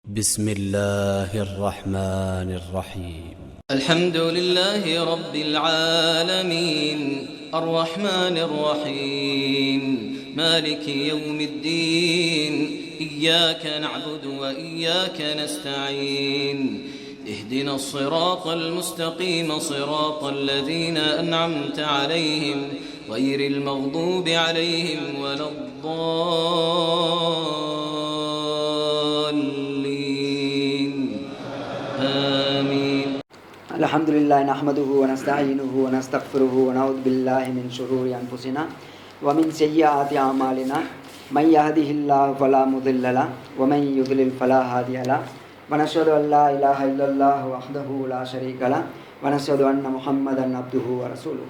بسم الله الرحمن الرحيم الحمد لله رب العالمين الرحمن الرحيم مالك يوم الدين إياك نعبد وإياك نستعين اهدنا الصراط المستقيم صراط الذين أنعمت عليهم غير المغضوب عليهم ولا الضالين آمين. الحمد لله نحمده ونستعينه ونستغفره ونعوذ بالله من شرور أنفسنا ومن سيئات أعمالنا من يهده الله فلا مضل له ومن يضلل فلا هادي له ونشهد أن لا إله إلا الله وحده لا شريك له ونشهد أن محمدا عبده ورسوله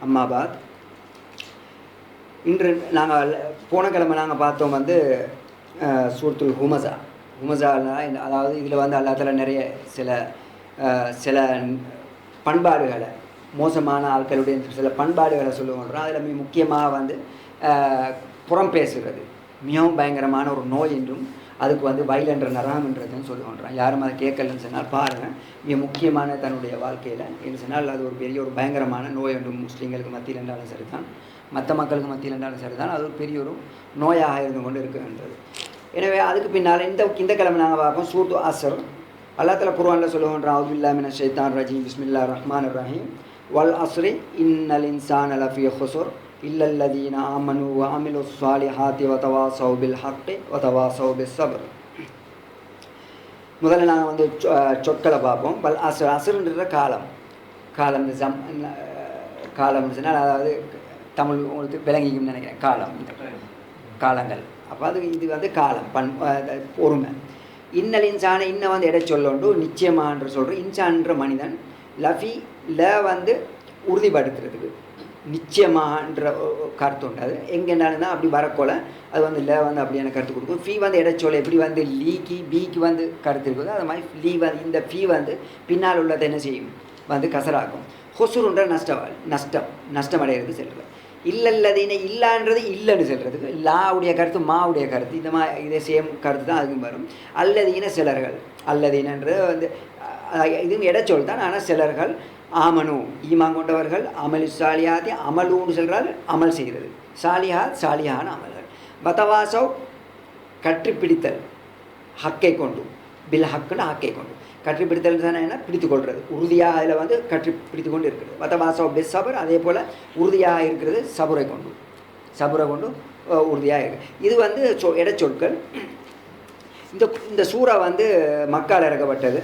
أما بعد இன்று நாங்கள் போன கிழமை நாங்கள் பார்த்தோம் சூரத்துல் ஹுமஸாவில் அதாவது இதில் அல்லாஹ் தஆலா நிறைய சில பண்பாடுகளை மோசமான ஆட்களுடைய சில பண்பாடுகளை சொல்லுவோன்றோம். அதில் மிக முக்கியமாக புறம் பேசுகிறது மிகவும் பயங்கரமான ஒரு நோய் என்றும் அதுக்கு வைலன்ற நரகம்ன்றதுன்னு சொல்லுவோன்றோம். யாரும் அதை கேட்கலன்னு சொன்னால் பாருங்கள், மிக முக்கியமான தன்னுடைய வாழ்க்கையில் என்று சொன்னால் அது ஒரு பெரிய ஒரு பயங்கரமான நோய் என்றும் முஸ்லீம்களுக்கு மத்தியில் என்றாலும் சரி தான், மற்ற மக்களுக்கு மத்தியில் என்றாலும் சரி தான், அது ஒரு பெரிய ஒரு நோயாக இருந்து கொண்டு இருக்கின்றது. எனவே அதுக்கு பின்னால் இந்த கிழமை நாங்கள் பார்ப்போம் சூரத்து அஸ்ர். அல்லாஹ் தஆலா குர்ஆனில் சொல்லுகின்றான், அஊது பில்லாஹி மினஷ் ஷைத்தானிர் ரஜீம், பிஸ்மில்லாஹிர் ரஹ்மானிர் ரஹீம், வல் அஸ்ரி இன்னல் இன்சான லஃபீ குஸ்ர் இல்லல்லதீன ஆமனு வ அமிலுஸ் ஸாலிஹாத்தி வ தவாஸவ் பில் ஹக்கி வ தவாஸவ் பிஸ் ஸப்ர். முதல்ல நாங்கள் சொற்களை பார்ப்போம். வல் அஸ்ர், அஸ்ருன்ற காலம் காலம்னு சொன்னால் அதாவது தமிழ் உங்களுக்கு விளங்கிக்கும்னு நினைக்கிறேன். காலங்கள். அப்போ இது காலம் பொறுமை. இன்னல் இன்சான இன்ன எடை சொல்லொண்டு நிச்சயமான்ற சொல்கிறோம். இன்சான்ற மனிதன் லஃபி உறுதிப்படுத்துறதுக்கு நிச்சயமான்ற கருத்து உண்டு. அது எங்கேனாலும் தான் அப்படி வரக்கோல அது அப்படியான கருத்து கொடுக்கும். ஃபீ இடைச்சொல் எப்படி லீக்கு பீக்கு கருத்து இருக்குது, அது மாதிரி லீ இந்த ஃபீ பின்னால் உள்ளதை என்ன செய்யும் கசராக்கும். ஹொசுருன்ற நஷ்டம் அடைகிறது செல்கிறது. இல்லல்லதீன இல்லான்றது இல்லைன்னு சொல்கிறதுக்கு லாவுடைய கருத்து மாவுடைய கருத்து இதே சேம் கருத்து தான் அதுக்கும் வரும். அல்லதீன சிலர்கள், அல்லதீனன்றது இதுவும் இடைச்சொல் தான். ஆனால் சிலர்கள் ஆமனு ஈமான் கொண்டவர்கள், அமல் சாலியாதி அமலூன்னு சொல்கிறால் அமல் செய்கிறது, சாலியான அமல்கள். பதவாசவ் கற்றுப்பிடித்தல் ஹக்கை கொண்டு, பில் ஹக்குன்னு ஹக்கை கொண்டு கற்றுப்பிடித்தல் என்ன பிடித்து கொள்வது, உறுதியாக அதில் கற்று பிடித்து கொண்டு இருக்கிறது. பதவாசவ் பெஸ் சபர், அதே போல் உறுதியாக இருக்கிறது சபுரை கொண்டு உறுதியாக இருக்குது. இது இடைச்சொற்கள். இந்த சூறா மக்கால் இறக்கப்பட்டது.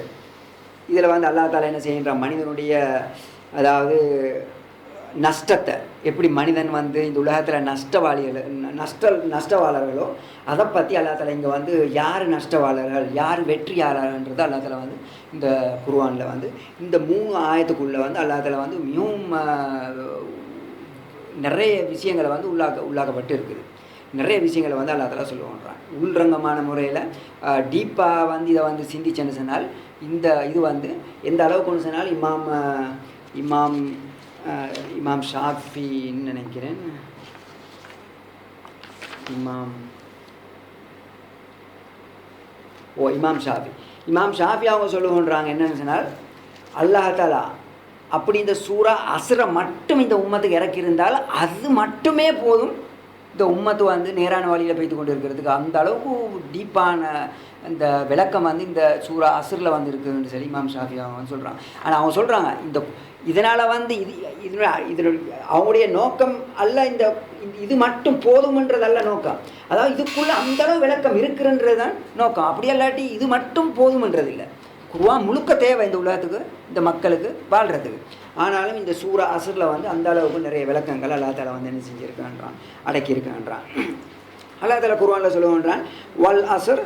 இதில் அல்லாஹ் தஆலா என்ன செய்கின்றான், மனிதனுடைய அதாவது நஷ்டத்தை எப்படி மனிதன் இந்த உலகத்தில் நஷ்டவாளர்களோ அதை பற்றி அல்லாஹ் தஆலா இங்கே யார் நஷ்டவாளர்கள் யார் வெற்றியாளர்ன்றது அல்லாஹ் தஆலா இந்த குர்ஆனில் இந்த 3 ஆயத்துக்குள்ளே அல்லாஹ் தஆலா மிகவும் நிறைய விஷயங்களை உள்ளாக்கப்பட்டு இருக்குது. நிறைய விஷயங்களை அல்லாஹ் தஆலா சொல்லுவான்றான். உள்ரங்கமான முறையில் டீப்பாக இதை சிந்திச்சேன்னு சொன்னால் இது எந்த அளவுக்கு ஒன்று சொன்னால் இமாம் ஷாஃபின்னு நினைக்கிறேன். இமாம் ஷாஃபி அவங்க சொல்லுகின்றாங்க என்னன்னு சொன்னால், அல்லாஹ் தஆலா அப்படி இந்த சூரா அஸ்ரை மட்டும் இந்த உம்மத்துக்கு இறக்கியிருந்தால் அது மட்டுமே போதும் இந்த உம்மத்து நேரான வழியில் போய்த்து கொண்டு இருக்கிறதுக்கு. அந்த அளவுக்கு டீப்பான இந்த விளக்கம் இந்த சூரா அஸ்ரில் இருக்குதுன்னு சொல்லி இமாம் ஷாஃபி அவங்க சொல்கிறாங்க. ஆனால் அவங்க சொல்கிறாங்க இதனால் அவங்களுடைய நோக்கம் அல்ல, இது மட்டும் போதுமன்றதல்ல நோக்கம். அதாவது இதுக்குள்ளே அந்தளவு விளக்கம் இருக்குன்றது தான் நோக்கம். அப்படி இல்லாட்டி இது மட்டும் போதுமன்றது இல்லை. குர்ஆன் முழுக்க தேவை இந்த உலகத்துக்கு, இந்த மக்களுக்கு வாழ்கிறதுக்கு. ஆனாலும் இந்த சூரா அஸ்ரில் அந்த அளவுக்கு நிறைய விளக்கங்கள் அல்லாஹ் தஆலா என்ன செஞ்சுருக்கான்றான், அடக்கியிருக்கான்றான். அல்லாஹ் தஆலா குர்ஆனில் சொல்லுவான்றான், வல் அஸ்ர்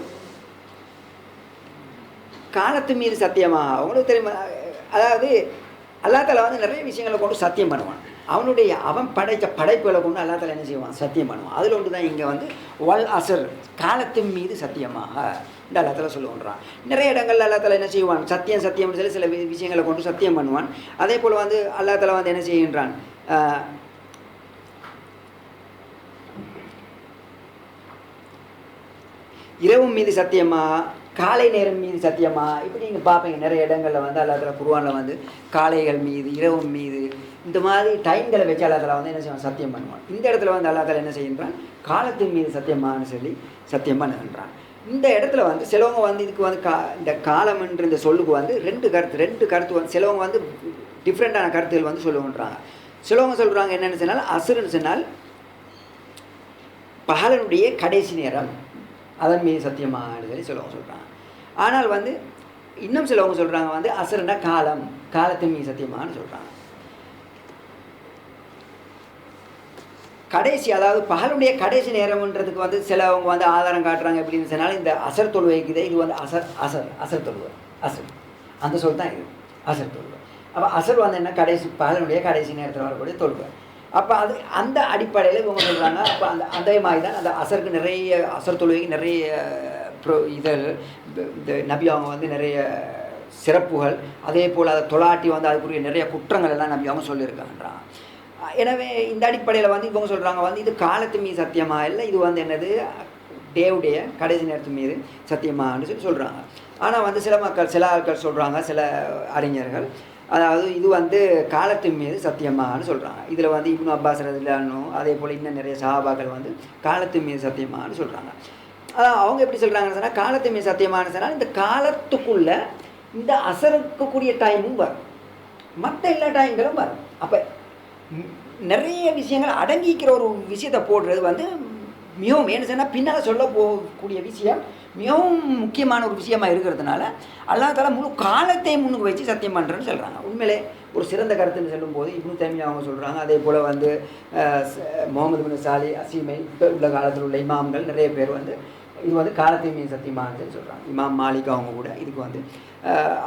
காலத்து மீது சத்தியமாக. அவங்களுக்கு தெரியுமா, அதாவது அல்லாஹ் தஆலா நிறைய விஷயங்களை கொண்டு சத்தியம் பண்ணுவான். அவன் படைத்த படைப்புகளை கொண்டு அல்லாஹ் தஆலா என்ன செய்வான், சத்தியம் பண்ணுவான். அதில் ஒன்று தான் இங்கே வல் அஸ்ர் காலத்தின் மீது சத்தியமாக இந்த அல்லாஹ் தஆலா சொல்லுவான்றான். நிறைய இடங்கள்ல அல்லாஹ் தஆலா என்ன செய்வான், சத்தியம்னு சொல்லி சில விஷயங்களை கொண்டு சத்தியம் பண்ணுவான். அதே போல் அல்லாஹ் தஆலா என்ன செய்கின்றான், இரவு மீது சத்தியமாக காலை நேரம் மீது சத்தியமா இப்படி நீங்கள் பார்ப்பீங்க நிறைய இடங்களில் வந்து அல்லா தஆலா குர்ஆனில் வந்து காலைகள் மீது இரவு மீது இந்த மாதிரி டைம்களை வச்சு அல்லா தஆலா வந்து என்ன செய்வான் சத்தியம் பண்ணுவான். இந்த இடத்துல வந்து அல்லா தஆலா என்ன செய்கின்றான் காலத்தின் மீது சத்தியமானு சொல்லி சத்தியம் பண்ணுகின்றான். இந்த இடத்துல வந்து சிலவங்க வந்து இதுக்கு வந்து இந்த காலம் என்ற இந்த சொல்லுக்கு வந்து ரெண்டு கருத்து வந்து சிலவங்க வந்து டிஃப்ரெண்ட்டான கருத்துகள் வந்து சொல்லுகின்றாங்க. சிலவங்க சொல்கிறாங்க என்னென்னு சொன்னால் அசுரன்னு சொன்னால் பகலனுடைய கடைசி நேரம் அதன் மீது சத்தியமானு சொல்லி சிலவங்க சொல்கிறாங்க. ஆனால் வந்து இன்னும் சிலவங்க சொல்கிறாங்க வந்து அசுரன்னா காலத்தின் மீது சத்தியமானு சொல்கிறாங்க. கடைசி அதாவது பகலுடைய கடைசி நேரம்ன்றதுக்கு வந்து சிலவங்க வந்து ஆதாரம் காட்டுறாங்க எப்படின்னு சொன்னால் இந்த அசர் தொழுவைக்குதே இது வந்து அசர் தொழுவை அந்த சொல் தான் இது அசர் தொழுவை. அப்போ அசர் வந்து என்ன பகலுடைய கடைசி நேரத்தில் வரக்கூடிய தொழுவை. அப்போ அது அந்த அடிப்படையில் இவங்க சொல்கிறாங்க. அப்போ அதே மாதிரி தான் அந்த அசருக்கு நிறைய அசர் தொழுவைக்கு நிறைய இந்த நபி அவங்க வந்து நிறைய சிறப்புகள் அதே போல் அதை தொலாட்டி வந்து அதுக்குரிய நிறைய குற்றங்கள் எல்லாம் நபி அவங்க சொல்லியிருக்காங்கன்றாங்க. எனவே இந்த அடிப்படையில் வந்து இவங்க சொல்கிறாங்க வந்து இது காலத்து மீது சத்தியமாக இல்லை, இது வந்து என்னது டேவுடைய கடைசி நேரத்து மீது சத்தியமானு சொல்லி சொல்கிறாங்க. ஆனால் வந்து சில ஆட்கள் சொல்கிறாங்க, சில அறிஞர்கள் அதாவது இது வந்து காலத்தின் மீது சத்தியமானு சொல்கிறாங்க. இதில் வந்து இப்னு அப்பாஸ் ரலியல்லாஹு அதே போல் இன்னும் நிறைய சஹாபாக்கள் வந்து காலத்தின் மீது சத்தியமானு சொல்கிறாங்க. அதான் அவங்க எப்படி சொல்கிறாங்கன்னு சொன்னால் காலத்தின் மீது சத்தியமானு சொன்னால் இந்த காலத்துக்குள்ளே இந்த அசருக்கக்கூடிய டைமும் வரும், மற்ற எல்லா டைம்களும் வரும். அப்போ நிறைய விஷயங்கள் அடங்கிக்கிற ஒரு விஷயத்தை போடுறது வந்து மிகவும் என்ன சொன்னால் பின்னால் சொல்ல போகக்கூடிய விஷயம் மிகவும் முக்கியமான ஒரு விஷயமாக இருக்கிறதுனால அல்லாஹ் தஆலா முழு காலத்தை முன்னுக்கு வச்சு சத்தியம் பண்ணுறேன்னு சொல்கிறாங்க. உண்மையிலே ஒரு சிறந்த கருத்துன்னு சொல்லும்போது இப்னு தைமியா அவங்க சொல்கிறாங்க. அதே போல் வந்து முகமது பின் சாலி அசீமை இப்போ உள்ள காலத்தில் உள்ள இமாம்கள் நிறைய பேர் வந்து இது வந்து காலத்தை மீது சத்தியமானதுன்னு சொல்கிறாங்க. இமாம் மாலிக் அவங்க கூட இதுக்கு வந்து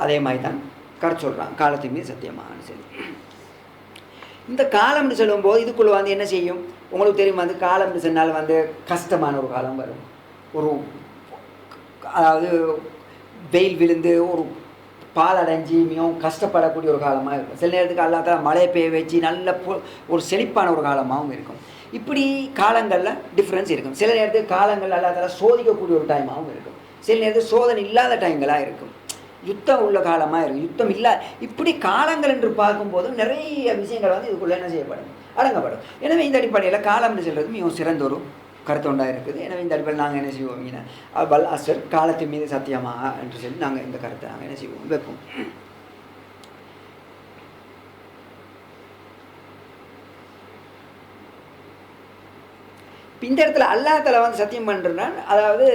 அதே மாதிரி தான் கருத்து சொல்கிறாங்க, காலத்தை மீது சத்தியமானு சொல்லி. இந்த காலம்னு சொல்லும்போது இதுக்குள்ளே வந்து என்ன செய்யும் உங்களுக்கு தெரியும். வந்து காலம்னு சொன்னால் வந்து கஷ்டமான ஒரு காலம் வரும். ஒரு அதாவது வெயில் விழுந்து ஒரு பால் அடைஞ்சி மிகவும் கஷ்டப்படக்கூடிய ஒரு காலமாக இருக்கும். சில நேரத்துக்கு அல்லாஹ் தஆலா மழை பெய்ய வச்சு நல்ல ஒரு செழிப்பான ஒரு காலமாகவும் இருக்கும். இப்படி காலங்களில் டிஃப்ரென்ஸ் இருக்கும். சில நேரத்துக்கு காலங்கள் அல்லாஹ் தஆலா சோதிக்கக்கூடிய ஒரு டைமாகவும் இருக்கும். சில நேரத்துக்கு சோதனை இல்லாத டைங்களாக இருக்கும். யுத்தம் உள்ள காலமாக இருக்கும், யுத்தம் இல்லை. இப்படி காலங்கள் என்று பார்க்கும்போது நிறைய விஷயங்கள் வந்து இதுக்குள்ளே என்ன செய்யப்படும், அடங்கப்படும். எனவே இந்த அடிப்படையில் காலம்னு சொல்கிறது மிகவும் சிறந்த ஒரு கருத்து ஒன்றாக இருக்குது. எனவே இந்த அடிப்படையில் நாங்கள் என்ன செய்வோம், பல் அசர் காலத்தின் மீது சத்தியமாக என்று சொல்லி நாங்கள் இந்த கருத்தை நாங்கள் என்ன செய்வோம் வைப்போம். இந்த இடத்துல அல்லாஹ் தஆலா வந்து சத்தியம் பண்ணுறான். அதாவது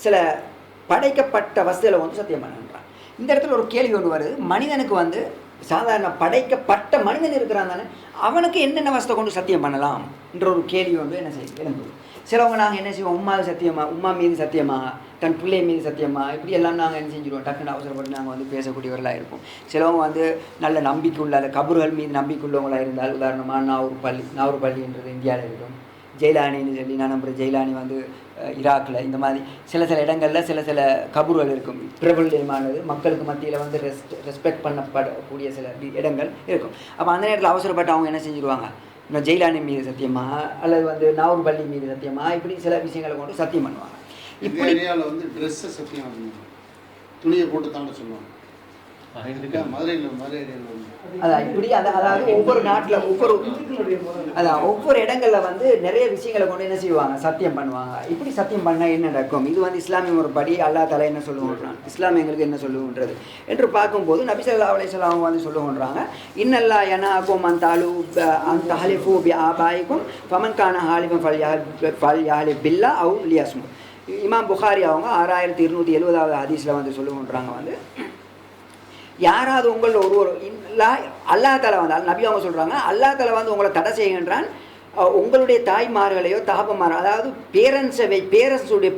சில படைக்கப்பட்ட வஸ்துகளை வந்து சத்தியம் பண்ணுறான். இந்த இடத்துல ஒரு கேள்வி ஒன்று வருது. மனிதனுக்கு வந்து சாதாரண படைக்கப்பட்ட மனிதன் இருக்கிறான் தானே, அவனுக்கு என்னென்ன வஸ்தை கொண்டு சத்தியம் பண்ணலாம் என்ற ஒரு கேள்வி வந்து என்ன செய்யும் எழும்புது. சிலவங்க நாங்கள் என்ன செய்வோம், உம்மா மீது சத்தியமாக, தன் பிள்ளை மீது சத்தியமாக, இப்படி எல்லாம் நாங்கள் என்ன செஞ்சுருவோம், டக்குன்னு அவசரப்பட்டு நாங்கள் வந்து பேசக்கூடியவர்களாக இருப்போம். சிலவங்க வந்து நல்ல நம்பிக்கை உள்ள அந்த கபறுகள் மீது நம்பிக்கை உள்ளவங்களாக இருந்தால், உதாரணமாக நாவூர் பள்ளின்றது இந்தியாவில் இருக்கும், ஜெயிலானின்னு சொல்லி நான் நம்புகிற ஜெயிலானி வந்து ஈராக்கில், இந்த மாதிரி சில இடங்களில் சில கபூர்கள் இருக்கும், பிரபல்யமானது, மக்களுக்கு மத்தியில் வந்து ரெஸ்பெக்ட் பண்ணப்படக்கூடிய சில இடங்கள் இருக்கும். அப்போ அந்த நேரத்தில் அவசரப்பட்டு அவங்க என்ன செஞ்சுருவாங்க, இந்த ஜெயிலானி மீது சத்தியமாக அல்லது வந்து நாவூர் பள்ளி மீது சத்தியமாக, இப்படி சில விஷயங்களை கொண்டு சத்தியம் பண்ணுவாங்க. இப்படி வந்து ட்ரெஸ்ஸை சத்தியம் துணியை போட்டு தாண்ட சொல்லுவாங்க. அதான் இப்படி அதாவது ஒவ்வொரு நாட்டில் ஒவ்வொரு இடங்களில் வந்து நிறைய விஷயங்களை கொண்டு என்ன செய்வாங்க, சத்தியம் பண்ணுவாங்க. இப்படி சத்தியம் பண்ணால் என்ன நடக்கும், இது வந்து இஸ்லாமிய ஒரு படி அல்லாஹ் தஆலா என்ன சொல்லுவோன்றான், இஸ்லாம் எங்களுக்கு என்ன சொல்லுவோன்றது என்று பார்க்கும்போது நபி ஸல்லல்லாஹு அலைஹி வஸல்லம் அவங்க வந்து சொல்லுவோன்றாங்க, இன்னல்லா யனாகும் அன் தஹலிஃபு பி ஆபாயிக்கும் ஃபமன் கான ஹாலிஃபன் ஃபல்யஹலிஃப் பில்லாஹ் அவ் லியஸ்முத். இமாம் புகாரி அவங்க 6270வது ஹதீஸில் வந்து சொல்லுவோன்றாங்க, வந்து யாராவது உங்களில் ஒருவர் அல்லாஹ் தஆலா வந்து நபி அவங்க சொல்கிறாங்க, அல்லாஹ் தஆலா வந்து உங்களை தடை செய்கின்றான், உங்களுடைய தாய்மார்களையோ தகப்பமார், அதாவது பேரண்ட்ஸுடைய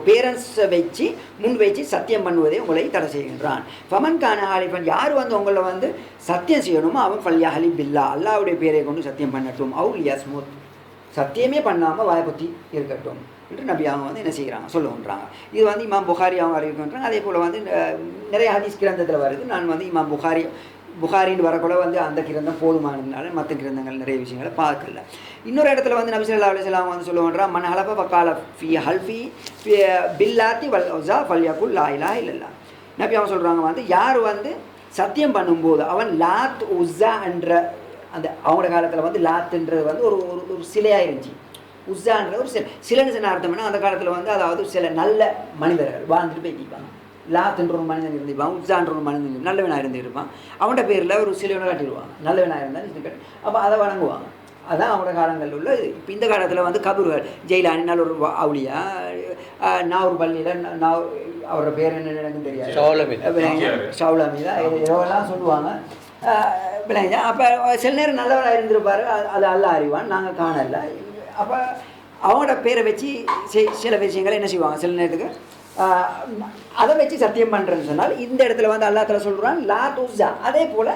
பேரண்ட்ஸை வச்சு முன் வச்சு சத்தியம் பண்ணுவதே உங்களை தடை செய்கின்றான். ஃபமன் கான ஹாலிஃபன், யார் வந்து உங்களை வந்து சத்தியம் செய்யணுமோ அவன் ஃபல்யஹலிஃப் பில்லாஹ், அல்லாஹ்வுடைய பேரை கொண்டு சத்தியம் பண்ணட்டும், அவ் லியஸ்முத், சத்தியமே பண்ணாமல் வாய்ப்பத்தி இருக்கட்டும் என்று நபி அவங்க வந்து என்ன செய்கிறாங்க சொல்லுன்றாங்க. இது வந்து இமாம் புகாரி அவங்க அறிவிக்கின்றாங்க. அதே போல் வந்து நிறைய ஹதீஸ் கிரந்தத்தில் வருது. நான் வந்து இமாம் புகாரி புகாரின்னு வரக்குள்ள வந்து அந்த கிரந்தம் போதுமானதுனால மற்ற கிரந்தங்கள் நிறைய விஷயங்களை பார்க்கல. இன்னொரு இடத்துல வந்து நபி ஸல்லல்லாஹு அலைஹி வஸல்லம் வந்து சொல்லுவாங்க, மன் ஹலஃப ஃபகால ஃபீ ஹல்ஃபி பில்லாத்தி வல் உஸா ஃபல்யகுல் லா இலாஹ இல்லல்லாஹ். நபி அவங்க சொல்கிறாங்க வந்து யார் வந்து சத்தியம் பண்ணும்போது அவன் லாத் உஸா என்ற அந்த அவங்களோட காலத்தில் வந்து லாத்துன்றது வந்து ஒரு ஒரு சிலையாக இருந்துச்சு. உஸான்றது ஒரு சிலைன்னு சொன்ன அர்த்தம்னா அந்த காலத்தில் வந்து அதாவது சில நல்ல மனிதர்கள் வாழ்ந்துட்டு போய்க்கிப்பாங்க. லாத்துன்ற ஒரு மனிதன் இருந்திருப்பான், உஸான்ற ஒரு மனிதன் நல்லவனாக இருந்திருப்பான். அவனோட பேரில் ஒரு சிலையோட காட்டிடுவாங்க. நல்லவனாக இருந்தால் அப்போ அதை வணங்குவாங்க. அதுதான் அவங்களோட காலங்களில் உள்ள இது. இப்போ இந்த காலத்தில் வந்து கபூர்கள் ஜெயிலானி நல்ல ஒரு அவுளியா நான் ஒரு பள்ளியில் நான் அவரோட பேர் என்ன எனக்கு தெரியாது, ஷவுலமி தான் இதெல்லாம் சொல்லுவாங்க பிள்ளைங்க. அப்போ சில நேரம் நல்லவராக இருந்திருப்பார், அது அல்ல அறிவான், நாங்கள் காணல. அப்போ அவங்களோட பேரை வச்சு சில விஷயங்களை என்ன செய்வாங்க சில நேரத்துக்கு அதை வச்சு சத்தியம் பண்ணுறேன்னு சொன்னால் இந்த இடத்துல வந்து அல்லா தஆலா சொல்கிறான் லா துஸா. அதே போல்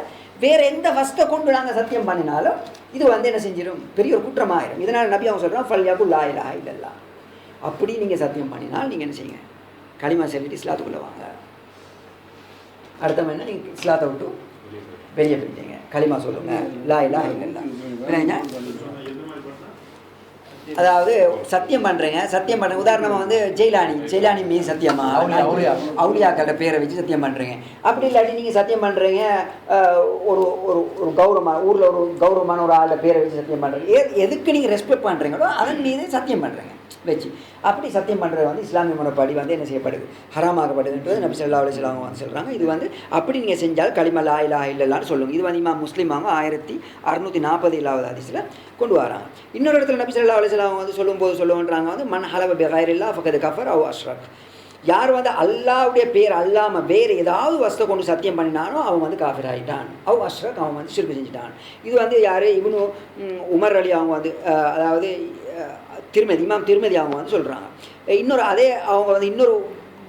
வேறு எந்த வஸ்தை கொண்டு நாங்கள் சத்தியம் பண்ணினாலும் இது வந்து என்ன செஞ்சிடும், பெரிய ஒரு குற்றமாயிடும். இதனால் நபி அவங்க சொல்கிறான் ஃபல்யகுல் லா இலாஹ இல்லல்லாஹ். அப்படி நீங்கள் சத்தியம் பண்ணினால் நீங்கள் என்ன செய்யுங்க, களிமா சொல்லிட்டு இஸ்லாத்துக்குள்ளே வாங்க. அர்த்தம் என்ன, நீங்கள் இஸ்லாத்தை விட்டு வெளியே போயிட்டீங்க, களிமா சொல்லுங்கள் லா இலாஹ இல்லல்லாஹ். அதாவது சத்தியம் பண்ணுறேங்க, சத்தியம் பண்ணுறேன். உதாரணமாக வந்து ஜெயிலானி மீது சத்தியமா அவுலியாக்களோட பேரை வச்சு சத்தியம் பண்ணுறீங்க. அப்படி இல்லாட்டி நீங்கள் சத்தியம் பண்ணுறீங்க ஒரு ஒரு ஒரு கௌரவமான ஊரில் ஒரு கௌரவமான ஒரு ஆளோட பேரை வச்சு சத்தியம் பண்ணுறீங்க. எதுக்கு நீங்கள் ரெஸ்பெக்ட் பண்ணுறீங்களோ அதன் மீது சத்தியம் பண்ணுறீங்க வச்சு. அப்படி சத்தியம் பண்ணுறது வந்து இஸ்லாமிய முறைப்படி வந்து என்ன செய்யப்படுது, ஹராமாகப்படுதுன்றது நபி ஸல்லல்லாஹு அலைஹி வஸல்லம் வந்து சொல்கிறாங்க. இது வந்து அப்படி நீங்கள் செஞ்சால் களிமா லா இலாஹ இல்லல்லாஹ்னு சொல்லுங்க. இது வந்து இமாம் முஸ்லிம் அவங்க 1647வது ஹதீஸில் கொண்டு வராங்க. இன்னொரு இடத்துல நபி ஸல்லல்லாஹு அலைஹி வஸல்லம் வந்து சொல்லுன்றாங்க வந்து மன் ஹலவ பிகைரில்லாஹ் ஃபகத் கஃபர் அவ் அஷ்ரக். யார் வந்து அல்லாஹ்வுடைய பேர் அல்லாமல் வேறு ஏதாவது வஸ்தை கொண்டு சத்தியம் பண்ணினானோ அவன் வந்து காஃபிர் ஆகிட்டான், அவ் அஷ்ரக் அவன் வந்து ஷிர்க் செஞ்சுட்டான். இது வந்து யார், இப்னு உமர் அலி அவங்க வந்து அதாவது இமாம் திருமதி அவங்க வந்து சொல்கிறாங்க. இன்னொரு அதே அவங்க வந்து இன்னொரு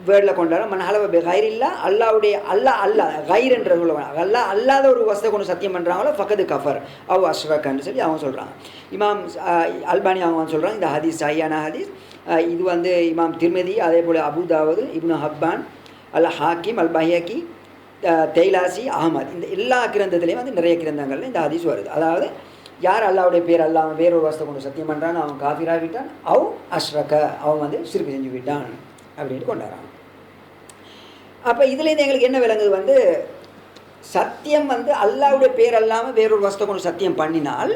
வேர்டில் கொண்டாட மன் ஹலவ பிகைரில்லாஹ் அல்லாஹ்வுடைய அல்லாஹ் கைர்ன்றது அல்லாத ஒரு வஸ்தை கொண்டு சத்தியம் பண்ணுறாங்களோ ஃபகது கஃபர் அவ் அஷ்ரக்ன்னு சொல்லி அவங்க சொல்கிறாங்க. இமாம் அல்பானி அவங்க வந்து சொல்கிறாங்க இந்த ஹதீஸ் சஹீஹான ஹதீஸ். இது வந்து இமாம் திருமதி, அதே போல் அபு தாவூத், இப்னு ஹப்பான், அல் ஹாக்கிம், அல் பஹியகி, தெய்லாசி, அஹமத், இந்த எல்லா கிரந்தத்துலேயும் வந்து நிறைய கிரந்தங்கள்ல இந்த ஹதீஸ் வருது. அதாவது யார் அல்லாஹ்வுடைய பேர் அல்லாமல் வேறொரு வஸ்தை கொண்டு சத்தியம் பண்ணுறான்னு அவன் காஃபிராக விட்டான், அவ் அஷ்ரக அவன் வந்து ஷிர்க் செஞ்சு விட்டான் அப்படின்ட்டு கொண்டாடுறான். அப்போ இதுலேருந்து எங்களுக்கு என்ன விளங்குது வந்து சத்தியம் வந்து அல்லாஹ்வுடைய பேர் அல்லாமல் வேறொரு வஸ்தை கொண்டு சத்தியம் பண்ணினால்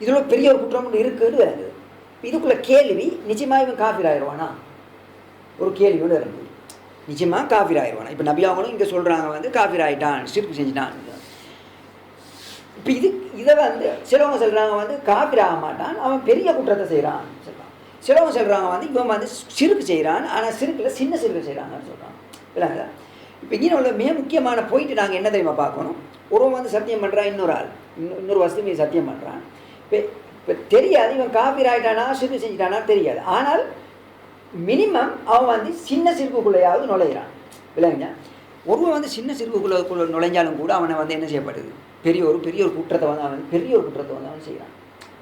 இதில் பெரிய ஒரு குற்றம் இருக்குன்னு விளங்குது. இதுக்குள்ள கேள்வி, நிச்சயமாக இவன் காஃபிர் ஆயிடுவானா, ஒரு கேள்வியோடு இருந்தது. நிச்சயமாக காஃபிர் ஆயிடுவானா. இப்போ நபி அவங்களும் இங்கே சொல்கிறாங்க வந்து காஃபிர் ஆகிட்டான், ஷிர்க் செஞ்சுட்டான். இப்போ இதை வந்து சிலவங்க சொல்கிறாங்க வந்து காஃபிர் ஆக மாட்டான், அவன் பெரிய குற்றத்தை செய்கிறான் சொல்கிறான். சிலவங்க சொல்கிறாங்க வந்து இவன் வந்து சிறுக்கு செய்கிறான், ஆனால் சிறுக்கில் சின்ன சிறுக்கு செய்கிறாங்கன்னு சொல்கிறான். இல்லைங்களா? இப்போ இங்கே உள்ள மிக முக்கியமான போயிட்டு நாங்கள் என்ன தெரியுமா பார்க்கணும், ஒருவன் வந்து சத்தியம் பண்ணுறான், இன்னொரு ஆள் இன்னொரு வஸ்து மீது சத்தியம் பண்ணுறான். இப்போ தெரியாது இவன் காஃபிர் ஆகிட்டானா சிறுக்கு செஞ்சுட்டானா தெரியாது. ஆனால் மினிமம் அவன் வந்து சின்ன சிறுக்குள்ளேயாவது நுழைகிறான். இல்லைங்க, ஒருவன் வந்து சின்ன சிறுக்குள்ளே நுழைஞ்சாலும் கூட அவனை வந்து என்ன செய்யப்படுது, பெரிய ஒரு குற்றத்தை வந்து அவன் செய்கிறான்.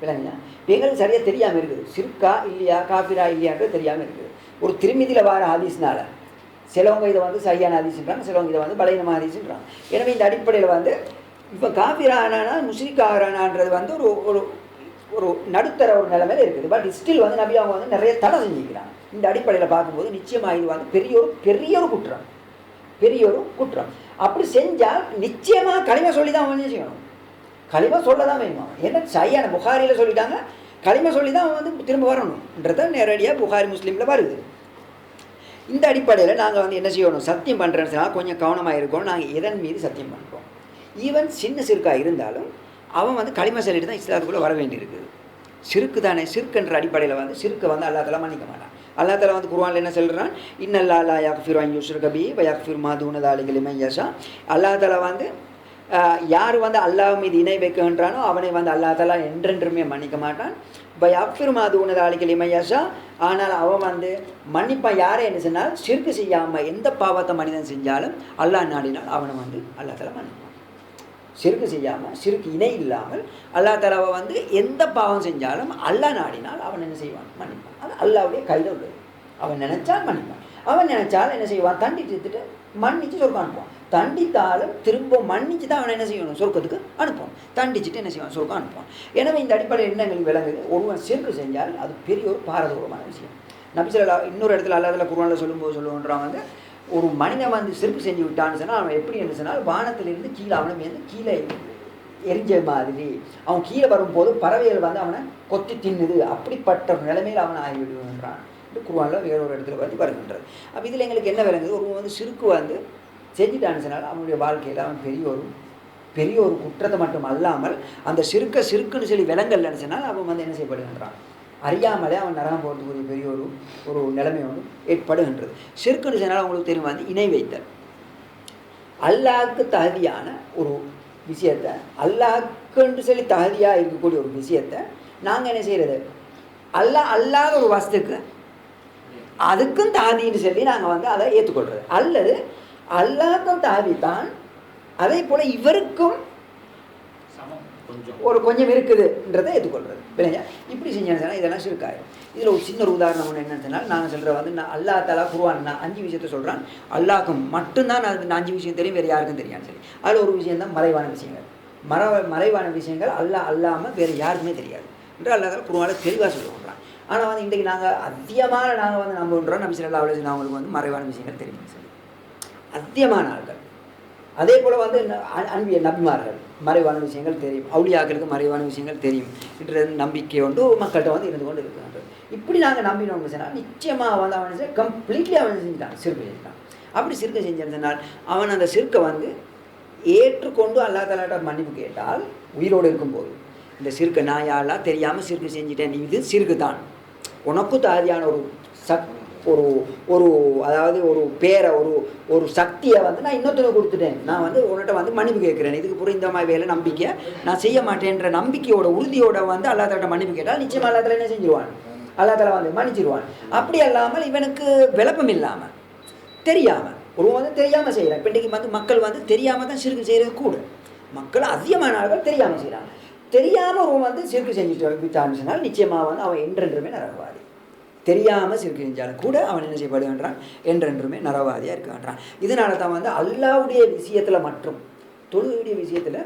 இல்லைங்க, இப்போ எங்களுக்கு சரியாக தெரியாமல் இருக்குது, சிறுக்கா இல்லையா காஃபிரா இல்லையான்றது தெரியாமல் இருக்குது. ஒரு திருமதியில் வார ஹதீஸ்னால சிலவங்க இதை வந்து சரியான ஹதீஸ்ன்றாங்க, சிலவங்க இதை வந்து பலகீனமான ஹதீஸ்ன்றாங்க. எனவே இந்த அடிப்படையில் வந்து இப்போ காஃபிரானா முஸ்லிக் ஆகிறானான்றது வந்து ஒரு ஒரு நடுத்தர ஒரு நிலைமையில் இருக்குது. பட் ஸ்டில் வந்து நபி அவங்க வந்து நிறைய தடை செஞ்சுக்கிறாங்க. இந்த அடிப்படையில் பார்க்கும்போது நிச்சயமாக இது வந்து பெரிய ஒரு குற்றம். அப்படி செஞ்சால் நிச்சயமாக களிமா சொல்லி தான் அவன் செய்யணும், களிமா சொல்ல தான் வேணும். ஏன்னா சரியான புகாரியில் சொல்லிட்டாங்க, களிமா சொல்லி தான் அவன் வந்து திரும்ப வரணுன்றத நேரடியாக புகாரி முஸ்லீமில் வருது. இந்த அடிப்படையில் நாங்கள் வந்து என்ன செய்யணும், சத்தியம் பண்ணுறதுனா கொஞ்சம் கவனமாக இருக்கணும். நாங்கள் எதன் மீது சத்தியம் பண்ணுறோம். ஈவன் சின்ன சிறுக்காக இருந்தாலும் அவன் வந்து களிமா சொல்லிட்டு தான் இஸ்லாத்துக்குள்ளே வர வேண்டியிருக்குது. சிறுக்கு தானே, சிறுக்குன்ற அடிப்படையில் வந்து சிறுக்கை வந்து அல்லா தஆலா மன்னிக்க மாட்டான். அல்லா தஆலா வந்து குர்ஆனில் என்ன சொல்கிறான், இன்னல்லாஹ் லா யக்ஃபிரு அன் யுஷ்ரக பிஹி வ யக்ஃபிரு மா தூன ஸாலிக லிமன் யஷா. அல்லா தஆலா வந்து யார் வந்து அல்லாஹ் மீது இணை வைக்கின்றானோ அவனை வந்து அல்லா தஆலா என்றென்றுமே மன்னிக்க மாட்டான். வ யக்ஃபிரு மா தூன ஸாலிக லிமன் யஷா. ஆனால் அவன் வந்து மன்னிப்பான் யாரை என்ன சொன்னால் சிறுக்கு செய்யாமல் எந்த பாவத்தை மனிதன் செஞ்சாலும் அல்லாஹ் நாடினால் அவனை வந்து அல்லா தஆலா மன்னிப்பான். சிறுக்கு செய்யாமல் சிறுக்கு இணை இல்லாமல் அல்லா தஆலாவை வந்து எந்த பாவம் செஞ்சாலும் அல்லாஹ் நாடினால் அவன் என்ன செய்வான், மன்னிப்பான். அது அல்லாஹ்வுடைய கையில் உள்ளது. அவன் நினைச்சால் மன்னிப்பான். அவன் நினைச்சாலும் என்ன செய்வான், தண்டிட்டு மன்னிச்சு சொர்க்கம் அனுப்புவான். தண்டித்தாலும் திரும்ப மன்னிச்சு தான் அவனை என்ன செய்யணும், சொர்க்கத்துக்கு அனுப்புவான். தண்டிச்சுட்டு என்ன செய்வான், சொர்க்கம் அனுப்புவான். எனவே இந்த அடிப்படையில் என்ன எங்களுக்கு விளங்குது, ஒருவன் சிறுக்கு செஞ்சால் அது பெரிய ஒரு பாரதூரமான விஷயம். நபிசல்லா இன்னொரு இடத்துல அல்லாஹ் குர்ஆன்ல சொல்லும்போது சொல்லுவோன்றான் வந்து, ஒரு மனிதன் வந்து சிறுக்கு செஞ்சு விட்டான்னு சொன்னால் அவன் எப்படி என்று சொன்னால் வானத்திலிருந்து கீழே அவனை வந்து கீழே எரிஞ்ச மாதிரி அவன் கீழே வரும்போது பறவைகள் வந்து அவனை கொத்தி தின்னுது, அப்படிப்பட்ட நிலைமையில் அவனை ஆகிவிடுகின்றான். இது குர்ஆன்ல வேறொரு இடத்துல வந்து வருகின்றது. அப்போ இதில் எங்களுக்கு என்ன விளங்குது, ஒரு வந்து சிறுக்கு வந்து செஞ்சுட்டான்னு சொன்னால் அவனுடைய வாழ்க்கையில் அவன் பெரிய ஒரு குற்றத்தை மட்டும் அல்லாமல் அந்த சிறுக்குன்னு சொல்லி விலங்கல்னு சொன்னால் அவன் வந்து என்ன செய்யப்படுகின்றான், அறியாமலே அவன் நரகம் போகிறதுக்குரிய பெரிய ஒரு நிலைமை ஒன்று ஏற்படுகின்றது. சிறுக்குன்னு சொன்னால் அவங்களுக்கு தெரியும் வந்து இணை வைத்தல். அல்லாஹ்வுக்கு தகுதியான ஒரு விஷயத்தை, அல்லாஹ்க்குன்னு சொல்லி தகுதியாக இருக்கக்கூடிய ஒரு விஷயத்தை நாங்கள் என்ன செய்கிறது, அல்லாத ஒரு வஸ்துக்கு அதுக்கும் தகுதின்னு சொல்லி நாங்கள் வந்து அதை ஏற்றுக்கொள்கிறது. அல்லது அல்லாஹ்க்கும் தகுதி தான், அதே போல் இவருக்கும் கொஞ்சம் இருக்குதுன்றதை ஏற்றுக்கொள்கிறது. இல்லைங்க, இப்படி செஞ்சேன்னா இதெல்லாம் சிறுக்காயிரும். இதில் ஒரு சின்ன ஒரு உதாரணம் ஒன்று என்னன்னு சொன்னால், நாங்கள் சொல்கிற வந்து அல்லாஹ் தஆலா குர்ஆன் 5 விஷயத்தை சொல்கிறான். அல்லாஹ்க்கு மட்டும்தான் அது 5 விஷயம் தெரியும், வேறு யாருக்கும் தெரியான்னு சொல்லி. அதில் ஒரு விஷயம் தான் மறைவான விஷயங்கள். மறைவான விஷயங்கள் அல்லாமல் வேறு யாருக்குமே தெரியாது என்று அல்லாஹ் தஆலா குர்ஆனில் தெளிவாக சொல்லுவான். ஆனால் வந்து இன்றைக்கு நாங்கள் அதிகமாக வந்து நம்புகிறோம் நபி ஸல்லல்லாஹு அலைஹி வஸல்லம் அவங்களுக்கு வந்து மறைவான விஷயங்கள் தெரியும்னு சொல்லி அதிகமான ஆட்கள். அதே போல் வந்து அன்பிய நபிமார்கள் மறைவான விஷயங்கள் தெரியும், அவுலியாக்களுக்கு மறைவான விஷயங்கள் தெரியும் என்ற நம்பிக்கை கொண்டு மக்கள்கிட்ட வந்து இருந்து கொண்டு இருக்கின்றது. இப்படி நாங்கள் நம்பினோம்னு சொன்னால் நிச்சயமாக வந்து அவன் கம்ப்ளீட்லி அவன் செஞ்சுட்டான், சிறுக்கை செஞ்சுட்டான். அப்படி சிறுக்கை செஞ்சேன்னு சொன்னால் அவன் அந்த சிறுக்கை வந்து ஏற்றுக்கொண்டு அல்லாஹ் தஆலாட்ட மன்னிப்பு கேட்டால் உயிரோடு இருக்கும்போது, இந்த சிறுக்கை நான் யாரெல்லாம் தெரியாமல் சிறுக்கு செஞ்சுட்டேன், நீ இது சிறுக்கு தான், உனக்கும் தகுதியான ஒரு அதாவது ஒரு பேரை ஒரு சக்தியை வந்து நான் இன்னொருத்தனை கொடுத்துட்டேன், நான் வந்து உன்கிட்ட வந்து மன்னிப்பு கேட்குறேன், இதுக்கு புற இந்த மாதிரி வேலை நம்பிக்கை நான் செய்ய மாட்டேன்ற நம்பிக்கையோட உறுதியோட வந்து அல்லாஹ் தஆலாட்ட மன்னிப்பு கேட்டால் நிச்சயமாக அல்லாஹ் தஆலா என்ன செஞ்சிருவான், அல்லாஹ் தஆலா வந்து மன்னிச்சிருவான். அப்படி அல்லாமல் இவனுக்கு விளப்பம் இல்லாமல் தெரியாமல் ஒரு வந்து தெரியாமல் செய்கிறான். இப்போ இன்றைக்கி வந்து மக்கள் வந்து தெரியாமல் தான் சிறுக்கு செய்கிறது கூட, மக்கள் அதிகமான ஆட்கள் தெரியாமல் செய்கிறாங்க. தெரியாமல் ஒரு வந்து சிறுக்கு செஞ்சுட்டு விட்டான்னு சொன்னால் நிச்சயமாக வந்து அவன் என்றென்றுமே நரகவாதி. தெரியாமல் சிறுக்கு செஞ்சாலும் கூட அவன் என்ன செய்யப்படுகின்றான், என்றென்றுமே நரகவாதியாக இருக்கின்றான். இதனால தான் வந்து அல்லாஹ்வுடைய விஷயத்தில் மற்றும் தொழுகையுடைய விஷயத்தில்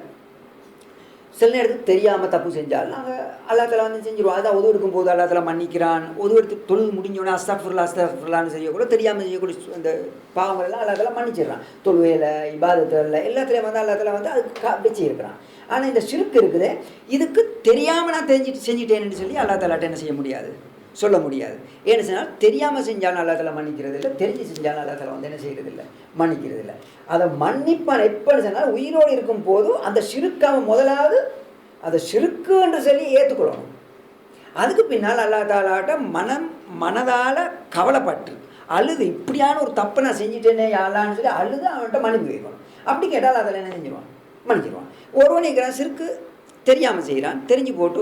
சில நேரத்துக்கு தெரியாமல் தப்பு செஞ்சால் நாங்கள் அல்லாஹ் தஆலா வந்து செஞ்சுருவோம். அதான் ஒது எடுக்கும்போது அல்லாஹ் தஆலா மன்னிக்கிறான். ஒது எடுத்து தொழுது முடிஞ்சோடனே அஸ்தக்ஃபிருல்லாஹ்னு செய்யக்கூட தெரியாமல் செய்யக்கூடிய அந்த பாவங்கள் எல்லாம் அல்லாஹ் தஆலா மன்னிச்சிடுறான். தொழுகையில், இபாதத்தில் எல்லாத்துலேயும் வந்து அல்லாஹ் தஆலா வந்து அது வச்சு இருக்கிறான். ஆனால் இந்த சிறுக்கு இருக்குது, இதுக்கு தெரியாமல் நான் செஞ்சுட்டேன்னு சொல்லி அல்லாஹ் தஆலாட்ட என்ன செய்ய முடியாது, சொல்ல முடியாது. ஏன்னு சொன்னால் தெரியாமல் செஞ்சாலும் அல்லாஹ் தஆலா மன்னிக்கிறது இல்லை, தெரிஞ்சு செஞ்சாலும் அல்லாஹ் தஆலா வந்து என்ன செய்கிறது இல்லை, மன்னிக்கிறது இல்லை. அதை மன்னிப்பான் எப்போன்னு சொன்னால் உயிரோடு இருக்கும் போது அந்த சிறுக்காக முதலாவது அதை சிறுக்கு என்று சொல்லி ஏற்றுக்கொள்ளணும். அதுக்கு பின்னால் அல்லாஹ் தஆலாட்ட மனதால் கவலைப்பட்டு அழுது இப்படியான ஒரு தப்பை நான் செஞ்சுட்டேனே யாழ்லான்னு சொல்லி அழுது அவன்கிட்ட மன்னிப்பு கேட்கணும். அப்படி கேட்டால் அதில் என்ன செஞ்சிருவான், மன்னிச்சிருவான். ஒருவன் இருக்கிறான் சிறுக்கு தெரியாமல் செய்கிறான், தெரிஞ்சு போட்டு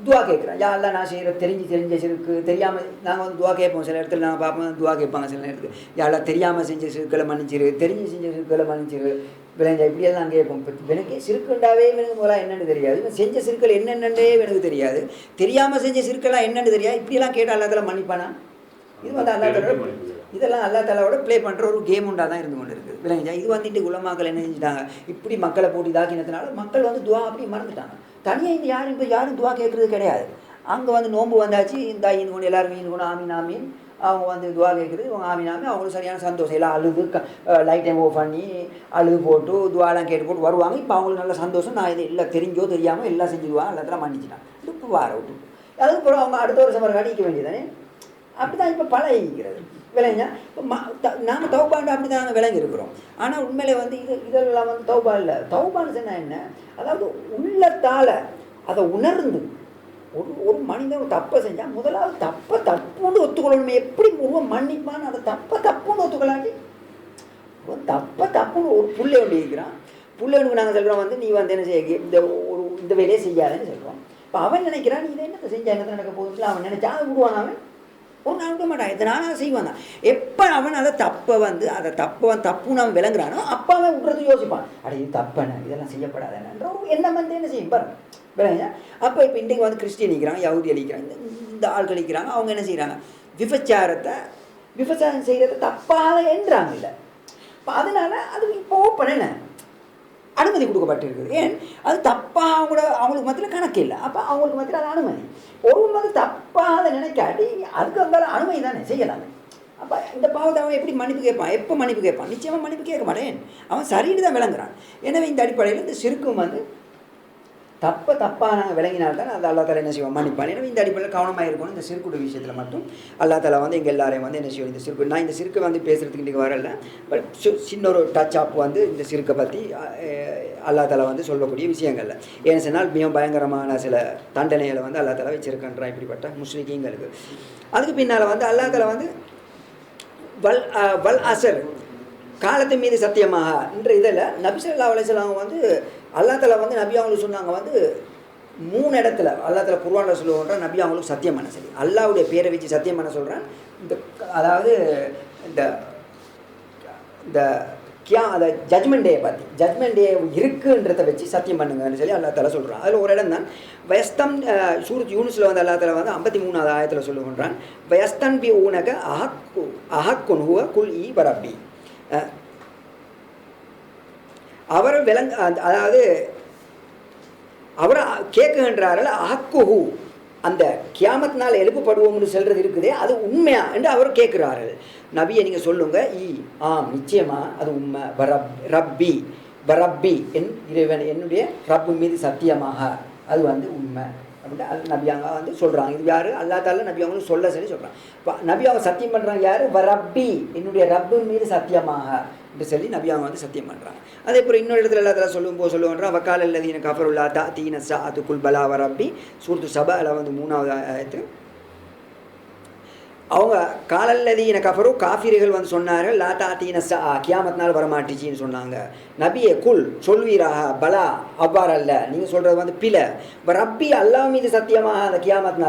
துவா கேட்குறான், யாரெல்லாம் நான் செய்கிற தெரிஞ்ச சிறுக்கு தெரியாமல் நாங்கள் வந்து துவா கேட்போம். சில இடத்துல நாங்கள் பார்ப்போம் துவா கேட்பாங்க. சில நேரத்துக்கு யாரெல்லாம் தெரியாமல் செஞ்ச சிறுக்களை மன்னிச்சிரு, தெரிஞ்சு செஞ்ச சிறுக்களை மன்னிச்சிரு விளைஞ்சா இப்படியெல்லாம் கேட்போம். இப்போ எனக்கு சிறுக்குண்டாவே எனக்கு முதல்ல என்னென்னு தெரியாது, இப்போ செஞ்ச சிறுக்கள் என்னென்னே எனக்கு தெரியாது, தெரியாமல் செஞ்ச சிறுக்கெல்லாம் என்னென்னு தெரியாது, இப்படியெல்லாம் கேட்டால் அல்லாஹ் தஆலா மன்னிப்பானா? இது வந்து அல்லாஹ் தஆலா இதெல்லாம் அல்லாஹ் தஆலாவோட ப்ளே பண்ணுற ஒரு கேம் உண்டாக தான் இருந்து கொண்டு இருக்குது. விளங்குச்சா? இது வந்துட்டு உலமாக்கள் என்ன செஞ்சுட்டாங்க, இப்படி மக்களை போட்டு இதாக்கினதுனால மக்கள் வந்து துவா அப்படி மறந்துட்டாங்க. தனியாக இந்த யாரும் துவா கேட்குறது கிடையாது. அங்கே வந்து நோன்பு வந்தாச்சு, இந்த ஈன் கொண்டு எல்லாரும் ஈன் கொண்டு ஆமீன் ஆமீன் அவங்க வந்து துவா கேட்குறது, அவங்க ஆமீன் ஆமீன் அவங்களுக்கு சரியான சந்தோஷம். எல்லாம் அழுது லைட் டைம் ஓஃப் பண்ணி அழுது போட்டு துவாலாம் கேட்டு போட்டு வருவாங்க. இப்போ அவங்களுக்கு நல்ல சந்தோஷம், நான் இது இல்லை தெரிஞ்சோ தெரியாமல் எல்லாம் செஞ்சுடுவாங்க, எல்லாத்தெல்லாம் மன்னிச்சிட்டான். இப்போ வார விட்டு அதுக்கப்புறம் அவங்க அடுத்த வருஷம் வர அடிக்க வேண்டியதானே. அப்படி தான் இப்போ பழகிக்கிறது. விளைஞ்சா இப்போ நாங்கள் தௌபாண்டு அப்படி தான் நாங்கள் விளங்கி இருக்கிறோம். ஆனால் உண்மையிலே வந்து இதெல்லாம் வந்து தௌபா இல்லை. தௌபான்னு சொன்னால் என்ன, அதாவது உள்ளத்தால் அதை உணர்ந்து ஒரு மனிதன் ஒரு தப்பை செஞ்சால் முதலாவது தப்புன்னு ஒத்துக்கொள்ளணுமே. எப்படி உருவம் மன்னிப்பான்னு அதை தப்புன்னு ஒத்துக்கொள்ளாட்டி தப்புன்னு ஒரு புள்ளை ஒன்று இருக்கிறான். புள்ளைவனுக்கு நாங்கள் சொல்கிறோம் வந்து நீ வந்து என்ன செய்ய இந்த வேலையை செய்யாதுன்னு சொல்கிறோம். இப்போ அவன் நினைக்கிறான் நீ இதை என்ன செஞ்சா என்ன நடக்க போகுதுல அவன் நினைச்சா அதை விடுவான். அவன் ஒரு நாள் மாட்டான், இதனால செய்வான் தான். எப்போ அவன் அதை தப்புன்னு அவன் விளங்குறானோ அப்போ அவன் விடுறது யோசிப்பான், அட இது தப்பன இதெல்லாம் செய்யப்படாதேன்ற ஒரு எண்ணம் வந்து என்ன செய்யும் பாருங்க விளங்குங்க. அப்போ இப்போ இன்றைக்கு வந்து கிறிஸ்டின் நிற்கிறாங்க, யஹூதி அழிக்கிறாங்க, இந்த ஆட்கள் அழிக்கிறாங்க. அவங்க என்ன செய்கிறாங்க, விபச்சாரத்தை விவசாயம் செய்கிறது தப்பாக என்றாங்க இல்லை. இப்போ அதனால் அது இப்போ ஓப்பன் அனுமதி கொடுக்கப்பட்டிருக்குது. ஏன் அது தப்பாக கூட அவங்களுக்கு மத்தியில் கணக்கு இல்லை. அப்போ அவங்களுக்கு மத்தியில் அது அனுமதி. ஒரு மாதிரி தப்பாக அதை நினைக்காட்டி அதுக்கு அங்கே அனுமதி தானே செய்யலாமே. அப்போ இந்த பாவத்தை அவன் எப்படி மன்னிப்பு கேட்பான்? எப்போ மன்னிப்பு கேட்பான்? நிச்சயமாக மன்னிப்பு கேட்க மாட்டேன். அவன் சரின்னு தான் விளங்குறான். எனவே இந்த அடிப்படையில் இந்த சிறுக்கும் தப்பாக நாங்கள் விளங்கினால்தான் அது அல்லா தாலா என்ன செய்வோம் மன்னிப்பான். எனவே இந்த அடிப்படையில் கவனமாக இருக்கணும். இந்த சிறுக்குடைய விஷயத்தில் மட்டும் அல்லா தாலா எங்கள் எல்லாரையும் என்ன செய்வோம். இந்த சிறுக்கு நான் இந்த சிறுக்கை பேசுகிறதுக்கு இன்றைக்கி வரல. பட் சின்ன ஒரு டச் அப் இந்த சிறுக்கை பற்றி அல்லா தாலா சொல்லக்கூடிய விஷயங்கள்ல ஏன்னு சொன்னால் மிகவும் பயங்கரமான சில தண்டனைகளை அல்லா தாலா வச்சிருக்கின்றான் இப்படிப்பட்ட முஸ்லிம்களுக்கு. அதுக்கு பின்னால் அல்லா தாலா வல் அசர் காலத்தின் மீது சத்தியமாக என்ற இதில் நபி ஸல்லல்லாஹு அலைஹி வஸல்லம் அல்லா தஆலா நபி அவங்களுக்கு சொன்னாங்க 3 இடத்துல அல்லா தஆலா குர்ஆன்ல சொல்லுவாங்க நபி அவங்களுக்கு சத்தியம் பண்ண சொல்லி அல்லாஹ்வுடைய பேரை வச்சு சத்தியம் பண்ண சொல்கிறேன். அதாவது இந்த அந்த ஜட்மெண்ட் டே பற்றி ஜட்மெண்ட் டே இருக்குன்றதை வச்சு சத்தியம் பண்ணுங்கன்னு சொல்லி அல்லா தஆலா சொல்கிறான். அதில் ஒரு இடம் தான் வயஸ்தம் சூரத் யூனுஸில் அல்லா தஆலா 53வது ஆயத்தில் சொல்லுகின்றான் வயஸ்தன் பி ஊனக அஹக்குன் ஹுவ குல் ஈ வரப்பி அவர் அதாவது அவர் கேட்குகின்றார்கள் அஹக்குஹு அந்த கியாமத் நாள் எழுப்பப்படுவோம்னு சொல்கிறது இருக்குதே அது உண்மையா என்று அவர் கேட்குறார்கள். நபியை நீங்கள் சொல்லுங்க ஆம் நிச்சயமாக அது உண்மை. ரப்பி என் இறைவன் என்னுடைய ரப்பு மீது சத்தியமாக அது உண்மை அப்படின்ட்டு நபியாங்க சொல்கிறாங்க. இது யார்? அல்லா தாலா நபி அவங்களும் சொல்லி சொல்கிறாங்க. இப்போ நபி அவங்க சத்தியம் பண்ணுறாங்க யார்? ரப்பி என்னுடைய ரப்பு மீது சத்தியமாக என்று சொல்லி நபி அவங்க சத்தியம் பண்ணுறாங்க. அதே போல் இன்னொரு இடத்துல அல்லா தாலா சொல்லுவான் வக்கால் அல்லதீன கஃபருல்லா தீன சாஅத்துக்குல் பலா வரப்பி சூரத்து சபால 3வது ஆயத்து அவங்க காலல்லதீன கஃபரு காஃபிர்கள் சொன்னார்கள் லா தாத்தீன சா கியாமத் நாள் வரமாட்டிச்சின்னு சொன்னாங்க. நபியே குல் சொல்வீராக பலா அவ்வாறு அல்ல நீங்கள் சொல்கிறது பிழை. ரப்பி அல்லாஹ் மீது சத்தியமாக அந்த கியாமத்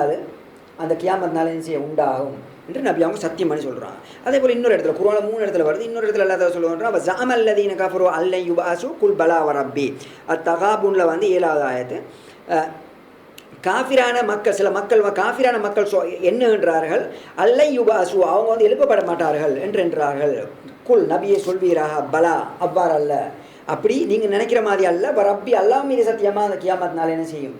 நாள் என்ன செய்ய உண்டாகும் என்று நபி அவங்க சத்தியம் பண்ணி சொல்கிறாங்க. அதே போல் இன்னொரு இடத்துல குர்ஆன்ல 3 இடத்துல வருது. இன்னொரு இடத்துல அல்லா தஆலா சொல்லுவாங்க ஜஅமல்லதீன கஃபரு அல்ல யுபாசு குல் பலா வரப்பி அத்தகாபுன்ல 7வது ஆயத்து காஃபிரான மக்கள் சில மக்கள் காஃபிரான மக்கள் எண்ணுகின்றார்கள் அல்லை யுபாசு அவங்க எழுப்பப்பட மாட்டார்கள் என்றார்கள். குல் நபியை சொல்வீராக பலா அவ்வாறு அல்ல அப்படி நீங்கள் நினைக்கிற மாதிரி அல்ல. ரப்பி அல்லாஹ் மீது சத்தியமாக அந்த கியாமத் நாள் என்ன செய்யும்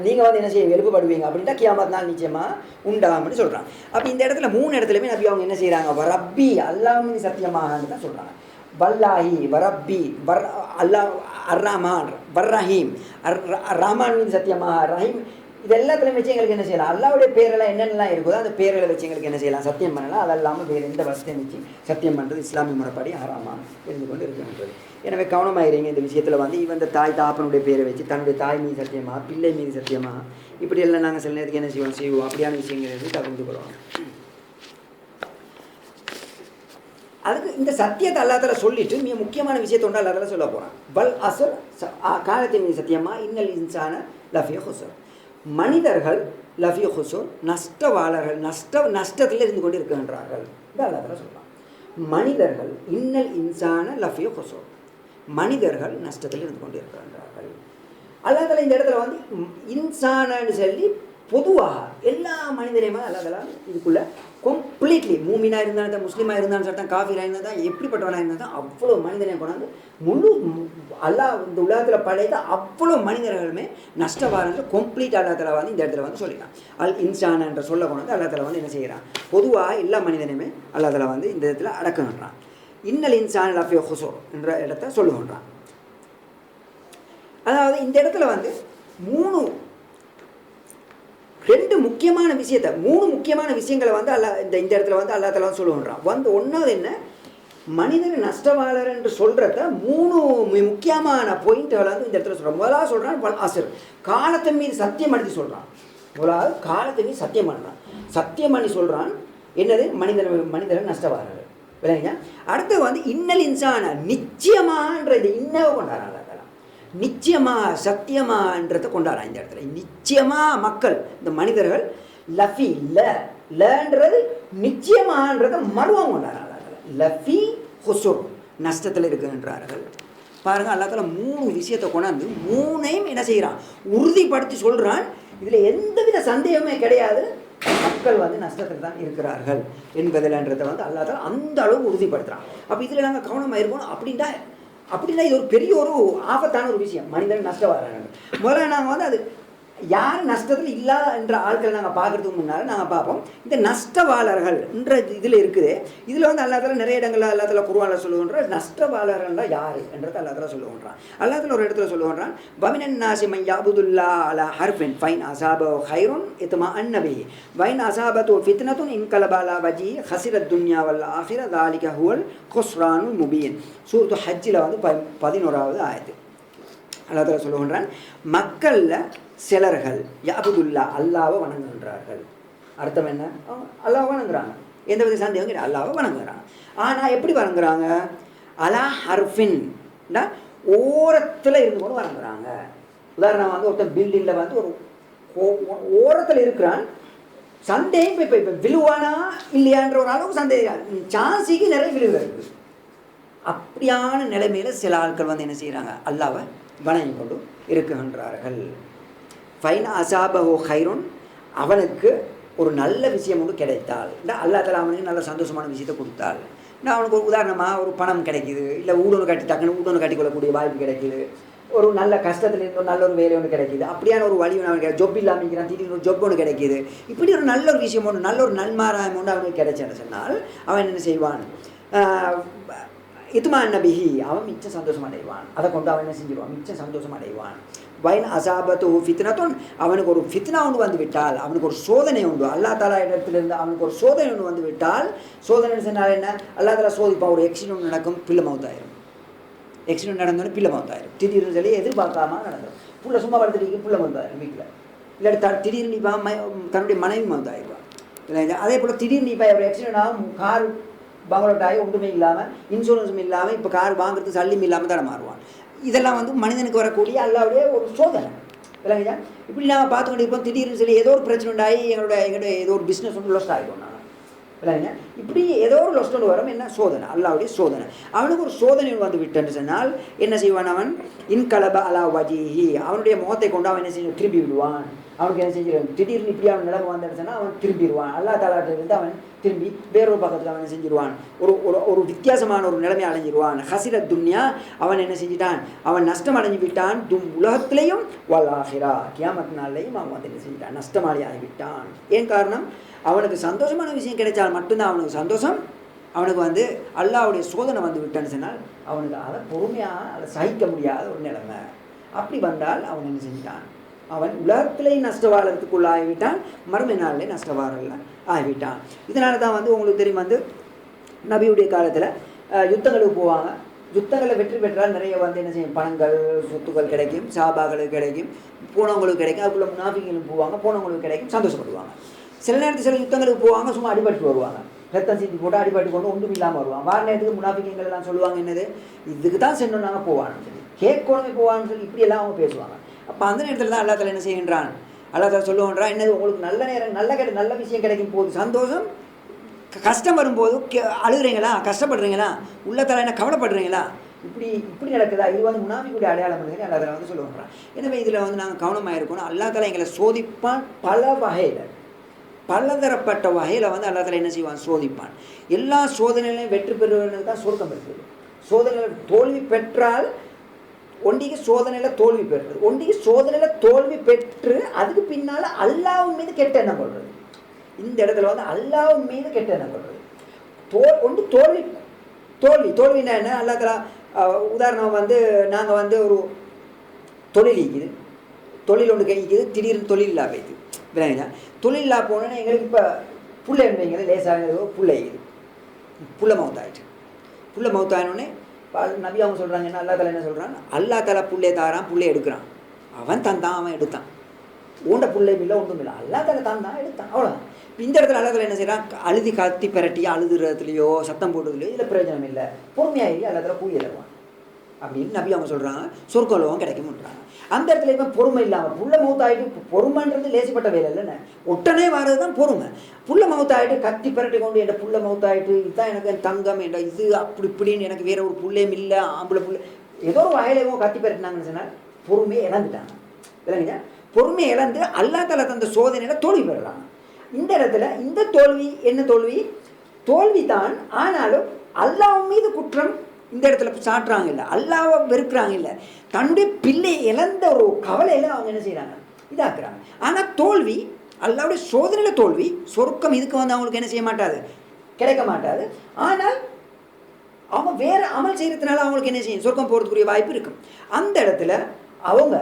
நீங்கள் என்ன செய்யும் எழுப்பப்படுவீங்க அப்படின்ட்டா கியாமத் நாள் நிச்சயமாக உண்டாகும்னு சொல்கிறாங்க. அப்போ இந்த இடத்துல 3 இடத்துலையுமே நபி அவங்க என்ன செய்கிறாங்க ரப்பி அல்லாஹ் மீது சத்தியமாகன்னு தான் சொல்கிறாங்க. வல்லாஹி வரப்பி அல்லாஹ் அர்ரஹ்மான் வர்ரஹீம் ரஹ்மான் மீது சத்தியமாக ரஹீம் இது எல்லாத்துலையும் வச்சு எங்களுக்கு என்ன செய்யலாம் அல்லாவுடைய பேரெல்லாம் என்னென்னலாம் இருக்குதோ அந்த பேர்களை வச்சு எங்களுக்கு என்ன செய்யலாம் சத்தியம் பண்ணலாம். அது இல்லாமல் வேறு எந்த வசதியும் வச்சு சத்தியம் பண்ணுறது இஸ்லாமிய முறைப்படி ஹராமாக இருந்து கொண்டு இருக்கின்றது. எனவே கவனமாகிறீங்க இந்த விஷயத்தில் இந்த தாய் தாப்பனுடைய பேரை வச்சு தன்னுடைய தாய் மீது சத்தியமாக பிள்ளை மீது சத்தியமாக இப்படி எல்லாம் நாங்கள் சில நேரத்துக்கு என்ன செய்வோம் அப்படியான விஷயங்கள் தகுந்து கொள்வோம். அதுக்கு இந்த சத்தியத்தை அல்லா தஆலா சொல்லிட்டு மிக முக்கியமான விஷயத்தை அல்லா தஆலா சொல்ல போகிறான். வல் அஸ்ர் காலத்தின் மீது சத்தியமாக இன்னல் இன்சான லஃபீ ஹுஸ்ர் மனிதர்கள் லஃபீ ஹுஸ்ர் நஷ்டவாளர்கள் நஷ்டத்தில் இருந்து கொண்டு இருக்கின்றார்கள் என்று அல்லா தஆலா சொல்கிறான். மனிதர்கள் இன்னல் இன்சான லஃபீ ஹுஸ்ர் மனிதர்கள் நஷ்டத்தில் இருந்து கொண்டு இருக்கின்றார்கள். அல்லா தஆலா இந்த இடத்துல இன்சானன்னு சொல்லி பொதுவாக எல்லா மனிதரையுமே அல்லா தஆலா இதுக்குள்ளே கம்ப்ளீட்லி மூமினாக இருந்தாலும் தான் முஸ்லீமாக இருந்தாலும் சட்டம் காஃபிராக இருந்தால் தான் எப்படிப்பட்டவனாக இருந்தால் தான் அவ்வளோ மனிதனையும் கொண்டாந்து முழு அல்லாஹ் இந்த உலகத்தில் படைத்த அவ்வளோ மனிதர்களுமே நஷ்டவாரங்கள் கம்ப்ளீட் அல்லா தஆலா இந்த இடத்துல சொல்லிட்டான். அல் இன்சான் என்ற சொல்ல கொண்டு அல்லா தஆலா என்ன செய்கிறான் பொதுவாக எல்லா மனிதனையுமே அல்லா தஆலா இந்த இடத்துல அடக்குன்றான். இன்னல் இன்சான் லஃபீ ஹுஸ்ர் என்ற இடத்த சொல்லுகின்றான். அதாவது இந்த இடத்துல 2 முக்கியமான விஷயத்தை 3 முக்கியமான விஷயங்களை அல்லா இந்த இடத்துல அல்லா தஆலா சொல்லுகின்றான். ஒன்றாவது என்ன மனிதன் நஷ்டவாளர் என்று சொல்கிறத 3 முக்கியமான பாயிண்ட்களை இந்த இடத்துல சொல்கிறான். முதலாவது சொல்கிறான் வல் அஸ்ர் காலத்தின் மீது சத்தியம் பண்ணி சொல்கிறான். முதலாவது காலத்தின் மீது சத்தியம் பண்ணுறான். சத்தியம் பண்ணி சொல்கிறான் என்னது மனிதர்கள் நஷ்டவாளர்கள் விளங்குங்க. அடுத்து இன்னல் இன்சான நிச்சயமான்ற இந்த இன்னவை கொண்டாடுறாங்க. நிச்சயமாக சத்தியமான்றதை கொண்டாடுறான் இந்த இடத்துல. நிச்சயமாக மக்கள் இந்த மனிதர்கள் லஃபி லன்றது நிச்சயமான்றதை மறுவாங்க கொண்டாடுறாங்க. லஃபி ஹுஸ்ர் நஷ்டத்தில் இருக்குன்றார்கள். பாருங்கள் அல்லா தஆலா 3 விஷயத்தை கொண்டாந்து 3ஐயும் என்ன செய்கிறான் உறுதிப்படுத்தி சொல்கிறான். இதில் எந்தவித சந்தேகமே கிடையாது. மக்கள் வந்து நஷ்டத்தில் தான் இருக்கிறார்கள் என்பதில்ன்றதை வந்து அல்லா தாலா அந்த அளவு உறுதிப்படுத்துகிறான். அப்போ இதில் நாங்கள் கவனமாக இருக்கணும். அப்படின்னா இது ஒரு பெரிய ஒரு ஆபத்தான ஒரு விஷயம். மனிதன் நஷ்டவாளர்கள் முதல்ல நாங்கள் வந்து அது யார் நஷ்டத்தில் இல்லா என்ற ஆட்கள் நாங்கள் பார்க்குறதுக்கு முன்னால் நாங்கள் பார்ப்போம். இந்த நஷ்டவாளர்கள் என்ற இதில் இருக்குது. இதில் வந்து அல்லாத்தால நிறைய இடங்களில் அல்லாத்தால குர்ஆன்ல சொல்லுகின்ற நஷ்டவாளர்கள்னா யார் என்றதை அல்லாத்தால சொல்லுகின்றான். அல்லாத்தால ஒரு இடத்துல சொல்லுகின்றான், வமினன் நாசி மன் யஅபுதுல்லா அலா ஹர்ஃபின் ஃபைன் அஸாபஹு கைருன் இத்மஅன்ன பிஹி வைன் அஸாபத்து ஃபித்னத்துன் இன்கலப அலா வஜ்ஹி ஹஸிரத் துன்யா வல் ஆখিরা ذلك ஹுவல் குஸ்ரானுல் முபீன். சூரத்து ஹஜ்ஜில் வந்து 11வது ஆயத்து அல்லாத்தால சொல்லுகின்றான், மக்களில் சிலர்கள் யஅபுதுல்லா அல்லாஹ்வை வணங்குகின்றார்கள். அர்த்தம் என்ன? அல்லாஹ்வை வணங்குறாங்க, எந்த வித சந்தேகம் கிடையாது, அல்லாஹ்வை வணங்குறாங்க. ஆனால் எப்படி வணங்குறாங்க? அலா ஹர்ஃபின் ஓரத்தில் இருந்து கொண்டு வணங்குறாங்க. உதாரணம் வந்து ஒருத்தர் பில்டிங்கில் வந்து ஒரு ஓரத்தில் இருக்கிறான், சந்தேகம் இப்போ விழுவானா இல்லையான்ற ஒரு அளவுக்கு சந்தேகம், சான்ஸிக்கு நிறைய விழுவு இருக்குது. அப்படியான நிலைமையில் சில ஆட்கள் வந்து என்ன செய்கிறாங்க? அல்லாஹ்வை வணங்கி கொண்டு இருக்குகின்றார்கள். ஃபைன் அஸாபஹு கைருன், அவனுக்கு ஒரு நல்ல விஷயம் ஒன்று கிடைத்தால், அல்லா தஆலா அவனுக்கு நல்ல சந்தோஷமான விஷயத்தை கொடுத்தால், அவனுக்கு ஒரு உதாரணமாக ஒரு பணம் கிடைக்குது, இல்லை ஊடொன்று கட்டி டக்குன்னு ஊடொன்று கட்டிக்கொள்ளக்கூடிய வாய்ப்பு கிடைக்குது, ஒரு நல்ல கஷ்டத்தில் இருந்து ஒரு நல்ல ஒரு வேலை ஒன்று கிடைக்குது, அப்படியான ஒரு வழி ஒன்று அவனுக்கு ஜொப் இல்லாமல் இருக்கிறான், திடீர்னு ஒரு ஜொப் ஒன்று கிடைக்குது, இப்படி ஒரு நல்ல ஒரு விஷயம் ஒன்று நல்ல ஒரு நன்மாராயம் ஒன்று அவனுக்கு கிடைச்சேன்னு சொன்னால் அவன் என்ன செய்வான்? இத்மஅன்ன பிஹி, அவன் மிச்சம் சந்தோஷம் அடைவான். அதை கொண்டு அவன் என்ன செஞ்சிருவான்? மிச்சம் சந்தோஷம் அடைவான். வைன் அஸாபத்து ஃபித்னத்துன், அவனுக்கு ஒரு ஃபித்னா ஒன்று வந்து விட்டால், அவனுக்கு ஒரு சோதனை உண்டு, அல்லா தாலா இடத்திலிருந்து அவனுக்கு ஒரு சோதனை ஒன்று வந்து விட்டால், சோதனை சொன்னால் என்ன? அல்லா தாலா சோதிப்பான். ஒரு ஆக்சிடென்ட் நடக்கும், பிள்ளை மவுத்தாயிரும். ஆக்சிடென்ட் நடந்தோடனே பிள்ளை மவுத்தாயிரும். திடீர்னு சொல்லி எதிர்பார்க்காம நடந்துடும். புள்ள சும்மா வளர்த்துட்டு பிள்ளை மவுத்தாயிரும் வீட்டில். இல்லாட்டி திடீர்னு இப்போ தன்னுடைய மனைவி மவுத்தாயிருவான். இல்லை அதே போல் திடீர்னு இப்போ ஒரு ஆக்சிடென்ட் ஆகும், கார் பங்களோட்டாகி ஒன்றுமே இல்லாமல், இன்சூரன்ஸும் இல்லாமல், இப்போ கார் வாங்குறது சல்லியும் இல்லாமல் தான் மாறுவான். இதெல்லாம் வந்து மனிதனுக்கு வரக்கூடிய அல்லாவுடைய ஒரு சோதனை இல்லைங்க. இப்படி நாங்கள் பார்த்துக்கிட்டு இருப்போம். திடீர்னு சொல்லி ஏதோ ஒரு பிரச்சனை உண்டாகி எங்களுடைய ஏதோ ஒரு பிஸ்னஸ் ஒன்று லொஸ்ட் ஆகிடும் நாங்கள் இல்லைங்க. இப்படி ஏதோ ஒரு லொஸ்ட் ஒன்று வரும். என்ன சோதனை? அல்லாவுடைய சோதனை. அவனுக்கு ஒரு சோதனை வந்து விட்டுன்னு சொன்னால் என்ன செய்வான்? அவன் இன்கலப அலா வஜிஹி, அவனுடைய முகத்தை கொண்டு அவன் என்ன செய்ய திரும்பி விடுவான். அவனுக்கு என்ன செஞ்சிருவான்? திடீர்னு இப்படி அவன் நிலைமை வந்துடுச்சுன்னா அவன் திரும்பிடுவான். அல்லா தாலாட்டிலிருந்து அவன் திரும்பி வேறொரு பக்கத்தில் அவன் என்ன செஞ்சிருவான்? ஒரு வித்தியாசமான ஒரு நிலைமை அடைஞ்சிருவான். ஹஸிரத் துன்யா, அவன் என்ன செஞ்சிட்டான்? அவன் நஷ்டம் அடைஞ்சு விட்டான். உலகத்திலையும் வல் ஆখিরা, கியாமத் நாளையும் அவன் வந்து என்ன செஞ்சிட்டான்? நஷ்டமாளி ஆகிவிட்டான். ஏன் காரணம்? அவனுக்கு சந்தோஷமான விஷயம் கிடைச்சால் மட்டும்தான் அவனுக்கு சந்தோஷம். அவனுக்கு வந்து அல்லாவுடைய சோதனை வந்து விட்டான்னு சொன்னால் அவனுக்கு அதை பொறுமையாக அதை சகிக்க முடியாத ஒரு நிலைமை. அப்படி வந்தால் அவன் என்ன செஞ்சிட்டான்? அவன் உலகத்திலேயே நஷ்டவாளத்துக்குள்ள ஆகிவிட்டான், மறுமை நாளிலே நஷ்டவாளர்கள் ஆகிவிட்டான். இதனால தான் வந்து உங்களுக்கு தெரியும், வந்து நபியுடைய காலத்தில் யுத்தங்களுக்கு போவாங்க. யுத்தங்களை வெற்றி பெற்றால் நிறைய வந்து என்ன செய்யும்? பணங்கள் சொத்துக்கள் கிடைக்கும், சாபாக்களுக்கு கிடைக்கும், போனவங்களுக்கு கிடைக்கும். அதுக்குள்ள முனாஃபிகளும் போவாங்க, போனவங்களுக்கு கிடைக்கும், சந்தோஷப்படுவாங்க. சில நேரத்தில் சில யுத்தங்களுக்கு போவாங்க, சும்மா அடிபட்டு வருவாங்க, ரத்தம் சீட்டி போட்டு அடிபட்டு கொண்டு ஒன்றும் இல்லாமல் வருவாங்க. வார நேரத்துக்கு முனாஃபிகள் எல்லாம் சொல்லுவாங்க, என்னது இதுக்கு தான் சென்று நாங்கள் போவான்னு சொல்லி, கேட்கணுமே போவான்னு சொல்லி இப்படியெல்லாம் அவங்க பேசுவாங்க. அப்போ அந்த நேரத்தில் தான் அல்லா தாலா என்ன செய்கின்றான்? அல்லா தாலா சொல்லுகின்றான், என்னது உங்களுக்கு நல்ல நேரம் நல்ல விஷயம் கிடைக்கும் போது சந்தோஷம், கஷ்டம் வரும்போது அழுகிறீங்களா, கஷ்டப்படுறீங்களா, உள்ளத்தால் என்ன கவலைப்படுறீங்களா, இப்படி நடக்குதா? இது வந்து முனாஃபிக்குடைய அடையாளம் பண்ணி அல்லா தாலா வந்து சொல்லுகின்றான். எனவே இதில் வந்து நாங்கள் கவனமாக இருக்கணும். அல்லா தாலா எங்களை சோதிப்பான் பல வகையில், பலதரப்பட்ட வகையில் வந்து அல்லா தாலா என்ன செய்வான்? சோதிப்பான். எல்லா சோதனைகளையும் வெற்றி பெறுவதற்கு தான் சொர்க்கம் இருக்குது. சோதனைகள் தோல்வி பெற்றால் ஒன்றிக்கு சோதனையில் தோல்வி பெறுறது, ஒன்றிக்கு சோதனையில் தோல்வி பெற்று அதுக்கு பின்னால் அல்லாஹ்வின் மீது கெட்ட எண்ணம் கொள்வது. இந்த இடத்துல வந்து அல்லாஹ்வின் மீது கெட்ட எண்ணம் கொள்வது. ஒன்று தோல்வின்னா என்ன? அல்லாஹ் தஆலா உதாரணம் வந்து நாங்கள் வந்து ஒரு தொழில் இருக்குது, தொழில் ஒன்று கிடைக்குது, திடீர்னு தொழில் இல்லா போயிடுது. விளங்குதா? தொழில் இல்லா போனோன்னா எங்களுக்கு இப்போ புள்ள என்பீங்க லேசாக புள்ளை இது புள்ள மவுத்தாயிடுச்சு. புள்ள மவுத்தாயினோடனே நபி அவங்க சொல்கிறாங்க, என்ன அல்லா தாலா என்ன சொல்கிறான்? அல்லா தாலா புள்ளையை தாரான், புள்ளையை எடுக்கிறான். அவன் தந்தான், அவன் எடுத்தான். ஊண்ட புள்ளையும் இல்லை, ஒன்றும் இல்லை, அல்லா தாலா தான் எடுத்தான், அவ்வளோதான். இந்த இடத்துல அல்லா தாலா என்ன செய்கிறான்? அழுதி கத்தி பெரட்டி அழுதுறதுலையோ சத்தம் போடுறதுலையோ இதில் பிரயோஜனம் இல்லை, பொறுமையாகி அல்லா தாலா கூலி எழுவான் அப்படின்னு நபி அவங்க சொல்கிறாங்க. சொர்க்கலோகம் கிடைக்கும்ன்றாங்க. அந்த இடத்துல இப்போ பொறுமை இல்லாமல் புள்ள மவுத்தாயிட்டு, பொறுமைன்றது லேசிப்பட்ட வேலை இல்லைன்னு, உடனே வர்றது தான் பொறுமை. புள்ள மவுத்தாயிட்டு கத்தி பரட்டி கொண்டு என் புள்ள மவுத்தாயிட்டு, இதுதான் எனக்கு தங்கம், என் இது அப்படி இப்படின்னு, எனக்கு வேற ஒரு புள்ளையும் இல்லை, ஆம்பளை புள்ள ஏதோ ஒரு வகையிலேயோ கத்தி பரட்டினாங்கன்னு சொன்னால் பொறுமையை இழந்துட்டாங்க. இல்லைங்க, பொறுமையை இழந்து அல்லா தாலா தந்த சோதனையில் தோல்வி பெறலாம். இந்த இடத்துல இந்த தோல்வி என்ன தோல்வி? தோல்வி தான். ஆனாலும் அல்லாஹ் மீது குற்றம் இந்த இடத்துல சாட்டுறாங்க இல்லை, அல்லாஹ்வை வெறுக்கிறாங்க இல்லை, தன்னுடைய பிள்ளை இழந்த ஒரு கவலையில் அவங்க என்ன செய்கிறாங்க, இதாக்குறாங்க. ஆனால் தோல்வி அல்லாஹ்வுடைய சோதனையில் தோல்வி, சொர்க்கம் இதுக்கு வந்து அவங்களுக்கு என்ன செய்ய மாட்டாது, கிடைக்க மாட்டாது. ஆனால் அவங்க வேறு அமல் செய்கிறதுனால அவங்களுக்கு என்ன செய்யும், சொர்க்கம் போகிறதுக்குரிய வாய்ப்பு இருக்கும். அந்த இடத்துல அவங்க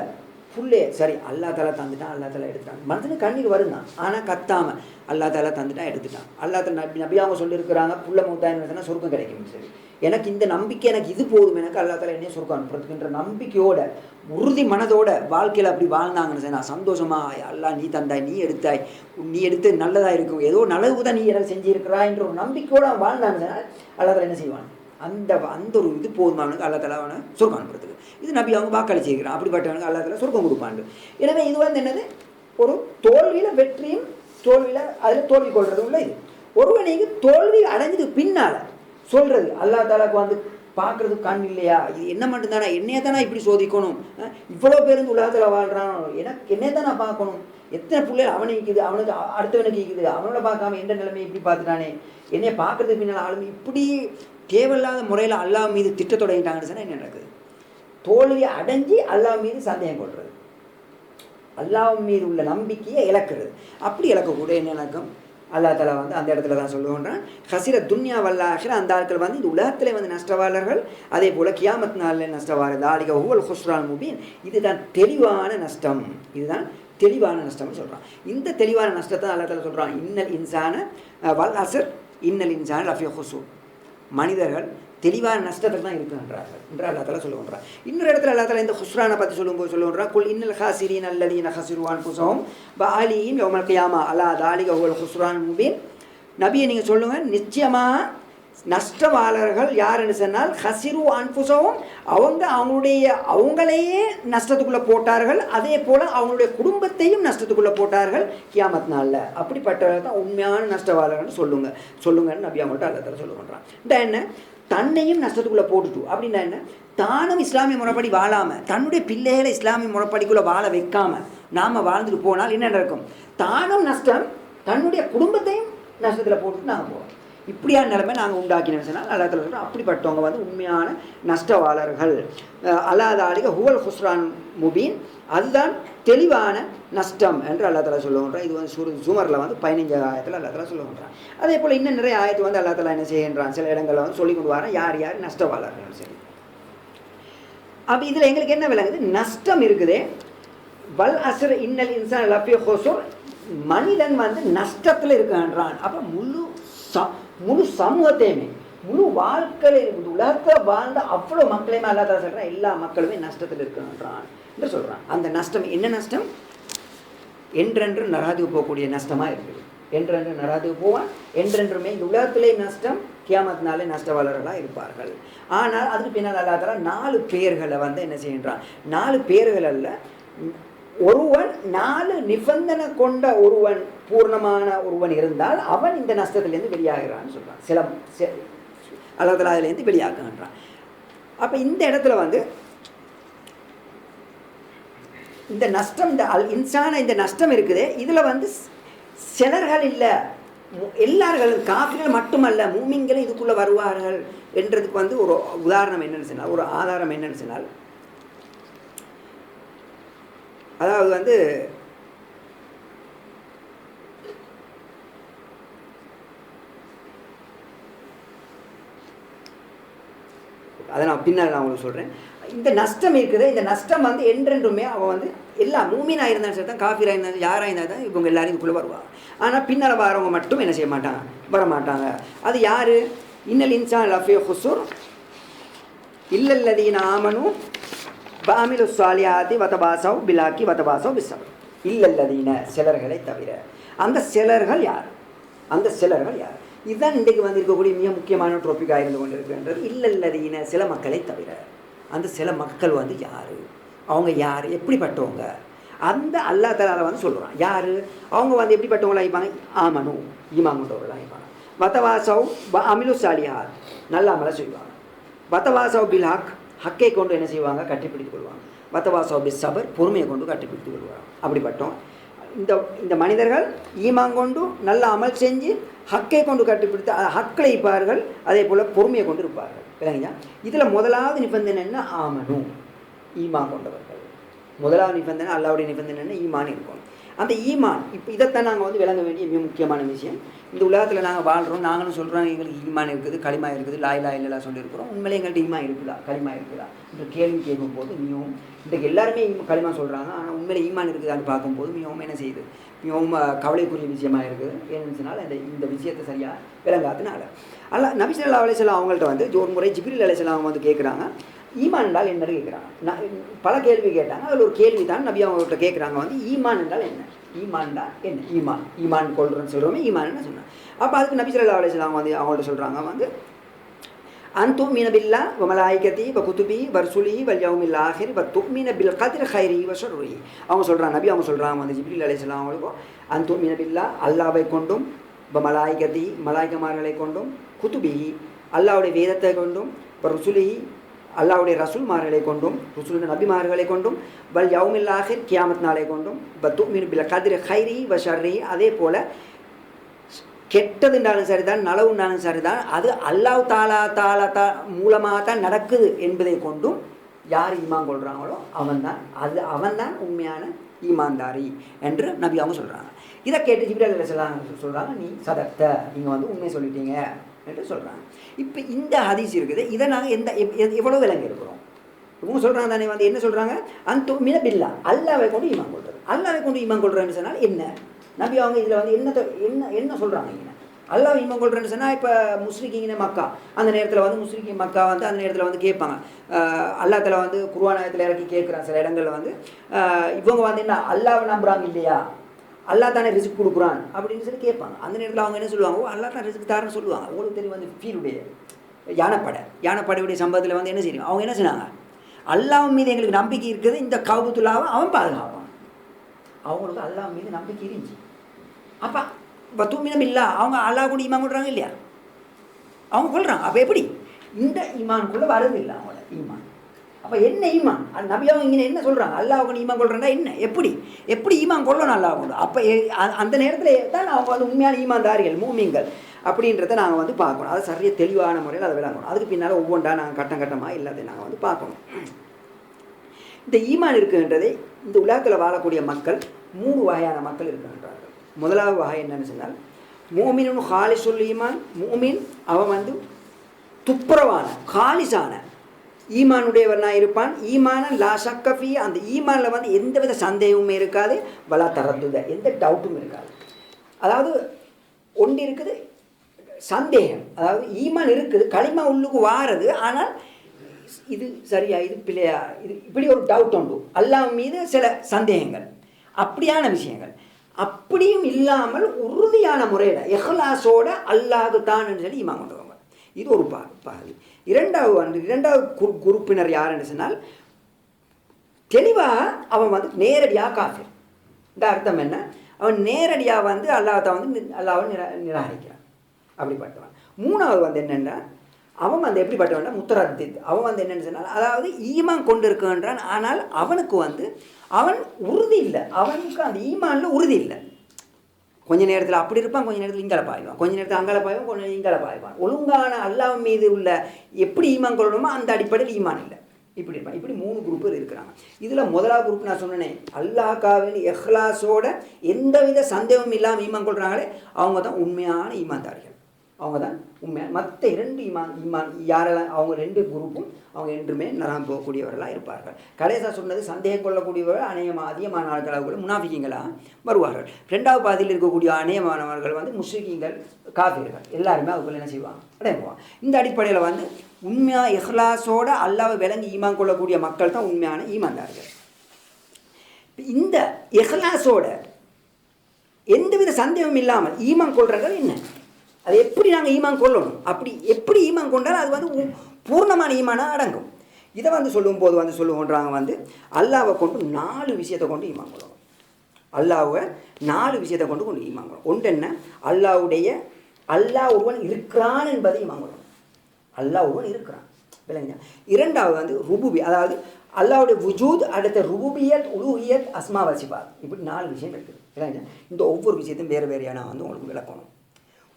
ஃபுல்லே சரி அல்லா தாலா தந்துட்டான், அல்லா தாலா எடுத்துட்டான், மனசுக்கு கண்ணீர் வருந்தான். ஆனால் கத்தாமல் அல்லா தாலா தந்துட்டான், எடுத்துட்டான். அல்லா தாலா நபி அவங்க சொல்லியிருக்கிறாங்க, புள்ள மூத்தாயின்னு சொர்க்கம் கிடைக்கும். சரி, எனக்கு இந்த நம்பிக்கை, எனக்கு இது போதும், எனக்கு அல்லா தாலா என்னையும் சொர்க்கம் அனுப்புறதுக்குன்ற நம்பிக்கையோட உறுதி மனதோட வாழ்க்கையில் அப்படி வாழ்ந்தாங்கன்னு சார், நான் சந்தோஷமாக அல்லா நீ தந்தாய், நீ எடுத்தாய், நீ எடுத்து நல்லதாக இருக்கும், ஏதோ நல்லது தான் நீ எனக்கு செஞ்சுருக்கிறாய்ன்ற ஒரு நம்பிக்கையோடு அவன் வாழ்ந்தாங்க சார், அல்லா தாலா என்ன செய்வான், அந்த ஒரு இது போதுமானவனுக்கு அல்லா தாலா அவனை சொர்க்கம் அனுப்புறதுக்கு. இது நபி அவங்க வாக்களிச்சிருக்கிறான், அப்படிப்பட்டவனுக்கு அல்லா தாலா சொர்க்கம் கொடுப்பாண்டு. எனவே இது வந்து என்னது, ஒரு தோல்வியில் வெற்றியும் தோல்வியில் அதில் தோல்வி கொள்வது உள்ள இது. ஒருவனைக்கு தோல்வி அடைஞ்சதுக்கு பின்னால் சொல்கிறது அல்லா தாலாவுக்கு வந்து பார்க்குறது கண் இல்லையா, இது என்ன மட்டும்தானா, என்னையே தானே இப்படி சோதிக்கணும், இவ்வளோ பேர் இந்த உலகத்தில் வாழ்கிறான், எனக்கு என்னையே தான் நான் பார்க்கணும், எத்தனை பிள்ளைகள் அவனுக்கு இருக்குது, அவனுக்கு அடுத்தவனுக்கு இருக்குது, அவனோட பார்க்காம எந்த நிலைமையை இப்படி பார்த்துட்டானே, என்னைய பார்க்கறதுக்கு பின்னால் ஆளுமை இப்படி தேவையில்லாத முறையில் அல்லாஹ் மீது திட்ட தொடங்கிட்டாங்கன்னு சொன்னால் என்ன நடக்குது, தோல்வியை அடைஞ்சி அல்லாஹ் மீது சந்தேகம் கொள்வது, அல்லாஹ் மீது உள்ள நம்பிக்கையை இழக்கிறது. அப்படி இழக்கக்கூட என்ன நடக்கும், அல்லா தலா வந்து அந்த இடத்துல தான் சொல்லுவோன்றான், ஹசிர துன்யா வல்லாஹிர, அந்த ஆட்கள் வந்து இந்த உலகத்திலே வந்து நஷ்டவாளர்கள், அதே போல் கியாமத் நாளில் நஷ்டவாளர் தாலிக ஹுவல் ஹுஸ்ரான் முபீன், இதுதான் தெளிவான நஷ்டம், இதுதான் தெளிவான நஷ்டம்னு சொல்கிறான். இந்த தெளிவான நஷ்டத்தை அல்லா தலா சொல்கிறான், இன்னல் இன்சான வல் அசர் இன்னல் இன்சான லஃபிய ஹுசூர், மனிதர்கள் தெளிவான நஷ்டத்தில் தான் இருக்குன்றார்கள் என்று அல்லா தலா சொல்லுகின்றான். இன்னொரு இடத்துல அல்லா தலா இந்த ஹுஸ்ரானை பற்றி சொல்லும்போது சொல்லுகின்றான், குல் இன்னல் ஹாசிரீன் அல்லதீன ஹசிருவான் புசஹும் பஅலீஹிம் யௌமல் கியாமா அலா தாலிக ஹுவல் ஹுஸ்ரான் முபீன். நபியை நீங்கள் சொல்லுங்கள், நிச்சயமாக நஷ்டவாளர்கள் யாருன்னு சொன்னால் ஹசிரு அன்புசவும், அவங்களையே நஷ்டத்துக்குள்ளே போட்டார்கள், அதே போல் அவங்களுடைய குடும்பத்தையும் நஷ்டத்துக்குள்ளே போட்டார்கள் கியாமத் நாளில். அப்படிப்பட்டவர்கள் தான் உண்மையான நஷ்டவாளர்கள் சொல்லுங்கன்னு நபி அவங்கள்ட்ட அல்லா தஆலா சொல்லுகிறான். இந்த என்ன, தன்னையும் நஷ்டத்துக்குள்ளே போட்டுட்டு அப்படின்னா என்ன, தானும் இஸ்லாமிய முறைப்படி வாழாமல் தன்னுடைய பிள்ளைகளை இஸ்லாமிய முறைப்படிக்குள்ளே வாழ வைக்காமல் நாம் வாழ்ந்துட்டு போனால் என்ன நடக்கும், தானும் நஷ்டம், தன்னுடைய குடும்பத்தையும் நஷ்டத்தில் போட்டுட்டு நாங்கள் போவோம். இப்படியான நிலைமை நாங்கள் உண்டாக்கினோம்னு சொன்னால் அல்லா தஆலா சொல்கிறோம், அப்படிப்பட்டவங்க வந்து உண்மையான நஷ்டவாளர்கள். அல்லா தாலிக ஹுவல் ஹுஸ்ரான் முபீன், அதுதான் தெளிவான நஷ்டம் என்று அல்லா தஆலா சொல்லுகின்றான். இது வந்து ஜுமரில் வந்து 15 ஆயத்தில் அல்லா தஆலா சொல்லுகின்றான். அதே போல் இன்னும் நிறைய ஆயத்து வந்து அல்லா தஆலா என்ன செய்கின்றான், சில இடங்களில் வந்து சொல்லி கொண்டு வரான் யார் யார் நஷ்டவாளர்கள். சரி, அப்போ இதில் எங்களுக்கு என்ன விளங்குது, நஷ்டம் இருக்குதே, வல் அஸ்ர் இன்னல் இன்சான லஃபீ ஹுஸ்ர், மனிதன் வந்து நஷ்டத்தில் இருக்கின்றான். அப்போ முழு சமூகத்தையுமே, முழு வாழ்க்கையில் உலகத்தில் வாழ்ந்த அவ்வளோ மக்களையுமே அல்லா தஆலா சொல்கிறான், எல்லா மக்களுமே நஷ்டத்தில் இருக்கின்றான் என்று சொல்கிறான். அந்த நஷ்டம் என்ன நஷ்டம், என்றென்று நரகத்துக்கு போகக்கூடிய நஷ்டமாக இருக்குது. என்றென்று நரகத்துக்கு போவான், என்றென்றுமே இந்த உலகத்திலே நஷ்டம், கியாமத்தினாலே நஷ்டவாளர்களாக இருப்பார்கள். ஆனால் அதுக்கு பின்னால் அல்லா தஆலா 4 பேர்களை வந்து என்ன செய்கின்றான், 4 பேர்கள் அல்ல, ஒருவன் 4 நிபந்தனை கொண்ட ஒருவன், பூர்ணமான ஒருவன் இருந்தால் அவன் இந்த நஷ்டத்திலேருந்து வெளியாகிறான்னு சொல்கிறான். சில அல்லா தஆலா அதிலேருந்து வெளியாகுன்றான். அப்போ இந்த இடத்துல வந்து இந்த நஷ்டம், இந்த இன்சான இந்த நஷ்டம் இருக்குது, இதில் வந்து சிலர்கள் இல்லை, எல்லார்களும் காஃபிர்கள் மட்டுமல்ல மூமின்களும் இதுக்குள்ளே வருவார்கள் என்றதுக்கு வந்து ஒரு உதாரணம் என்னென்னு சொன்னால், ஒரு ஆதாரம் என்னென்னு சொன்னால், அதாவது வந்து அதை நான் பின்னால் நான் உங்களுக்கு சொல்கிறேன். இந்த நஷ்டம் இருக்குது, இந்த நஷ்டம் வந்து என்றென்றுமே அவன் வந்து எல்லா மூமினாக இருந்தாலும் சரி தான், காஃபிராக இருந்தாலும் யாராக இருந்தால் தான் இவங்க எல்லாரும் இதுக்குள்ளே வருவாங்க. ஆனால் பின்னால் வரவங்க மட்டும் என்ன செய்ய மாட்டாங்க, வரமாட்டாங்க. அது யார், இன்னல் இன்சான் லஃபீ ஹுஸ்ர் இல்லல்லதீன ஆமனு வஅமிலு ஸாலிஹாத்தி வதபாஸவ் பில்ஹக்கி வதபாஸவ் பிஸ்ஸப்ர். இல்லல்லதீன, சிலர்களை தவிர. அந்த சிலர்கள் யார், அந்த சிலர்கள் யார், இதுதான் இன்றைக்கு வந்து இருக்கக்கூடிய மிக முக்கியமான டாபிக்காக இருந்து கொண்டு இருக்கின்றது. இல்லல்லதீன, சில மக்களை தவிர. அந்த சில மக்கள் வந்து யார், அவங்க யார், எப்படிப்பட்டவங்க, அந்த அல்லா தஆலா வந்து சொல்கிறான். யார் அவங்க வந்து எப்படிப்பட்டவங்களாக இருப்பாங்க, ஆமனு ஈமான் கொண்டவர்களாக இருப்பாங்க, வதவாஸவ் வஅமிலு ஸாலிஹாத், நல்ல அமலை செய்வாங்க, வதவாஸவ் பில்ஹக், ஹக்கை கொண்டு என்ன செய்வாங்க, கட்டிப்பிடித்துக் கொள்வாங்க, வதவாஸவ் பிஸ்ஸப்ர், பொறுமையை கொண்டு கட்டிப்பிடித்துக் கொள்வாங்க. அப்படிப்பட்டோம் இந்த இந்த மனிதர்கள் ஈமான் கொண்டு நல்ல அமல் செஞ்சு ஹக்கை கொண்டு கட்டுப்பிடித்து ஹக்களை இருப்பார்கள், அதே போல் பொறுமையை கொண்டு இருப்பார்கள். இல்லைங்களா? இதில் முதலாவது நிபந்தனை என்ன? ஆமனு, ஈமான் கொண்டவர்கள். முதலாவது நிபந்தனை அல்லாவுடைய நிபந்தனை என்ன? ஈமான் இருக்கும். அந்த ஈமான் இப்போ இதைத்தான் நாங்கள் வந்து விளங்க வேண்டிய மிக முக்கியமான விஷயம். இந்த உலகத்தில் நாங்கள் வாழ்கிறோம், நாங்களும் சொல்கிறோம் எங்களுக்கு ஈமான் இருக்குது, களிமா இருக்குது, லாயிலா இல்லைலாம் சொல்லியிருக்கிறோம். உண்மையிலே எங்கள்கிட்ட ஈமான் இருக்குதா, களிமா இருக்குதா என்ற கேள்வி கேட்கும்போது மிகவும் இன்றைக்கு எல்லாருமே களிமா சொல்கிறாங்க. ஆனால் உண்மையிலே ஈமான் இருக்குதான்னு பார்க்கும்போது மிகவும் என்ன செய்யுது, மிகவும் கவலைக்குரிய விஷயமாக இருக்குது. ஏன்னு சொன்னால் இந்த விஷயத்தை சரியாக விளங்காதனால நபி ஸல்லல்லாஹு அலைஹி வஸல்லம் அவங்கள்ட்ட வந்து ஒரு முறை ஜிப்ரீல் அலைஹிஸ்ஸலாம் அவங்க வந்து கேட்குறாங்க, ஈமான் என்றால் என்ன கேட்குறாங்க. பல கேள்வி கேட்டாங்க. அதில் ஒரு கேள்வி தான் நபி அவங்கள்ட்ட கேட்குறாங்க வந்து ஈமான் என்றால் என்ன, ஈமான்டா என்ன, ஈமான் கொள்றேன்னு சொல்கிறோமே, ஈமான் என்ன சொன்னாங்க. அப்போ அதுக்கு நபி ஸல்லல்லாஹு அலைஹி வஸல்லம் வந்து அவங்கள்ட்ட சொல்கிறாங்க வந்து அன்துமின பில்லாஹ் வ மலாயிகத்தி வ குதுபி வ ரசூலிஹி வல் யௌமில் ஆஹிர் வ துமின பில் கத்ரி கைரிஹி வ ஷர்ரிஹி. அவங்க சொல்கிறாங்க, நபி அவங்க சொல்கிறாங்க வந்து ஜிப்ரீல் அலைஹிஸ்ஸலாம் அவங்களுக்கும் அன்துமின பில்லாஹ் அல்லாஹ்வை கொண்டும் வ மலாயிகத்தி மலாயிகமார்களை கொண்டும் குதுபிஹி அல்லாஹ்வுடைய வேதத்தை கொண்டும் வ ரசூலிஹி அல்லாஹ்வுடைய ரசூல்மார்களை கொண்டும் ரசூல் நபிமார்களை கொண்டும் வல் யௌமில் ஆஹிர் கியாமத் நாளை கொண்டும் வ துமின பில் கத்ரி கைரிஹி வ ஷர்ரிஹி. அதே போல் கெட்டதுன்றாலும் சரிதான், நலவுன்றாலும் சரிதான், அது அல்லாஹ் தாலா மூலமாக தான் நடக்குது என்பதை கொண்டும் யார் ஈமான் கொள்கிறாங்களோ அவன்தான் உண்மையான ஈமான்தாரி என்று நபி அவங்க சொல்கிறாங்க. இதை கேட்டு ஜிப்ரீல் அலைஹிஸ்ஸலாம் சொல்கிறாங்க, நீ சதக்த, நீங்கள் வந்து உண்மையை சொல்லிட்டீங்க என்று சொல்கிறாங்க. இப்போ இந்த ஹதீஸ் இருக்குது, இதை நாங்கள் எவ்வளோ விளங்கி இருக்கிறோம். இவங்க சொல்கிறாங்க தானே வந்து என்ன சொல்கிறாங்க, அன்துமின பில்லாஹ் அல்லாஹ்வை கொண்டு ஈமான் கொள்றது. அல்லாஹ்வை கொண்டு ஈமான் கொள்றேன்னு சொன்னால் என்ன, நபி அவங்க இதில் வந்து என்ன சொல்கிறாங்க, அல்லாஹ் ஈமான் கொள்றேன்னு சொன்னால் இப்போ முஸ்லிக்கிங்கின மக்கா அந்த நேரத்தில் வந்து முஸ்லிக்கிங் மக்கா வந்து அந்த நேரத்தில் வந்து கேட்பாங்க, அல்லா தஆலா வந்து குர்ஆன் ஆயத்தில் இறக்கி கேட்குறான் சில இடங்களில் வந்து இவங்க வந்து என்ன அல்லாஹ்வை நம்புறாங்க இல்லையா, அல்லாஹ் தானே ரிஸ்க் கொடுக்குறான் அப்படின்னு சொல்லி கேட்பாங்க. அந்த நேரத்தில் அவங்க என்ன சொல்லுவாங்க, அல்லாஹ் தான் ரிஸ்க் தாருன்னு சொல்லுவாங்க. உங்களுக்கு தெரியும் வந்து ஃபீலுடைய யானைப்படையுடைய சம்பவத்தில் வந்து என்ன செய்யும், அவங்க என்ன சொன்னாங்க, அல்லாஹ் மீது எங்களுக்கு நம்பிக்கை இருக்குது, இந்த கௌபத்துல்லாவை அவன் பாதுகாப்பான். அவங்களுக்கு அல்லாஹ் மீது நம்பிக்கை இருந்துச்சு. அப்போ பத்துமினம் இல்லா அவங்க அல்லாஹ் கூட ஈமான் கொள்றாங்க இல்லையா, அவங்க கொள்றாங்க. அப்போ எப்படி இந்த ஈமானுக்குள்ளே வருது இல்லை அவங்களோட ஈமான். அப்போ என்ன ஈமான், நபி அவங்க இங்கே என்ன சொல்கிறாங்க, அல்லாஹ் கூட ஈமான் கொள்றாங்கன்னா என்ன, எப்படி ஈமான் கொள்ளணும் அல்லாஹ் கொண்டு. அப்போ அந்த நேரத்தில் தான் அவங்க வந்து உண்மையான ஈமான்தாரிகள் மூமின்கள் அப்படின்றத நாங்கள் வந்து பார்க்கணும். அது சரியாக தெளிவான முறையில் அதை விளங்கணும். அதுக்கு பின்னால் ஒவ்வொன்றா நாங்கள் கட்டமாக எல்லாத்தையும் நாங்கள் வந்து பார்க்கணும். இந்த ஈமான் இருக்குன்றதை இந்த உலகத்தில் வாழக்கூடிய மக்கள் 3 வகையான மக்கள் இருக்கின்றார்கள். முதலாவது வகை என்னன்னு சொன்னால் மூமினும் ஹாலிசுல் ஈமான், மூமின் அவன் வந்து துப்புரவான ஹாலிஸான ஈமானுடையவனாக இருப்பான். ஈமான லா ஷக்கஃபி, அந்த ஈமானில் வந்து எந்தவித சந்தேகமுமே இருக்காது, வலா தரத்துத எந்த டவுட்டும் இருக்காது. அதாவது ஒன்று இருக்குது சந்தேகம், அதாவது ஈமான் இருக்குது, களிமா உள்ளுக்கு வாரது, ஆனால் இது சரியா இது பிள்ளையா இது இப்படி ஒரு டவுட் உண்டு, அல்லாஹ் மீது சில சந்தேகங்கள், அப்படியான விஷயங்கள். அப்படியும் இல்லாமல் உறுதியான முறையில் இஹ்லாஸோட அல்லாஹ் தான் சொல்லி ஈமான் கொண்டவங்க. இது ஒரு பாதி. இரண்டாவது குரூப்பினர் யாருன்னு சொன்னால் தெளிவாக அவன் வந்து நேரடியாக காஃபிர். இந்த அர்த்தம் என்ன, அவன் நேரடியாக வந்து அல்லாஹ் வந்து அல்லாஹ்வை நிராகரிக்கிறான், அப்படிப்பட்டவன். மூணாவது வந்து என்னென்னா அவன் வந்து எப்படிப்பட்டவன்னா முத்தரத்தித். அவன் வந்து என்னென்னு சொன்னால் அதாவது ஈமான் கொண்டு இருக்கின்றான், ஆனால் அவனுக்கு வந்து அவன் உறுதி இல்லை, அவனுக்கு அந்த ஈமானில் உறுதி இல்லை. கொஞ்ச நேரத்தில் அப்படி இருப்பான், கொஞ்ச நேரத்தில் இங்கால பாய்வான், கொஞ்ச நேரத்தில் அங்கால பாய்வான், கொஞ்சம் இங்கால பாய்வான். ஒழுங்கான அல்லாஹ் மீது உள்ள எப்படி ஈமான் கொள்ளணுமோ அந்த அடிப்படையில் ஈமான் இல்லை, இப்படி இருப்பான். இப்படி 3 குரூப் இருக்கிறாங்க. இதில் முதலாவது குரூப் நான் சொன்னேன், அல்லாஹ்காவின் இஹ்லாஸோட எந்தவித சந்தேகமும் இல்லாமல் ஈமான் கொள்கிறாங்களே அவங்க தான் உண்மையான ஈமான்தாரிகள், அவங்க தான் உண்மையான. மற்ற 2 ஈமான் யாரெல்லாம் அவங்க 2 குரூப்பும் அவங்க என்றுமே நரம் போகக்கூடியவர்களாக இருப்பார்கள். கடைசியாக சொன்னது சந்தேகம் கொள்ளக்கூடியவர்கள் அதிகமான ஆட்களாக கூட முனாஃபிக்கீங்களாக வருவார்கள். 2வது பாதியில் இருக்கக்கூடிய அநேகமானவர்கள் வந்து முஷ்ரிக்கீங்கள், காஃபிர்கள், எல்லாருமே அதுக்குள்ள என்ன செய்வாங்க, அடைவாங்க. இந்த அடிப்படையில் வந்து உண்மையாக இஹ்லாஸோட அல்லாஹ்வை விளங்கி ஈமான் கொள்ளக்கூடிய மக்கள் தான் உண்மையான ஈமான்தார்கள். இந்த இஹ்லாஸோட எந்தவித சந்தேகமும் இல்லாமல் ஈமான் கொள்றதுகள் என்ன, அது எப்படி நாங்கள் ஈமான் கொள்ளணும், அப்படி எப்படி ஈமான் கொண்டாலும் அது வந்து பூர்ணமான ஈமானாக அடங்கும். இதை வந்து சொல்லும்போது வந்து சொல்லுவோன்றாங்க வந்து அல்லாஹ்வை கொண்டு 4 விஷயத்தை கொண்டு ஈமான் கொள்ளணும். அல்லாஹ்வை 4 விஷயத்தை கொண்டு ஈமான் கொள்ளணும். ஒன்று என்ன, அல்லாஹ் ஒருவன் இருக்கிறான் என்பதை ஈமான் கொள்ளணும். அல்லாஹ் ஒருவன் இருக்கிறான், விளங்குங்க. 2வது வந்து ருபூபி, அதாவது அல்லாஹ்வுடைய வுஜூத், அடுத்த ருபூபியத், உலூஹியத், அஸ்மா வ சிஃபாத், இப்படி 4 விஷயம் இருக்குது. இல்லைங்க. இந்த ஒவ்வொரு விஷயத்தையும் வேறு வேறையாக நான் வந்து உங்களுக்கு விளக்கணும்.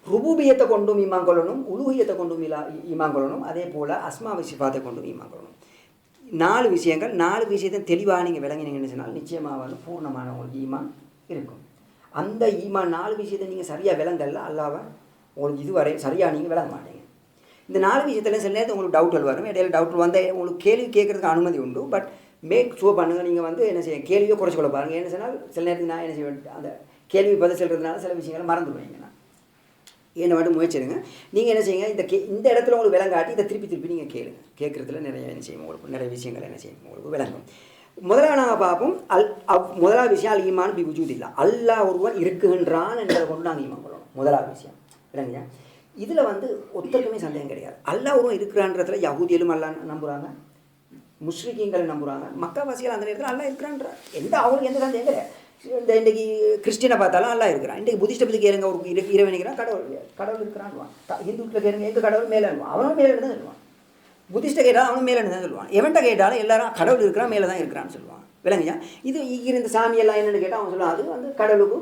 ருபூபியத்தை கொண்டும் ஈமான் கொள்ளணும், உலூஹியத்தை கொண்டும் ஈமான் கொள்ளணும், அதே போல் அஸ்மாவை சிஃபாத்தை கொண்டும் ஈமான் கொள்ளணும். 4 விஷயங்கள். 4 விஷயத்தையும் தெளிவாக நீங்கள் விளங்கினீங்கன்னு சொன்னால் நிச்சயமாக வந்து பூர்ணமான உங்களுக்கு ஈமான் இருக்கும். அந்த ஈமான் 4 விஷயத்தை நீங்கள் சரியாக விளங்கல அல்லாவை உங்களுக்கு இதுவரை சரியாக நீங்கள் விளங்க மாட்டீங்க. இந்த 4 விஷயத்தில் சில நேரத்தில் உங்களுக்கு டவுட்கள் வரும். இடையில டவுட் வந்து உங்களுக்கு கேள்வி கேட்குறதுக்கு அனுமதி உண்டு. பட் மேக் ஷோ பண்ணுங்கள். நீங்கள் வந்து என்ன செய்ய கேள்வியை குறைச்சி கொள்ள பாருங்கள். என்ன சொன்னால் சில நேரத்துக்கு நான் என்ன செய்வேன், அந்த கேள்வி பதில் சொல்கிறதுனால சில விஷயங்களை மறந்துடுவீங்க. நான் என்ன மட்டும் முயற்சிடுங்க. நீங்கள் என்ன செய்யுங்க, இந்த இடத்துல உங்களுக்கு விளங்காட்டி இதை திருப்பி நீங்கள் கேளுங்க. கேட்குறதுல நிறைய என்ன செய்யும், உங்களுக்கு நிறைய விஷயங்கள் என்ன செய்யும் உங்களுக்கு விளங்கும். முதலாக நாங்கள் பார்ப்போம். முதலாவது விஷயம் அல் ஈமான் பி வஜூத் இல்லா, அல்லாஹ் ஒருவன் இருக்குகின்றான் என்பதை கொண்டு நாங்கள் ஈமான் கொள்ளணும். முதலாவது விஷயம் இல்லைங்க. இதில் வந்து ஒத்தருக்குமே சந்தேகம் கிடையாது. அல்லாஹ் ஒருவன் இருக்கிறான்றதுல யஹூதியலும் அல்லாஹ் நம்புகிறாங்க, முஸ்லிம்களை நம்புகிறாங்க, மக்காவாசிகள் அந்த நேரத்தில் அல்லாஹ் இருக்கிறான்ற அவங்களுக்கு எந்த சந்தேகம் கிடையாது. இந்த இன்றைக்கி கிறிஸ்டினை பார்த்தாலும் அல்லாஹ் இருக்கிறான். இன்றைக்கி புத்திஸ்ட்டை பற்றி கேளுங்க, ஒரு இறைவனிக்கிறான், கடவுள் இருக்கிறான்வான். ஹிந்துக்கிட்ட கேளுங்க, எங்கள் கடவுள் மேலேன்னுவான், அவனும் மேலே தான் சொல்லுவான். புத்திஸ்ட்டை கேட்டாலும் அவனும் மேலே தான் சொல்லுவான். எவன்ட்ட கேட்டாலும் எல்லாரும் கடவுள் இருக்கிறான், மேலே தான் இருக்கிறான்னு சொல்லுவான். விளங்குயா? இது இந்த சாமியெல்லாம் என்னென்னு கேட்டால் அவன் சொல்லுவான், அது வந்து கடவுளுக்கு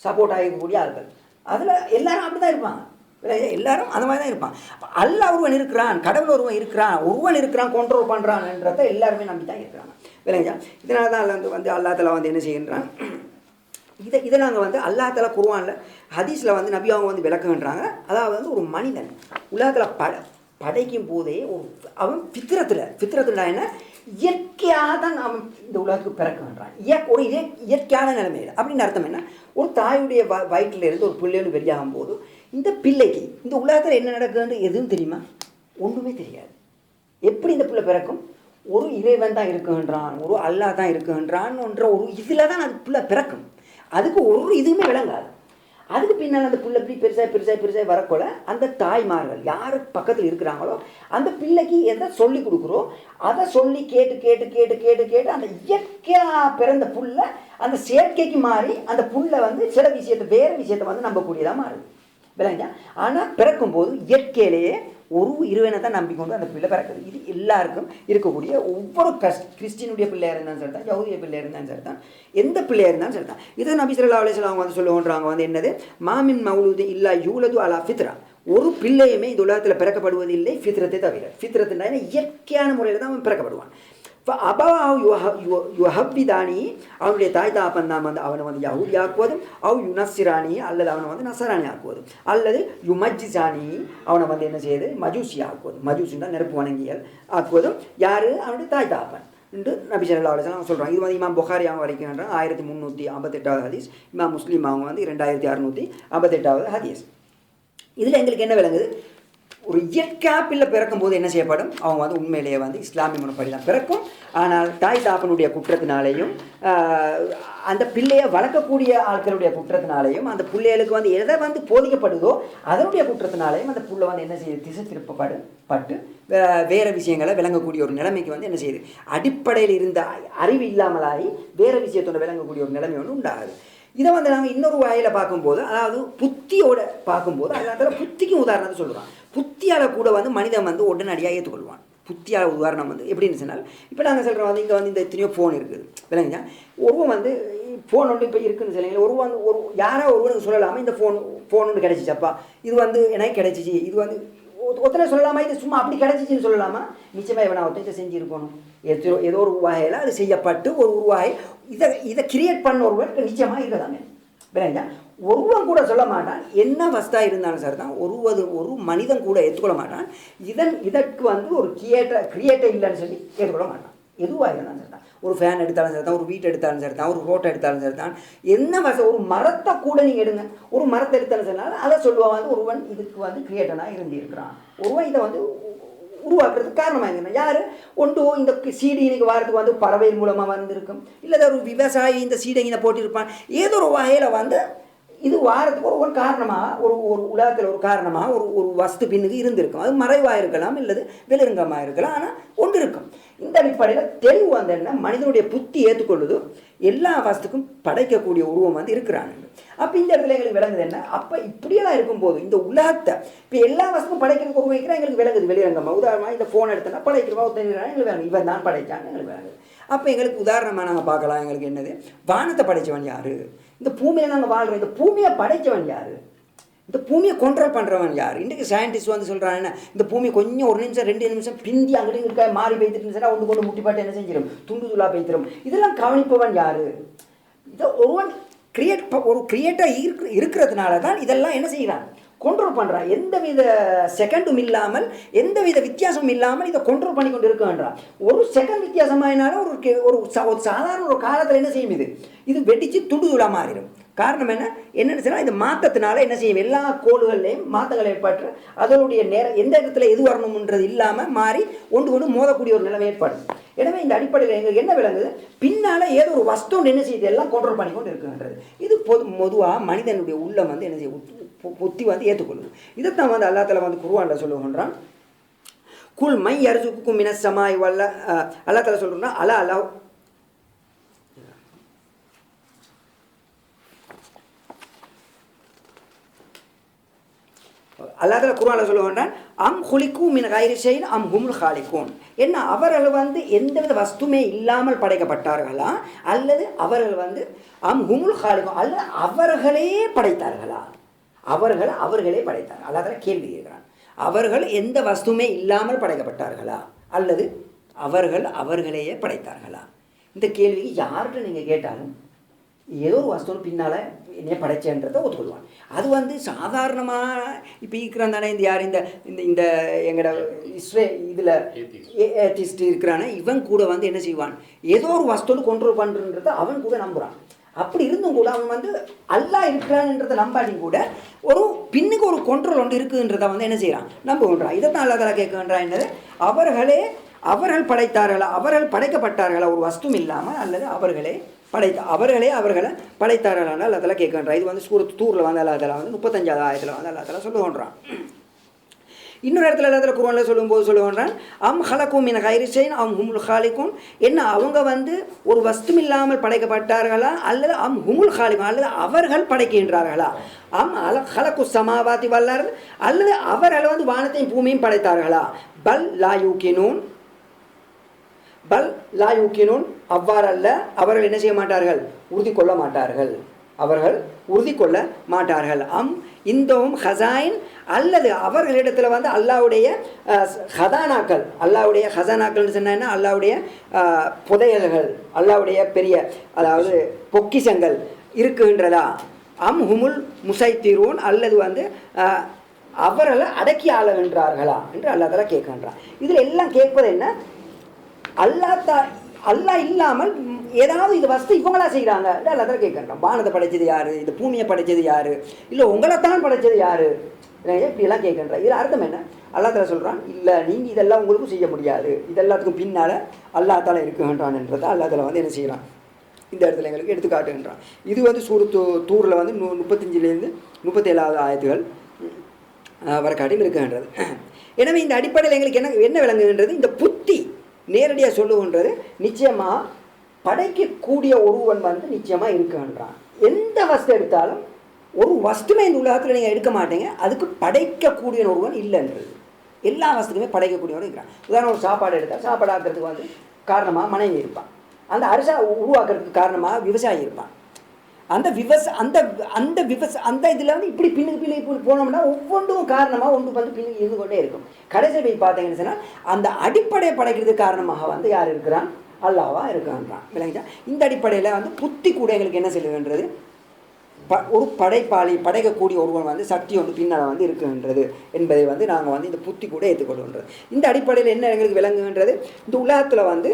சப்போர்ட் ஆகக்கூடிய ஆட்கள். அதில் எல்லாரும் அப்படி தான் இருப்பாங்க. எல்லாரும் அந்த மாதிரி தான் இருப்பான். அல்லாஹ் ஒருவன் இருக்கிறான், கடவுள் ஒருவன் இருக்கிறான் கண்ட்ரோல் பண்ணுறான்ன்றதை எல்லாருமே நம்பி தான் இருக்கிறாங்க. விளங்குயா? இதனால தான் வந்து அல்லா தஆலா வந்து என்ன செய்கின்றான், இதை நாங்கள் வந்து அல்லா தஆலா குர்ஆனில் ஹதீஸில் வந்து நபி அவங்க வந்து விளக்குகின்றாங்க. அதாவது வந்து ஒரு மனிதன் உலகத்தில் படைக்கும் போதே அவன் ஃபித்ரத்தில் என்ன இயற்கையாக தான் அவன் இந்த உலகத்துக்கு பிறக்குகின்றான். ஒரு இயற்கையான நிலைமையில் அப்படின்னு அர்த்தம் என்ன, ஒரு தாயுடைய வயிற்றிலிருந்து ஒரு பிள்ளைன்னு வெளியாகும் போது இந்த பிள்ளைக்கு இந்த உலகத்தில் என்ன நடக்குதுன்னு எதுவும் தெரியுமா? ஒன்றுமே தெரியாது. எப்படி இந்த பிள்ளை பிறக்கும்? ஒரு இறைவன் தான் இருக்குகின்றான், ஒரு அல்லாஹ் தான் இருக்குகின்றான்ன்ற ஒரு இதில் தான் அது பிள்ளை பிறக்கும். அதுக்கு ஒரு இதுவுமே விளங்காது. அதுக்கு பின்னால் அந்த பிள்ளை இப்படி பெருசாக வரக்கூட அந்த தாய்மார்கள் யார் பக்கத்தில் இருக்கிறாங்களோ அந்த பிள்ளைக்கு எதை சொல்லி கொடுக்குறோம் அதை சொல்லி கேட்டு அந்த இயற்கையாக பிறந்த புல்லை அந்த செயற்கைக்கு மாறி அந்த புல்லை வந்து சில விஷயத்தை வேறு விஷயத்தை வந்து நம்பக்கூடியதாக மாறுது. விளங்கா? ஆனால் பிறக்கும்போது இயற்கையிலேயே ஒரு இறைவனை தான் நம்பிக்கொண்டு அந்த பிள்ளை பிறக்குது. இது எல்லாருக்கும் இருக்கக்கூடிய ஒவ்வொரு கிறிஸ்டினுடைய பிள்ளையாக இருந்தாலும் சரி தான், யஹூதிய பிள்ளையாக இருந்தாலும் சரி தான், எந்த பிள்ளையாக இருந்தாலும் சரி தான். இதை நபி ஸல்லல்லாஹு அலைஹி வஸல்லம் அவங்க வந்து சொல்லுவோன்றாங்க வந்து என்னது, மாமின் மௌலூதி இல்லா யூலது அலா ஃபித்ரா, ஒரு பிள்ளையுமே இந்த உலகத்தில் பிறக்கப்படுவது இல்லை ஃபித்ரத்தை தவிர. ஃபித்ரத்துனா இயற்கையான முறையில் தான் அவன் பிறக்கப்படுவான். இப்போ யுஹவ்விதானி, அவனுடைய தாய் தாப்பன் தான் வந்து அவனை வந்து யஹூதி ஆக்குவதும், யுனஸ்ஸிரானி அல்லது அவனை வந்து நசரானி ஆக்குவதும், அல்லது யுமஜ்ஜிசானி அவனை வந்து என்ன செய்யுது மஜூசி ஆக்குவதும், மஜூசின்னா நெருப்பு வணங்கியல் ஆக்குவதும் யார்? அவனுடைய தாய் தாப்பன் என்று நபி ஸல்லல்லாஹு அலைஹி வஸல்லம் சொல்கிறாங்க. இது வந்து இமாம் புகாரி அவங்க வரைக்கின்றாங்க 1358வது ஹதீஸ், இமாம் முஸ்லீம் அவங்க வந்து 2658வது ஹதீஸ். இதில் எங்களுக்கு என்ன விளங்குது, ஒரு இயற்கையாக பிள்ளை பிறக்கும்போது என்ன செய்யப்படும், அவங்க வந்து உண்மையிலேயே வந்து இஸ்லாமிய முறைப்படி தான் பிறக்கும். ஆனால் தாய் தாப்பனுடைய குற்றத்தினாலேயும் அந்த பிள்ளையை வளர்க்கக்கூடிய ஆட்களுடைய குற்றத்தினாலேயும் அந்த பிள்ளைகளுக்கு வந்து எதை வந்து போதிக்கப்படுதோ அதனுடைய குற்றத்தினாலேயும் அந்த புள்ளை வந்து என்ன செய்யுது, திசை திருப்பப்பட்டு வேறு விஷயங்களை விளங்கக்கூடிய ஒரு நிலைமைக்கு வந்து என்ன செய்யுது, அடிப்படையில் இருந்த அறிவு இல்லாமலாகி வேறு விஷயத்தோட விளங்கக்கூடிய ஒரு நிலைமை ஒன்று உண்டாகுது. இதை வந்து நாங்கள் இன்னொரு வகையில் பார்க்கும்போது, அதாவது புத்தியோட பார்க்கும்போது அதனால் புத்திக்கும் உதாரணத்தை சொல்கிறான். புத்தியால் கூட வந்து மனிதன் வந்து உடனடியாக ஏற்றுக்கொள்வான். புத்தியால் உதாரணம் வந்து எப்படின்னு சொன்னால், இப்போ நாங்கள் சொல்கிறோம் வந்து இங்கே வந்து இந்த எத்தனையோ ஃபோன் இருக்குது விளங்குங்க. ஒருவன் வந்து ஃபோன் ஒன்று இப்போ இருக்குன்னு சொல்லுங்க, ஒரு யாரோ ஒருவனுக்கு சொல்லலாமல் இந்த ஃபோன் ஒன்று கிடச்சிச்சப்பா, இது வந்து எனக்கு கிடச்சிச்சு, இது வந்து ஒருத்தனை சொல்லலாமா, இது சும்மா அப்படி கிடச்சிச்சின்னு சொல்லலாமா? நிச்சயமாக இவனை ஒருத்தன் செஞ்சுருக்கணும். ஏதோ ஒரு வகையில் அது செய்யப்பட்டு ஒரு உருவாகி இதை கிரியேட் பண்ண ஒருவன் நிச்சயமாக இருக்கதாங்க. விளங்குங்க. ஒருவன் கூட சொல்ல மாட்டான், என்ன வஸ்தாக இருந்தாலும் சார் தான் ஒரு மனிதன் கூட ஏற்றுக்கொள்ள மாட்டான் இதற்கு வந்து ஒரு கிரியேட்டர் இல்லைன்னு சொல்லி ஏற்றுக்கொள்ள மாட்டான். எதுவாக இருந்தாலும் சரி தான், ஒரு ஃபேன் எடுத்தாலும் சரி தான், ஒரு வீட்டை எடுத்தாலும் சரி தான், ஒரு ரோட்டை எடுத்தாலும் சரி தான், என்ன ஒரு மரத்தை கூட நீங்கள் எடுங்க, ஒரு மரத்தை எடுத்தாலும் சரினால அதை சொல்லுவான் வந்து ஒருவன் இதுக்கு வந்து கிரியேட்டனாக இருந்திருக்கிறான், ஒருவன் இதை வந்து உருவாக்குறதுக்கு காரணமாக இருந்தேன் யார் ஒன்று இந்த சீடு இன்னைக்கு வாரத்துக்கு வந்து பறவை மூலமாக வந்திருக்கும், இல்லை ஒரு விவசாயி இந்த சீடை இதை போட்டிருப்பான். ஏதோ ஒரு வகையில் வந்து இது வாரத்துக்கு ஒரு காரணமாக ஒரு உலகத்தில் ஒரு காரணமாக ஒரு வஸ்து பின்னுக்கு இருந்திருக்கும். அது மறைவாக இருக்கலாம், இல்லது வெளிரங்கமாக இருக்கலாம், ஆனால் ஒன்று இருக்கும். இந்த அடிப்படையில் தெளிவு வந்து என்ன, மனிதனுடைய புத்தி ஏற்றுக்கொள்ளுது எல்லா வஸ்துக்கும் படைக்கக்கூடிய உருவம் வந்து இருக்கிறாங்க. அப்போ இந்த இடத்துல எங்களுக்கு விளங்குது என்ன, அப்போ இப்படியெல்லாம் இருக்கும்போது இந்த உலகத்தை இப்போ எல்லா வஸ்துக்கும் படைக்கிறதுக்கு உருவாக்கிறா எங்களுக்கு விளங்குது வெளிரங்கமாக. உதாரணமாக இந்த ஃபோன் எடுத்தோன்னா படைக்கிறவா எங்களுக்கு விளங்குது, இவன் தான் படைச்சான்னு எங்களுக்கு விளங்குது. அப்போ எங்களுக்கு உதாரணமாக நாங்கள் பார்க்கலாம், எங்களுக்கு என்னது, வானத்தை படைத்தவன் யார், இந்த பூமியில் நாங்கள் வாழ்கிறோம். இந்த பூமியை படைச்சவன் யார்? இந்த பூமியை கண்ட்ரோல் பண்ணுறவன் யார்? இன்றைக்கு சயின்டிஸ்ட் வந்து சொல்கிறான் என்ன, இந்த பூமி கொஞ்சம் 1 நிமிஷம் 2 நிமிஷம் பிந்தி அங்கிட்டு இருக்கா மாறி பெய்த்துட்டுன்னு ஒன்று கொண்டு முட்டிப்பாட்டு என்ன செஞ்சிடும், துண்டு துளா பெய்த்திடும். இதெல்லாம் கவனிப்பவன் யார்? இதை ஒருவன் ஒரு கிரியேட்டாக இருக்கிறதுனால தான் இதெல்லாம் என்ன செய்கிறான், கண்ட்ரோல் பண்ணுறான். எந்தவித செகண்டும் இல்லாமல் எந்தவித வித்தியாசமும் இல்லாமல் இதை கண்ட்ரோல் பண்ணி கொண்டு இருக்கான்றான். ஒரு செகண்ட் வித்தியாசமாயினாலும் ஒரு சாதாரண ஒரு காலத்தில் என்ன செய்யும், இது வெடித்து துடுதுளாக மாறிடும். காரணம் என்னென்னு சொன்னால் இந்த மாற்றத்தினால என்ன செய்யும், எல்லா கோள்கள்லையும் மாற்றங்கள் ஏற்பட்டு அதனுடைய நேரம் எந்த இடத்துல எது வரணும்ன்றது இல்லாமல் மாறி ஒன்று மோதக்கூடிய ஒரு நிலைமை ஏற்படும். எனவே இந்த அடிப்படையில் எங்களுக்கு என்ன விளங்குது, பின்னால் ஏதோ ஒரு வஸ்து என்ன செய்யுது எல்லாம் கண்ட்ரோல் பண்ணி கொண்டு இருக்குன்றது. இது பொதுவாக மனிதனுடைய உள்ளம் வந்து என்ன செய்யும், புத்தி வந்து ஏற்றுக்கொள்ளுது. இதைத்தான் வந்து அல்லா தஆலா வந்து குர்ஆனில் சொல்லுகின்றான். குல் மை யர்சுக்குக்கும் மினஸ் ஸமாஇ வல்ல அல்லா தஆலா சொல்கிறான் அலா அல்லா அல்லாஹ் குர்ஆனில் சொல்லுகின்றான் அம் ஹுலிகு மின் கைரி ஷைஇன் அம் ஹுமுல் ஹாலிகூன். என்ன அவர்கள் வந்து எந்தவித வஸ்துமே இல்லாமல் படைக்கப்பட்டார்களா அல்லது அவர்கள் வந்து அம் ஹுமுல் ஹாலிகூன் அல்லது அவர்களே படைத்தார்களா? அவர்களே படைத்தார்கள். அல்லாஹ் கேள்வி கேட்கிறான், அவர்கள் எந்த வஸ்துமே இல்லாமல் படைக்கப்பட்டார்களா அல்லது அவர்களையே படைத்தார்களா? இந்த கேள்விக்கு யார்கிட்ட நீங்கள் கேட்டாலும் ஏதோ ஒரு வஸ்துன்னு பின்னால் என்ன படைச்சேன்றதை ஒத்துக்கொள்வான். அது வந்து சாதாரணமாக இப்போ இருக்கிறான் தானே இந்த யார் இந்த இந்த எங்களோட இதில் ஏத்திஸ்ட் இருக்கிறானே இவன் கூட வந்து என்ன செய்வான், ஏதோ ஒரு வஸ்துன்னு கண்ட்ரோல் பண்ணுறன்றதை அவன் கூட நம்புகிறான். அப்படி இருந்தும் கூட அவன் வந்து அல்லாஹ் இருக்கிறான்ன்றதை நம்பாட்டி கூட ஒரு பின்னுக்கு ஒரு கண்ட்ரோல் ஒன்று இருக்குன்றதை வந்து என்ன செய்கிறான், நம்புகின்றான். இதைத்தான் அல்லாஹ் தஆலா கேட்கின்றான், என்னது அவர்கள் படைத்தார்களா, அவர்கள் படைக்கப்பட்டார்களா ஒரு வஸ்தும் இல்லாமல் அல்லது அவர்களை படைத்தார்களான அல்லாஹ் தஆலா கேட்கின்றான். இது வந்து சூரத் தூரில் வந்து அல்லாஹ் தஆலா வந்து 35வது ஆயத்தில் வந்து அல்லாஹ் தஆலா சொல்லுகின்றான். இன்னொரு இடத்துல அல்லாஹ் தஆலா குர்ஆனில் சொல்லும்போது சொல்லுகின்றான் அம் ஹலகு மின் கைரி ஷைஇன் அம் ஹுமுல் ஹாலிகூன். என்ன அவங்க வந்து ஒரு வஸ்தும் இல்லாமல் படைக்கப்பட்டார்களா அல்லது அம் ஹுமுல் ஹாலிகூன் அல்லது அவர்கள் படைக்கின்றார்களா? அம் ஹலகு ஸமாவாதி வல் அர்த் அல்லது அவர்கள் வந்து வானத்தையும் பூமியையும் படைத்தார்களா? பல் லா யூகினூன் அவ்வாறல்ல, அவர்கள் என்ன செய்ய மாட்டார்கள், உறுதி கொள்ள மாட்டார்கள். அம் இந்தவும் ஹசாயின் அல்லது அவர்களிடத்தில் வந்து அல்லாஹ்வுடைய ஹசானாக்கள்னு சொன்னா அல்லாஹ்வுடைய புதையல்கள், அல்லாஹ்வுடைய பெரிய அதாவது பொக்கிஷங்கள் இருக்குகின்றதா? அம் ஹுமுல் முசைத்திரூன் அல்லது வந்து அவர்களை அடக்கி ஆளுகின்றார்களா என்று அல்லாஹ் தஆலா கேட்கின்றான். இதில் எல்லாம் கேட்பது என்ன, அல்லாஹ் இல்லாமல் ஏதாவது இது வஸ்து இவங்களா செய்கிறாங்க அல்லாஹ் தஆலா கேட்கின்றான். வானத்தை படைச்சது யாரு, இந்த பூமியை படைச்சது யாரு, இல்லை உங்களைத்தான் படைச்சது யாரு, இப்படியெல்லாம் கேட்கின்றான். இதில் அர்த்தம் என்ன, அல்லாஹ் தஆலா சொல்கிறான், இல்லை நீங்கள் இதெல்லாம் உங்களுக்கும் செய்ய முடியாது, இதெல்லாத்துக்கும் பின்னால் அல்லாஹ் தஆலா இருக்குகின்றான் என்றதை அல்லாஹ் தஆலா வந்து என்ன செய்கிறான், இந்த இடத்துல எங்களுக்கு எடுத்து காட்டுகின்றான். இது வந்து தூரில் வந்து 35லேருந்து 37வது ஆயத்துகள் வர காட்டியும் இருக்குகின்றது. எனவே இந்த அடிப்படையில் எங்களுக்கு என்ன விளங்குகின்றது, இந்த புத்தி நேரடியாக சொல்லுகின்றது நிச்சயமாக படைக்கக்கூடிய ஒருவன் வந்து நிச்சயமாக இருக்குகின்றான். எந்த வஸ்து எடுத்தாலும் ஒரு வஸ்துமே இந்த உலகத்தில் நீங்கள் எடுக்க மாட்டீங்க, அதுக்கு படைக்கக்கூடிய ஒருவன் இல்லைன்றது. எல்லா வஸ்துக்குமே படைக்கக்கூடியவன் இருக்கிறான். உதாரணம் ஒரு சாப்பாடு எடுத்தால் சாப்பாடு ஆக்கிறதுக்கு வந்து காரணமாக மனைவி இருப்பான், அந்த அரிசா உருவாக்குறதுக்கு காரணமாக விவசாயி இருப்பான். அந்த இதில் வந்து இப்படி பின்னுக்கு போனோம்னா ஒவ்வொன்றும் காரணமாக ஒன்று வந்து பின்னுக்கு இருந்து கொண்டே இருக்கும். கடைசி போய் பார்த்தீங்கன்னு சொன்னால் அந்த அடிப்படையை படைக்கிறதுக்கு காரணமாக வந்து யார் இருக்கிறான், அல்லாஹ்வா இருக்கான்றான். விளங்கிட்டா? இந்த அடிப்படையில் வந்து புத்தி கூட எங்களுக்கு என்ன சொல்லுகின்றது, ஒரு படைக்கக்கூடிய ஒருவன் வந்து சக்தி ஒன்று பின்னால் வந்து இருக்குகின்றது என்பதை வந்து நாங்கள் வந்து இந்த புத்தி கூட ஏற்றுக்கொள்கின்றது. இந்த அடிப்படையில் என்ன எங்களுக்கு விளங்குகின்றது, இந்த உலகத்தில் வந்து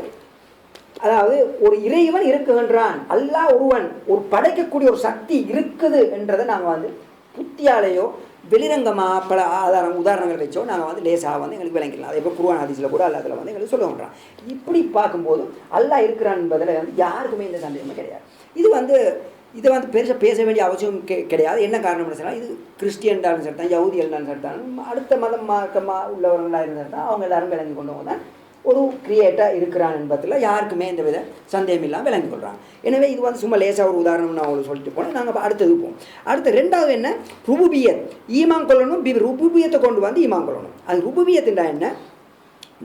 அதாவது ஒரு இறைவன் இருக்குகின்றான், அல்லாஹ் ஒருவன் ஒரு படைக்கக்கூடிய ஒரு சக்தி இருக்குது என்றதை நாங்கள் வந்து புத்தியாலேயோ வெளிரங்கமாக பல உதாரணங்கள் வச்சோ நாங்கள் வந்து லேசாக வந்து எங்களுக்கு விளங்கிடலாம். அதே போல் குர்ஆன் ஹதீஸில் கூட அல்லாஹ் தஆலா வந்து எங்களுக்கு சொல்லுகின்றான். இப்படி பார்க்கும்போது அல்லாஹ் இருக்கிறான் என்பதில் வந்து யாருக்குமே எந்த சந்தேகமும் கிடையாது. இதை வந்து பெருசாக பேச வேண்டிய அவசியம் கிடையாது. என்ன காரணம்னு சொன்னால் இது கிறிஸ்டியன்டாலும் சரி தான், யஹூதியல்னாலும் சரி தான், அடுத்த மார்க்கமாக உள்ளவர்களாக இருந்தால் தான் அவங்க எல்லாரும் விளங்கி கொண்டவங்க தான் ஒரு கிரியேட்டாக இருக்கிறான் என்பதில் யாருக்குமே இந்த வித சந்தேகம் இல்லாமல் விளங்கி கொள்கிறாங்க. எனவே இது வந்து சும்மா லேசாக ஒரு உதாரணம் நான் உங்களுக்கு சொல்லிட்டு போனேன். நாங்கள் அடுத்தது போவோம். அடுத்து ரெண்டாவது என்ன, ருபூபியத், ஈமான் கொள்ளணும். ருபூபியத்தை கொண்டு வந்து ஈமான் கொள்ளணும். அது ருபூபியத்துண்டா என்ன,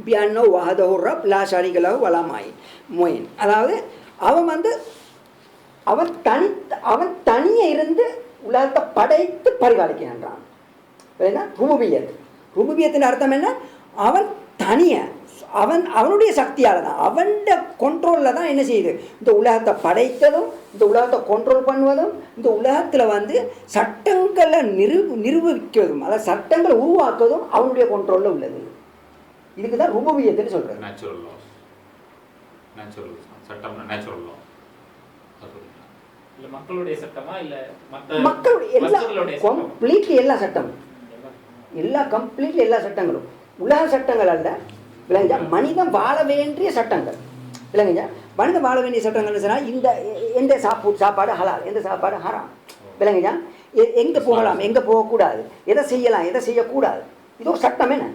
பியானோ வஹதஹு ரப் லா ஷரீக லஹு வலா மொயின். அதாவது அவன் வந்து அவன் தனியே இருந்து உலகத்தை படைத்து பரிபாலிக்கின்றான். ருபூபியத்தின் அர்த்தம் என்ன? அவன் தனிய அவனுடைய சக்தியால் தான், அவன் கண்ட்ரோலில் தான் என்ன செய்யுது, இந்த உலகத்தை படைத்ததும் இந்த உலகத்தை கண்ட்ரோல் பண்ணுவதும் இந்த உலகத்தில் சட்டங்களை நிரூபிக்கிறதும் அதாவது சட்டங்களை உருவாக்குவதும் அவனுடைய கண்ட்ரோலில் உள்ளது. இதுக்கு தான் ருபூபியத்துன்னு சொல்கிறது. மக்களுடைய சட்டமா இல்ல மக்களுடைய கம்ப்ளீட்லி எல்லா சட்டமும் எல்லா சட்டங்களும் உலக சட்டங்கள் அல்ல, விளங்குச்சா? மனிதன் வாழ வேண்டிய சட்டங்கள், விளங்குச்சா? மனிதன் வாழ வேண்டிய சட்டங்கள்னு சொன்னால் இந்த எந்த சாப்பாடு ஹலால், எந்த சாப்பாடு ஹராம், விளங்குச்சா? எங்கே போகலாம், எங்கே போகக்கூடாது, எதை செய்யலாம், எதை செய்யக்கூடாது, இது ஒரு சட்டம். என்ன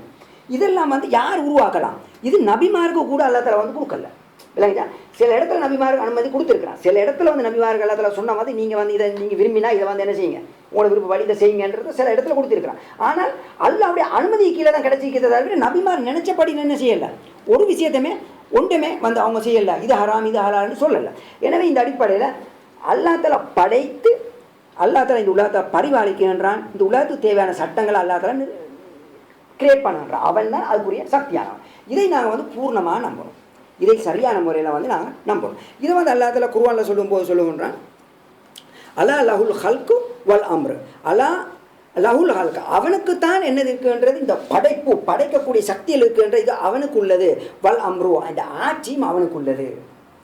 இதெல்லாம் யார் உருவாக்கலாம்? இது நபிமாருக்கு கூட அல்லாஹ் கொடுக்கல, விளங்குச்சா? சில இடத்துல நபிமாருக்கு அனுமதி கொடுத்துருக்கிறான், சில இடத்துல நபிமார்கள் அல்லாஹ் சொன்ன நீங்கள் இதை நீங்கள் விரும்பினா இதை என்ன செய்யுங்க, உங்களோட விருப்ப வழி இதை செய்யுங்கன்றது சில இடத்துல கொடுத்துருக்கிறான். ஆனால் அல்லாஹ்வுடைய அனுமதி கீழே தான் கிடைச்சிக்கிறத நபிமார் நினைச்சபடி என்ன செய்யலை, ஒரு விஷயத்தையுமே ஒன்றுமே அவங்க செய்யலை, இது ஹராம் இது ஹலால்னு சொல்லலை. எனவே இந்த அடிப்படையில் அல்லாஹ் தஆலா படைத்து அல்லாஹ் தஆலா இந்த உலகத்தை பரிபாலிக்கின்றான். இந்த உலகத்துக்கு தேவையான சட்டங்களை அல்லாஹ் தஆலா கிரியேட் பண்ணுறான். அவன் தான் அதுக்குரிய சக்தியானவன். இதை நாங்கள் பூர்ணமாக நம்புகிறோம், இதை சரியான முறையில் நாங்கள் நம்புகிறோம். இதை அல்லாஹ் தஆலா குர்ஆனில் சொல்லும்போது சொல்லுகின்றான், அலா லஹுல் ஹல்கு வல் அம்ரு, அலா லஹுல் ஹல்கு, அவனுக்குத்தான் என்னது இருக்குன்றது, இந்த படைக்கக்கூடிய சக்தியில் இருக்குன்ற இது அவனுக்கு உள்ளது. வல் அம்ரு, இந்த ஆட்சியும் அவனுக்கு உள்ளது.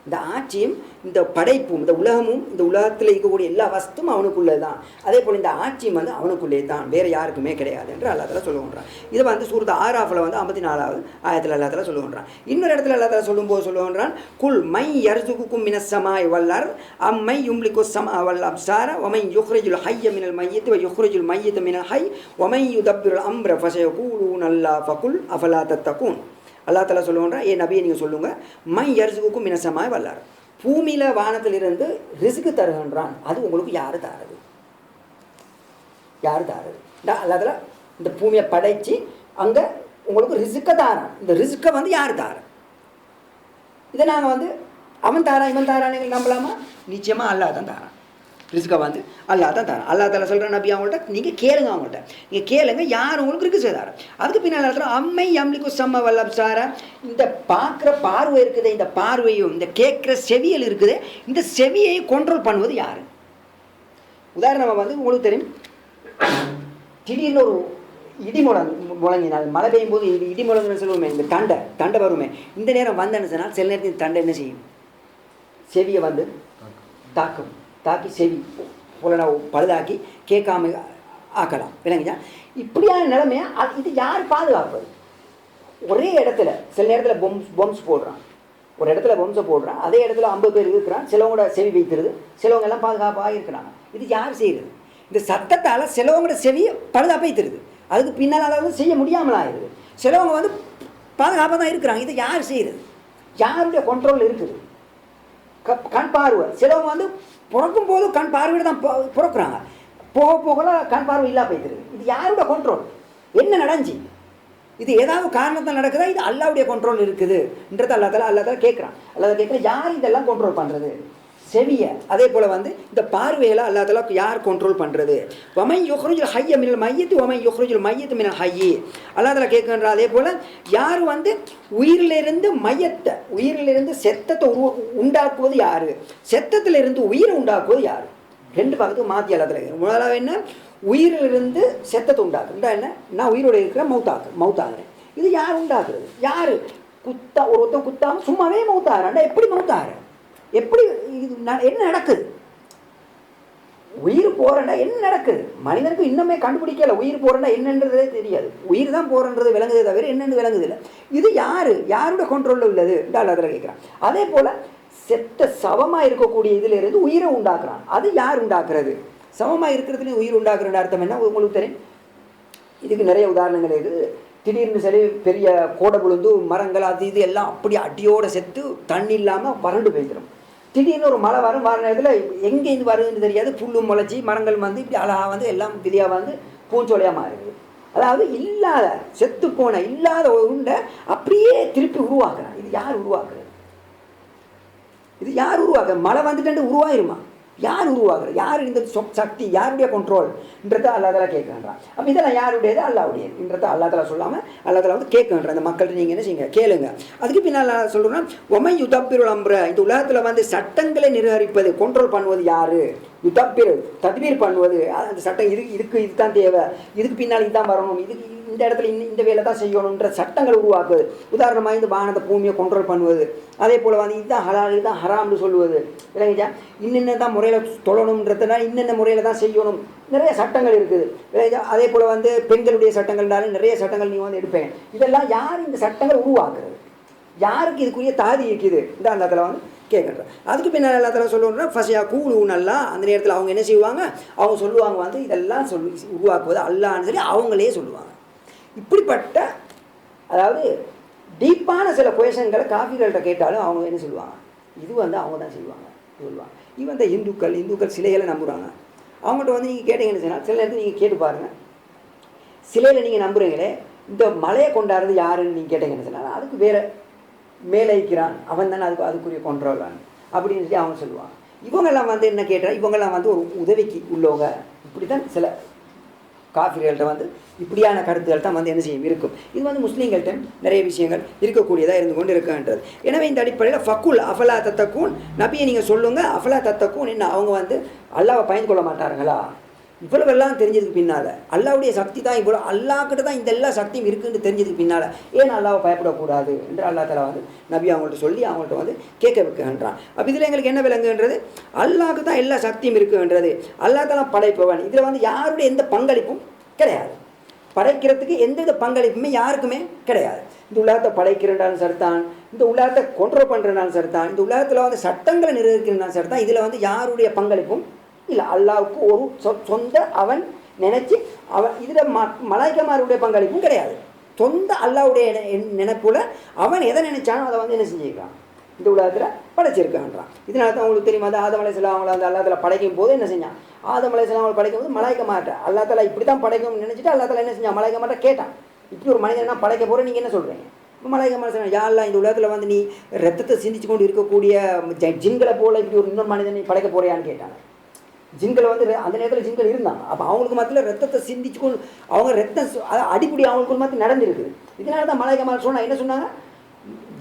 இந்த ஆட்சியும் இந்த படைப்பும் இந்த உலகமும் இந்த உலகத்தில் இருக்கக்கூடிய எல்லா வஸ்தும் அவனுக்குள்ளே தான். அதே போல் இந்த ஆட்சியும் அவனுக்குள்ளே தான், வேறு யாருக்குமே கிடையாது என்று அல்லாஹ் தஆலா சொல்லுகின்றான். இதை சூரத் ஆராஃபில் 54வது ஆயத்தில் அல்லாஹ் தஆலா சொல்லுகின்றான். இன்னொரு இடத்துல அல்லாஹ் தஆலா சொல்லும்போது சொல்லுகின்றான், குல் மை யர்சுகுக்கும் மினஸ் ஸமாஇ வல் அர்த் அம்மை யும்லிகு ஸமா வல் அப்சார வமை யுக்ரிஜுல் ஹய்ய மினல் மய்யித் வ யுக்ரிஜுல் மய்யித மினல் ஹய் வமை யுதப்பிருல் அம்ர ஃபஸயகூலுன அல்லா ஃபகுல் அஃபலா தத்தகூன். அல்லாஹ் தஆலா சொல்லுவான், ஏ நபியை நீங்கள் சொல்லுங்கள், மை யர்சுகுக்கும் மினஸ் ஸமாஇ வல் அர்த், பூமியில் வானத்திலிருந்து ரிஸ்க் தருகின்றான், அது உங்களுக்கு யார் தாரது? யார் தாரது? அல்லாஹ் தஆலா இந்த பூமியை படைச்சு அங்கே உங்களுக்கு ரிஸ்க்கை தாரான். இந்த ரிஸ்க்கை யார் தார? இதை நாங்கள் அவன் தாரா இவன் தாரான்னு நம்பலாமா? நிச்சயமாக அல்லாஹ் தான் தாரான். ரிஸ்க்கை அல்லாஹ் தான் தரான். அல்லாஹ் தஆலா சொல்கிற நபி அவங்கள்ட்ட நீங்கள் கேளுங்க, அவங்கள்ட்ட நீங்கள் கேளுங்க யார் உங்களுக்கு ரிஸ்க் செய்தார். அதுக்கு பின்னால் சொல்கிற அம்மை யம்லிகு ஸம்அ வல் அப்சார, இந்த பார்க்குற பார்வை இருக்குது, இந்த பார்வையும் இந்த கேட்குற செவியல் இருக்குது, இந்த செவியை கண்ட்ரோல் பண்ணுவது யார்? உதாரணமாக உங்களுக்கு தெரியும், திடீர்னு ஒரு இடி முழங்கினால் மழை பெய்யும் போது இது இடி முழங்குன்னு சொல்லுவோமே, இந்த தண்டை வருமே, இந்த நேரம் வந்தேன்னு சொன்னால் சில நேரத்தில் இந்த தண்டை என்ன செய்யும், செவியை தாக்கி செவி புலனை பழுதாக்கி கேட்காம ஆக்கலாம், விளங்குச்சா? இப்படியான நிலைமையை இது யார் பாதுகாப்பது? ஒரே இடத்துல சில நேரத்தில் பொம்ஸ் போடுறான், ஒரு இடத்துல பொம்ஸை போடுறான், அதே இடத்துல 50 பேர் இருக்கிறான், சிலவங்களோட செவி வைக்கிறது, சிலவங்க எல்லாம் பாதுகாப்பாக இருக்கிறாங்க. இது யார் செய்கிறது? இந்த சத்தத்தால் சிலவங்களோட செவியை பாதுகாப்பாக வைத்திருது, அதுக்கு பின்னால் அதாவது செய்ய முடியாமல் ஆயிடுது. சிலவங்க பாதுகாப்பாக தான் இருக்கிறாங்க. இது யார் செய்கிறது? யாருடைய கண்ட்ரோலில் இருக்குது? கண் பார்வை, சிலவங்க பிறக்கும் போது கண் பார்வையிட தான் பிறக்கிறாங்க, போக போகல கண் பார்வை இல்லாமல் போய்த்துருது. இது யாரோட கண்ட்ரோல்? என்ன நடந்துச்சு? இது ஏதாவது காரணத்தால் நடக்குதா? இது அல்லாஹ்வுடைய கண்ட்ரோல் இருக்குதுன்றது அல்லாஹ் தஆலா கேட்குறான். அல்லாஹ் கேட்குற யார் இதெல்லாம் கண்ட்ரோல் பண்ணுறது? செவியை. அதே போல் இந்த பார்வையில் அல்லாஹ் தஆலா யார் கண்ட்ரோல் பண்ணுறது? வமை யுக்ரிஜுல் ஹய்ய மினல் மய்யித் வமை யுக்ரிஜுல் மய்யித் மினல் ஹய்யி, அல்லாஹ் தஆலா கேட்குறா. அதே போல் யார் உயிரிலிருந்து மையத்தை, உயிரிலிருந்து செத்தத்தை உண்டாக்குவது யார்? செத்தத்திலிருந்து உயிரை உண்டாக்குவது யார்? ரெண்டு பக்கத்துக்கு மாற்றி அல்லாஹ் தஆலா கேட்குறேன். முதலாவது என்ன? உயிரிலிருந்து செத்தத்தை உண்டாக்குறா என்ன? நான் உயிரோடு இருக்கிற மௌத்தாகிறேன். இது யார் உண்டாக்குறது? யார் ஒருத்தன் குத்தாமல் சும்மாவே மௌத்தாகிறேன்டா, எப்படி மௌத்தாகிறேன்? எப்படி இது என்ன நடக்குது? உயிர் போகிறேன்டா என்ன நடக்குது? மனிதனுக்கு இன்னுமே கண்டுபிடிக்கல உயிர் போகிறேன்டா என்னன்றதே தெரியாது. உயிர் தான் போகிறன்றது விளங்குதே தவிர என்னென்னு விளங்குது இல்லை. இது யாரோட கண்ட்ரோலில் உள்ளது அல்லாஹ் தஆலா கேட்குறான். அதே போல் செத்த சவமாக இருக்கக்கூடிய இதிலிருந்து உயிரை உண்டாக்குறான். அது யார் உண்டாக்குறது? சவமாக இருக்கிறதுலேயும் உயிர் உண்டாக்குற அர்த்தம் என்ன உங்களுக்கு தெரியும்? இதுக்கு நிறைய உதாரணங்கள் இருக்குது. திடீர்னு சரி பெரிய கோடை விழுந்து மரங்கள் அது இது எல்லாம் அப்படி அடியோடு செத்து தண்ணி இல்லாமல் வறண்டு போய்க்கிறோம். திடீர்னு ஒரு மழை வர நேரத்தில் எங்கேருந்து வருதுன்னு தெரியாது, புல்லும் முளைச்சி மரங்கள் இப்படி அழகாக எல்லாம் விதியாக பூஞ்சோலையாக மாறுது. அதாவது இல்லாத செத்து போன இல்லாத ஒரு உண்டை அப்படியே திருப்பி உருவாக்குறான். இது யார் உருவாக்குறது? இது யார் உருவாக்க? மழை வந்துட்டு உருவாயிருமா? யார் உருவாக்குறது, யார் இந்த சக்தி, யாருடைய கண்ட்ரோல்ன்றதை அல்லாஹ் கேட்குறான். அப்போ இதெல்லாம் யாருடையது, அல்லாஹ்வுடையதுன்றதை அல்லாஹ் சொல்லாமல் அல்லாஹ் வந்து கேட்குன்ற அந்த மக்கள்கிட்ட நீங்கள் என்ன செய்யுங்க, கேளுங்க. அதுக்கு பின்னால் சொல்கிறோன்னா ஒமை யுதப்பிருள் அம்புற, இந்த உலகத்தில் வந்து சட்டங்களை நிர்வகிப்பது, கண்ட்ரோல் பண்ணுவது யார், யுதப்பிரு தத்பீர் பண்ணுவது, அந்த சட்டம் இதுக்கு இதுதான் தேவை, இதுக்கு பின்னால் இதுதான் வரணும், இதுக்கு இந்த இடத்துல இந்த வேலை தான் செய்யணுன்ற சட்டங்கள் உருவாக்குவது. உதாரணமாக இந்த வானத்தை பூமியை கண்ட்ரோல் பண்ணுவது, அதே போல் வந்து இதுதான் ஹலால் இதுதான் ஹராம்னு சொல்லுவது, இல்லைங்கச்சா இன்னென்ன தான் முறையில் தொழணுன்றதுனா இன்னென்ன முறையில் தான் செய்யணும், நிறைய சட்டங்கள் இருக்குது, இல்லைங்கச்சா. அதே போல் வந்து பெண்களுடைய சட்டங்கள்னாலும் நிறைய சட்டங்கள் நீங்கள் வந்து எடுப்பேன். இதெல்லாம் யார் இந்த சட்டங்கள் உருவாக்குறது, யாருக்கு இதுக்குரிய தாதி இருக்குது, இந்த அந்த இடத்துல வந்து கேட்குறேன். அதுக்கு பின்னால் எல்லாத்துல சொல்லுவோம்னா ஃபஸ்யா கூழு நல்லா அந்த நேரத்தில் அவங்க என்ன செய்வாங்க, அவங்க சொல்லுவாங்க வந்து இதெல்லாம் உருவாக்குவது அல்லான்னு சொல்லி அவங்களே சொல்லுவாங்க. இப்படிப்பட்ட அதாவது டீப்பான சில கொஷன்களை காஃபிகள்கிட்ட கேட்டாலும் அவங்க என்ன சொல்லுவாங்க, இது வந்து அவங்க தான் செய்வாங்க சொல்லுவாங்க. இவன் இந்த இந்துக்கள் சிலைகளை நம்புகிறாங்க. அவங்கள்ட்ட வந்து நீங்கள் கேட்டீங்கன்னு சொன்னால் சில நேரத்தில் நீங்கள் கேட்டு பாருங்கள், சிலையில் நீங்கள் நம்புகிறீங்களே இந்த மலையை கொண்டாடுறது யாருன்னு நீங்கள் கேட்டீங்கன்னு சொன்னால் அதுக்கு வேறு மேலே இருக்கிறான் அவன் தானே அதுக்குரிய கொண்டாடுறான் அப்படின்னு சொல்லி அவங்க சொல்லுவாங்க. இவங்கெல்லாம் வந்து என்ன கேட்டால் இவங்கெல்லாம் வந்து ஒரு உதவிக்கு உள்ளவங்க, இப்படி தான் சில காஃபிர்கள்ட்ட வந்து இப்படியான கருத்துக்கள் தான் வந்து என்ன செய்யும் இருக்கும். இது வந்து முஸ்லீம்கள்ட்ட நிறைய விஷயங்கள் இருக்கக்கூடியதாக இருந்து கொண்டு இருக்கின்றது. எனவே இந்த அடிப்படையில் ஃபக்குல் அஃபலா தத்தக்கூன், நபியை நீங்கள் சொல்லுங்கள் அஃபலா தத்தக்கூன் என்ன, அவங்க வந்து அல்லாவை பயந்து கொள்ள மாட்டார்களா, இவ்வளவெல்லாம் தெரிஞ்சதுக்கு பின்னால் அல்லாவுடைய சக்தி தான் இவ்வளோ, அல்லாஹ்கிட்ட தான் இந்த எல்லா சக்தியும் இருக்குன்னு தெரிஞ்சதுக்கு பின்னால் ஏன் அல்லாவை பயப்படக்கூடாது என்று அல்லாஹ் தஆலா வந்து நபி அவங்கள்ட்ட சொல்லி அவங்கள்ட்ட வந்து கேட்க வைக்கின்றான். அப்போ இதில் எங்களுக்கு என்ன விளங்குன்றது, அல்லாஹ்க்கு தான் எல்லா சக்தியும் இருக்குன்றது, அல்லாஹ் தஆலா படைப்பவன், இதில் வந்து யாருடைய எந்த பங்களிப்பும் கிடையாது, படைக்கிறதுக்கு எந்த பங்களிப்புமே யாருக்குமே கிடையாது. இந்த உலகத்தை படைக்கிறனாலும் சரிதான், இந்த உலகத்தை கண்ட்ரோல் பண்ணுறனாலும் சரிதான், இந்த உலகத்தில் வந்து சட்டங்களை நிர்வகிக்கிறனாலும் சரிதான், இதில் வந்து யாருடைய பங்களிப்பும் இல்லை. அல்லாவுக்கு ஒரு சொந்த அவன் நினைச்சு அவன் இதில் மலாய்க்கமாருடைய பங்களிப்பும் கிடையாது. சொந்த அல்லாவுடைய நினைப்புல அவன் எதை நினைச்சானோ அதை வந்து என்ன செஞ்சுருக்கான், இந்த உலகத்தில் படைச்சிருக்கான்றான். இதனால தான் அவங்களுக்கு தெரியுமா, அது ஆதம் அலைஹிஸ்ஸலாம் அவங்கள அந்த அல்லாஹ் தஆலா படைக்கும் போது என்ன செஞ்சான், ஆதம் அலைஹிஸ்ஸலாம் அவங்களை படைக்கும் போது மலாய்க்கமாட்ட அல்லாஹ் தஆலா இப்படி தான் படைக்கும்னு நினச்சிட்டு அல்லாஹ் தஆலா என்ன செஞ்சான், மலாய்க்கமாட்ட கேட்டான், இப்படி ஒரு மனிதன் நான் படைக்க போகிறேன் நீங்கள் என்ன சொல்கிறீங்க. மலாய்க்கமாட்ட சொன்னான், யா அல்லாஹ் இந்த உலகத்தில் வந்து நீ ரத்தத்தை சிந்திச்சு கொண்டு இருக்கக்கூடிய ஜின்களை போல இப்படி ஒரு இன்னொரு மனிதன் நீ படைக்க போறியான்னு கேட்டாங்க. ஜின்கள் வந்து அந்த நேரத்தில் ஜின்கள் இருந்தாங்க. அப்போ அவங்களுக்கு மத்தியில் ரத்தத்தை சிந்திச்சு கொண்டு அவங்க ரத்தம் அடிப்படி அவங்களுக்கு மத்தியில் நடந்துருக்குது. இதனால தான் மலாய்க்கமாட்ட சொன்னால் என்ன சொன்னாங்க,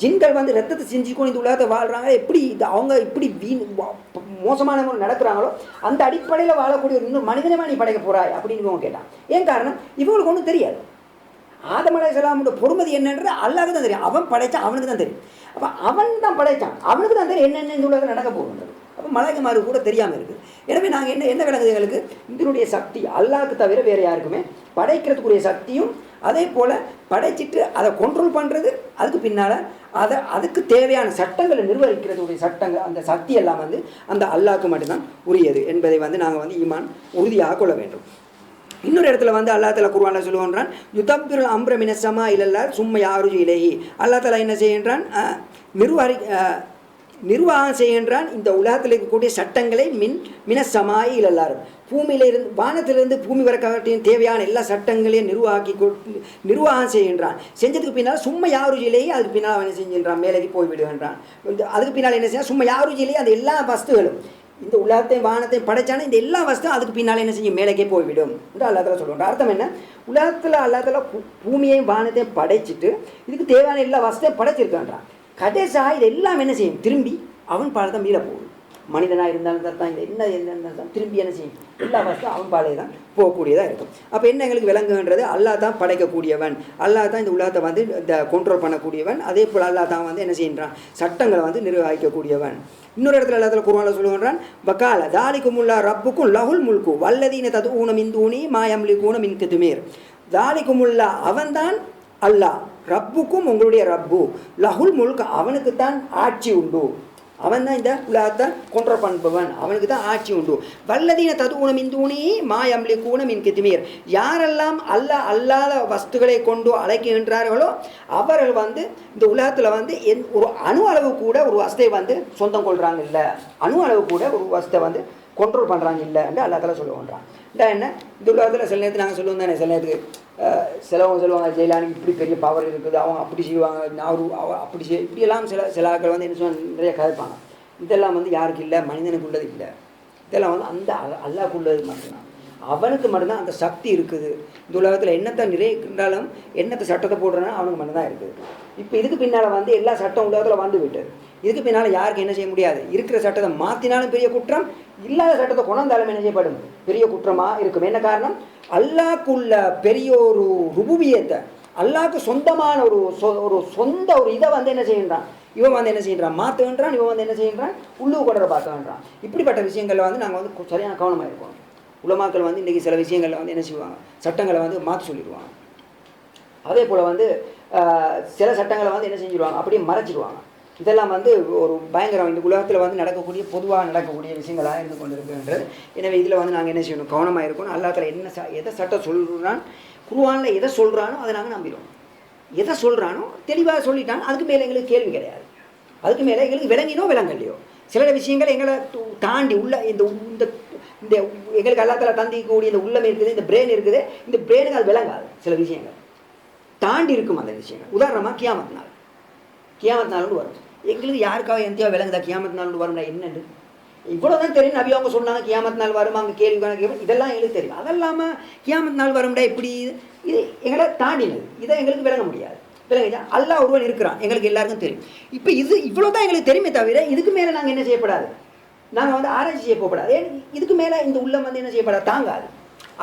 ஜின்கள் வந்து ரத்தத்தை செஞ்சுக்கணும் இந்த உலகத்தை வாழ்கிறாங்க, எப்படி இது அவங்க இப்படி மோசமான முறை நடக்கிறாங்களோ அந்த அடிப்படையில் வாழக்கூடிய ஒரு இன்னும் மனிதனமாக நீ படைக்க போகிறாய் அப்படின்னு இவங்க கேட்டான். ஏன் காரணம், இவங்களுக்கு ஒன்றும் தெரியாது. ஆதம் அலைஹிஸ்ஸலாமோட பொறுமதி என்னன்றது அல்லாஹ்வுக்கு தான் தெரியும், அவன் படைத்தான் அவனுக்கு தான் தெரியும். அப்போ அவன் தான் படைத்தான் அவனுக்கு தான் தெரியும் என்னென்ன இந்த உலகத்தில் நடக்க போகுன்றது. அப்போ மலாய்க்கமாரு கூட தெரியாமல் இருக்குது. எனவே நாங்கள் என்ன விளங்குது எங்களுக்கு, இதனுடைய சக்தி அல்லாஹ்வுக்கு தவிர வேறு யாருக்குமே படைக்கிறதுக்குரிய சக்தியும் அதே போல் படைச்சிட்டு அதை கண்ட்ரோல் பண்ணுறது, அதுக்கு பின்னால் அதுக்கு தேவையான சட்டங்களை நிர்வகிக்கிறதுடைய சட்டங்கள் அந்த சக்தி எல்லாம் வந்து அந்த அல்லாஹ்வுக்கு மட்டும்தான் உரியது என்பதை வந்து நாங்கள் வந்து ஈமான் உறுதியாக கொள்ள வேண்டும். இன்னொரு இடத்துல வந்து அல்லாஹ் தஆலா குர்ஆனில் சொல்லுகின்றான், யுதப்பிருல் அம்ர மினஸ்ஸமா இலல்லாஹ் சும்ம யாருஜு இலைஹி, அல்லாஹ் தஆலா என்ன செய்கின்றான், நிர்வாகம் செய்கின்றான் இந்த உலகத்தில் இருக்கக்கூடிய சட்டங்களை மினஸ்ஸமாய் இலல்லாஹ், பூமியிலிருந்து வானத்திலிருந்து பூமி வரைக்கும் தேவையான எல்லா சட்டங்களையும் நிர்வாகம் செய்கின்றான். செஞ்சதுக்கு பின்னால் சும்மா யாருஜிலேயே அதுக்கு பின்னால் அவன் என்ன செஞ்சின்றான், மேலேக்கு போய்விடுகின்றான். அதுக்கு பின்னால் என்ன செய்ய, சும்மா யாருஜிலேயே அந்த எல்லா வஸ்துகளும் இந்த உலகத்தையும் வானத்தையும் படைச்சான இந்த எல்லா வஸ்தும் அதுக்கு பின்னால் என்ன செய்யும், மேலேக்கே போய்விடும் என்று அல்லாஹ் தஆலா சொல்லுவாங்க. அர்த்தம் என்ன, உலகத்தில் அல்லாஹ் தஆலா பூமியையும் வானத்தையும் படைச்சிட்டு இதுக்கு தேவையான எல்லா வஸ்தையும் படைச்சிருக்கான்றான். கடைசியாக இது எல்லாம் என்ன செய்யும், திரும்பி அவன் பால் தான் மீள போகுது. மனிதனாக இருந்தாலும் தான் இந்த என்ன இருந்தாலும் தான் திரும்பி என்ன செய்யும், எல்லா வஸ்தும் அவன் பாலே தான் போகக்கூடியதாக இருக்கும். அப்போ என்ன எங்களுக்கு விளங்குன்றது, அல்லாஹ் தான் படைக்கக்கூடியவன், அல்லாஹ் தான் இந்த உலகத்தை வந்து இந்த கண்ட்ரோல் பண்ணக்கூடியவன், அதே போல் அல்லாஹ் தான் வந்து என்ன செய்கின்றான், சட்டங்களை வந்து நிர்வகிக்கக்கூடியவன். இன்னொரு இடத்துல அல்லாஹ் குர்ஆனில் சொல்லுகின்றான், பக்கால தாலிக்குமுல்லா ரப்புக்கும் லஹுல் முல்கு வல்லதீன ததுஊன மின் தூனி மா யம்லிகூன மின் கித்மீர், தாலிக்குமுல்லா அவன்தான் அல்லாஹ், ரப்புக்கும் உங்களுடைய ரப்பு, லஹுல் முல்க் அவனுக்குத்தான் ஆட்சி உண்டு, அவன் தான் இந்த உலகத்தை கண்ட்ரோல் பண்ணுபவன், அவனுக்கு தான் ஆட்சி உண்டு. வல்லதீன ததுஊன மின் தூனி மா யம்லிகூன மின் கித்மீர், யாரெல்லாம் அல்லாஹ் அல்லாத வஸ்துக்களை கொண்டு அழைக்கின்றார்களோ அவர்கள் வந்து இந்த உலகத்தில் வந்து ஒரு அணு அளவு கூட ஒரு வஸ்தை வந்து சொந்தம் கொள்கிறாங்க இல்லை, அணு அளவு கூட ஒரு வஸ்தை வந்து கண்ட்ரோல் பண்ணுறாங்க இல்லை என்று அல்லாஹ் தஆலா சொல்லுவான்றான். என்ன இந்த உலகத்தில் சில நேரத்தில் நாங்கள் சொல்லுவோம் தானே, சில நேரத்துக்கு சிலவங்க சொல்லுவாங்க ஜெயிலானிக்கு இப்படி பெரிய பவர் இருக்குது, அவங்க அப்படி செய்வாங்க, அப்படி இப்படியெல்லாம் சில ஆட்கள் வந்து என்ன சொல்லுவாங்க, நிறைய கதைப்பாங்க. இதெல்லாம் வந்து யாருக்கு இல்லை, மனிதனுக்கு உள்ளது இல்லை. இதெல்லாம் வந்து அந்த அல்லாஹ்க்குள்ளது மட்டும்தான். அவனுக்கு மட்டும்தான் அந்த சக்தி இருக்குது. இந்த உலகத்தில் என்னத்தை நிறைந்தாலும் என்னத்தை சட்டத்தை போடுறனா அவனுக்கு மட்டும்தான் இருக்குது. இப்போ இதுக்கு பின்னால் வந்து எல்லா சட்டம் உலகத்தில் வந்து விட்டது. இதுக்கு பின்னால் யாருக்கு என்ன செய்ய முடியாது. இருக்கிற சட்டத்தை மாற்றினாலும் பெரிய குற்றம், இல்லாத சட்டத்தை கொண்டாந்தாலும் என்ன செய்யப்படும் பெரிய குற்றமாக இருக்கும். என்ன காரணம்? அல்லாஹ்க்குள்ள பெரிய ஒரு ருபூபியத்தை, அல்லாஹ்க்கு சொந்தமான ஒரு சொந்த ஒரு இதை வந்து என்ன செய்கின்றான், இவன் வந்து என்ன செய்கிறான் மாற்றுகின்றான், இவன் வந்து என்ன செய்கின்றான் உள்ளுக்கு கொண்டு பார்த்துகின்றான். இப்படிப்பட்ட விஷயங்களில் வந்து நாங்கள் வந்து சரியான கவனமாக இருக்கணும். உலமாக்கள் வந்து இன்றைக்கி சில விஷயங்களில் வந்து என்ன செய்வாங்க, சட்டங்களை வந்து மாற்றி சொல்லிடுவாங்க. அதே போல் வந்து சில சட்டங்களை வந்து என்ன செஞ்சுருவாங்க, அப்படியே மறைச்சிடுவாங்க. இதெல்லாம் வந்து ஒரு பயங்கரம் இந்த உலகத்தில் வந்து நடக்கக்கூடிய பொதுவாக நடக்கக்கூடிய விஷயங்களாக இருந்து கொண்டு இருக்குன்றது. எனவே இதில் வந்து நாங்கள் என்ன செய்யணும், கவனமாக இருக்கணும். அல்லாஹ்ல என்ன எதை சட்டம் சொல்கிறான், குர்ஆனில் எதை சொல்கிறானோ அதை நாங்கள் நம்பிடுவோம். எதை சொல்கிறானோ தெளிவாக சொல்லிட்டான், அதுக்கு மேலே எங்களுக்கு கேள்வி கிடையாது. அதுக்கு மேலே எங்களுக்கு விளங்கினோ விளங்கலையோ சில விஷயங்கள் எங்களை தாண்டி உள்ள இந்த இந்த எங்களுக்கு அல்லாஹ்ல தந்திக்கக்கூடிய இந்த உள்ளம் இருக்குது, இந்த பிரெயின் இருக்குது, இந்த பிரெயினுக்கு அது விளங்காது. சில விஷயங்கள் தாண்டி இருக்கும் அந்த விஷயங்கள். உதாரணமாக கியாமத் நாள் வரும். எங்களுக்கு யாருக்காக எந்தையோ விளங்குதா கியாமத் நாள் வரும்னா என்னென்னு? இவ்வளோ தான் தெரியும். நபி அவங்க சொன்னாங்க கியாமத் நாள் வரும், அங்கே கேள்வி கணக்கு இதெல்லாம் எங்களுக்கு தெரியும். அதெல்லாமல் கியாமத் நாள் வரும்டா இப்படி இது எங்களை தாண்டினது, இதை எங்களுக்கு விளங்க முடியாது. விளங்குதா? அல்லாஹ் ஒருவன் இருக்கிறான், எங்களுக்கு எல்லாருக்கும் தெரியும். இப்போ இது இவ்வளோ தான் எங்களுக்கு தெரியுமே தவிர இதுக்கு மேலே நாங்கள் என்ன செய்யப்படாது, நாங்கள் வந்து ஆராய்ச்சி செய்ய போகப்படாது. இதுக்கு மேலே இந்த உள்ளம் வந்து என்ன செய்யப்படாது, தாங்காது.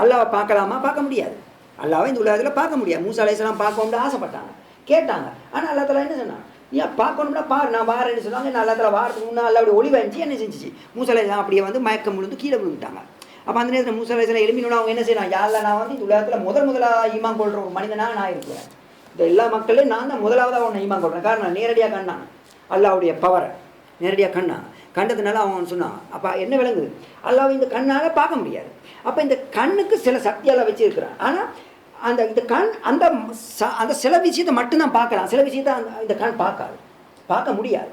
அல்லாஹ்வை பார்க்கலாமா? பார்க்க முடியாது. அல்லாஹ்வை இந்த உலகத்தில் பார்க்க முடியாது. மூசா அலைஹிஸ்ஸலாம் பார்க்கணும்னு ஆசைப்பட்டாங்க, கேட்டாங்க. ஆனால் அல்லாஹ் தஆலா என்ன சொன்னாங்க, ஏன் பார்க்கணும்னா பாரு, நான் வாரேன்னு சொன்னாங்க. என்ன அல்லாஹ் தஆலா வாரத்துக்கு முன்னே அல்லாஹ்வுடைய ஒளி வந்துச்சு, என்ன செஞ்சிச்சு, மூசா அலைஹிஸ்ஸலாம் அப்படியே வந்து மயக்கம் விழுந்து கீழே விழுந்துட்டாங்க. அப்போ அந்த நேரத்தில் மூசா அலைஹிஸ்ஸலாம் எழுப்பினோன்னா அவங்க என்ன செய்யறாங்க, யாரில் நான் வந்து இந்த உலகத்தில் முதலாக ஈமான் கொள்கிற ஒரு மனிதனாக நான் இருக்கிறேன். இந்த எல்லா மக்களையும் நான் தான் முதலாவதாக ஒன்று ஈமான் கொள்கிறேன். காரணம் நேரடியாக கண்ணான் அல்லாஹ்வுடைய பவரை நேரடியாக கண்டதுனால அவன் சொன்னான். அப்போ என்ன விளங்குது, அல்லாஹ் இந்த கண்ணால் பார்க்க முடியாது. அப்போ இந்த கண்ணுக்கு சில சக்தியால் வச்சுருக்கிறான். ஆனால் இந்த கண் அந்த சில விஷயத்தை மட்டும்தான் பார்க்கலாம், சில விஷயத்தை இந்த கண் பார்க்க முடியாது.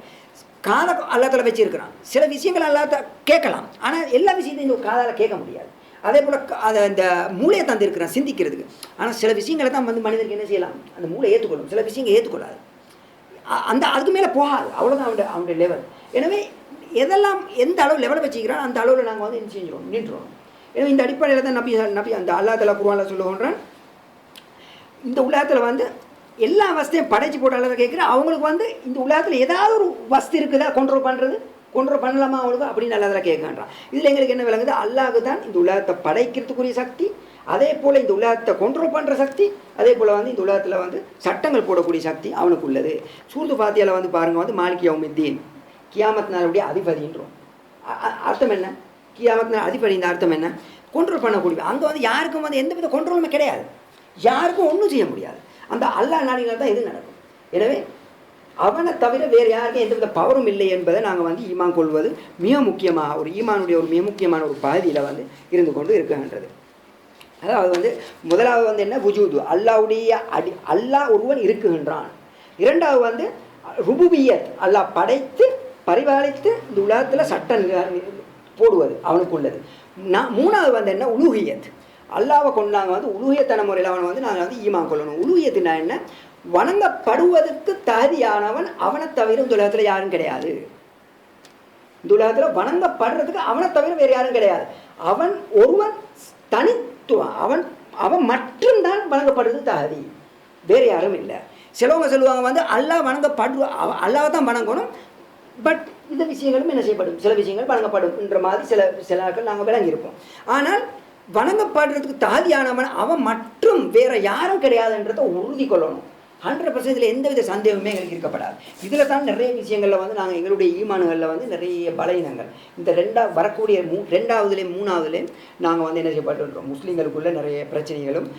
காதை அல்லாஹ்ல வச்சுருக்கிறான். சில விஷயங்கள் அல்லாஹ் கேட்கலாம், ஆனால் எல்லா விஷயத்தையும் இந்த காதால் கேட்க முடியாது. அதே போல் அதை இந்த மூளையை தந்திருக்கிறான் சிந்திக்கிறதுக்கு. ஆனால் சில விஷயங்களை தான் வந்து மனிதனுக்கு என்ன செய்யலாம், அந்த மூளை ஏற்றுக்கொள்ளும், சில விஷயங்கள் ஏற்றுக்கொள்ளாது. அதுக்கு மேலே போகாது. அவ்வளோதான் அவனுடைய லெவல். எனவே எதெல்லாம் எந்த அளவு லெவலை வச்சுக்கிறான் அந்த அளவில் நாங்கள் வந்து என்ன செஞ்சிடும், நின்றுடும். எனவே இந்த அடிப்படையில் தான் நபி அந்த அல்லாஹ் தஆலா குர்ஆனில் சொல்லுகின்றான், இந்த உலகத்தில் வந்து எல்லா வசதியும் படைச்சு போட்டு அல்லாஹ் கேட்குறேன். அவங்களுக்கு வந்து இந்த உலகத்தில் ஏதாவது ஒரு வசதி இருக்குதா கண்ட்ரோல் பண்ணலாமா அவங்களுக்கு அப்படின்னு அல்லாஹ் கேட்குறான். இதில் எங்களுக்கு என்ன விளங்குது, அல்லாஹ்க்கு தான் இந்த உலகத்தை படைக்கிறதுக்குரிய சக்தி, அதே போல் இந்த உலகத்தை கண்ட்ரோல் பண்ணுற சக்தி, அதே போல் வந்து இந்த உலகத்தில் வந்து சட்டங்கள் போடக்கூடிய சக்தி அவனுக்கு உள்ளது. சூரத்து ஃபாத்தியாவில் வந்து பாருங்கள், வந்து மாலிக் யௌமித்தீன், கியாமத் நாளுடைய அதிபதின்றோம். அர்த்தம் என்ன, கியாமத் நாள் அதிபதியின் அர்த்தம் என்ன, கண்ட்ரோல் பண்ணக்கூடிய. அங்கே வந்து யாருக்கும் வந்து எந்த வித கண்ட்ரோலுமே கிடையாது, யாருக்கும் ஒன்றும் செய்ய முடியாது. அந்த அல்லாஹ் நாடினால் தான் எது நடக்கும். எனவே அவனை தவிர வேறு யாருக்கும் எந்தவித பவரும் இல்லை என்பதை நாங்கள் வந்து ஈமான் கொள்வது மிக முக்கியமாக ஒரு ஈமானுடைய ஒரு மிக முக்கியமான ஒரு பகுதியில் வந்து இருந்து கொண்டு இருக்கின்றது. அதாவது வந்து முதலாவது வந்து என்ன, வுஜூது, அல்லாஹ்வுடைய அல்லாஹ் ஒருவன் இருக்குகின்றான். இரண்டாவது வந்து ருபூபியத், அல்லாஹ் படைத்து பரிபாலித்து இந்த உலகத்தில் சட்டம் போடுவது அவனுக்கு உள்ளது. மூணாவது வந்து என்ன, உலூஹியத், அல்லாஹ்வை கொண்டு நாங்கள் வந்து உலூஹியத்தன முறையில் அவனை வந்து நாங்கள் வந்து ஈமான் கொள்ளணும். உலூஹியத்துனா என்ன, வணங்கப்படுவதற்கு தகுதியானவன் அவனை தவிர இந்த உலகத்தில் யாரும் கிடையாது. இந்த உலகத்தில் வணங்கப்படுறதுக்கு அவனை தவிர வேறு யாரும் கிடையாது. அவன் ஒருவன் தனித்துவம், அவன் மட்டும்தான் வணங்கப்படுறது தகுதி, வேறு யாரும் இல்லை. சிலவங்க சொல்லுவாங்க வந்து அல்லாஹ் அல்லாஹ் தான் வணங்கணும், பட் இந்த விஷயங்களும் என்ன செய்யப்படும், சில விஷயங்கள் வணங்கப்படும்ன்ற மாதிரி சில நாட்கள் நாங்கள் விளங்கியிருப்போம். ஆனால் வணங்கப்படுறதுக்கு தகுதியானவன் அவன் மற்றும் வேறு யாரும் கிடையாதுன்றதை உறுதி கொள்ளணும். 100% இதில் எந்தவித சந்தேகமே எங்களுக்கு இருக்கப்படாது. இதில் தான் நிறைய விஷயங்களில் வந்து நாங்கள் எங்களுடைய ஈமான்களில் வந்து நிறைய பலவீனங்கள் இந்த வரக்கூடிய ரெண்டாவதுலேயும் மூணாவதுலேயும் நாங்கள் வந்து என்ன செய்யப்பட்டுன்றோம், முஸ்லீம்களுக்குள்ளே நிறைய பிரச்சனைகளும்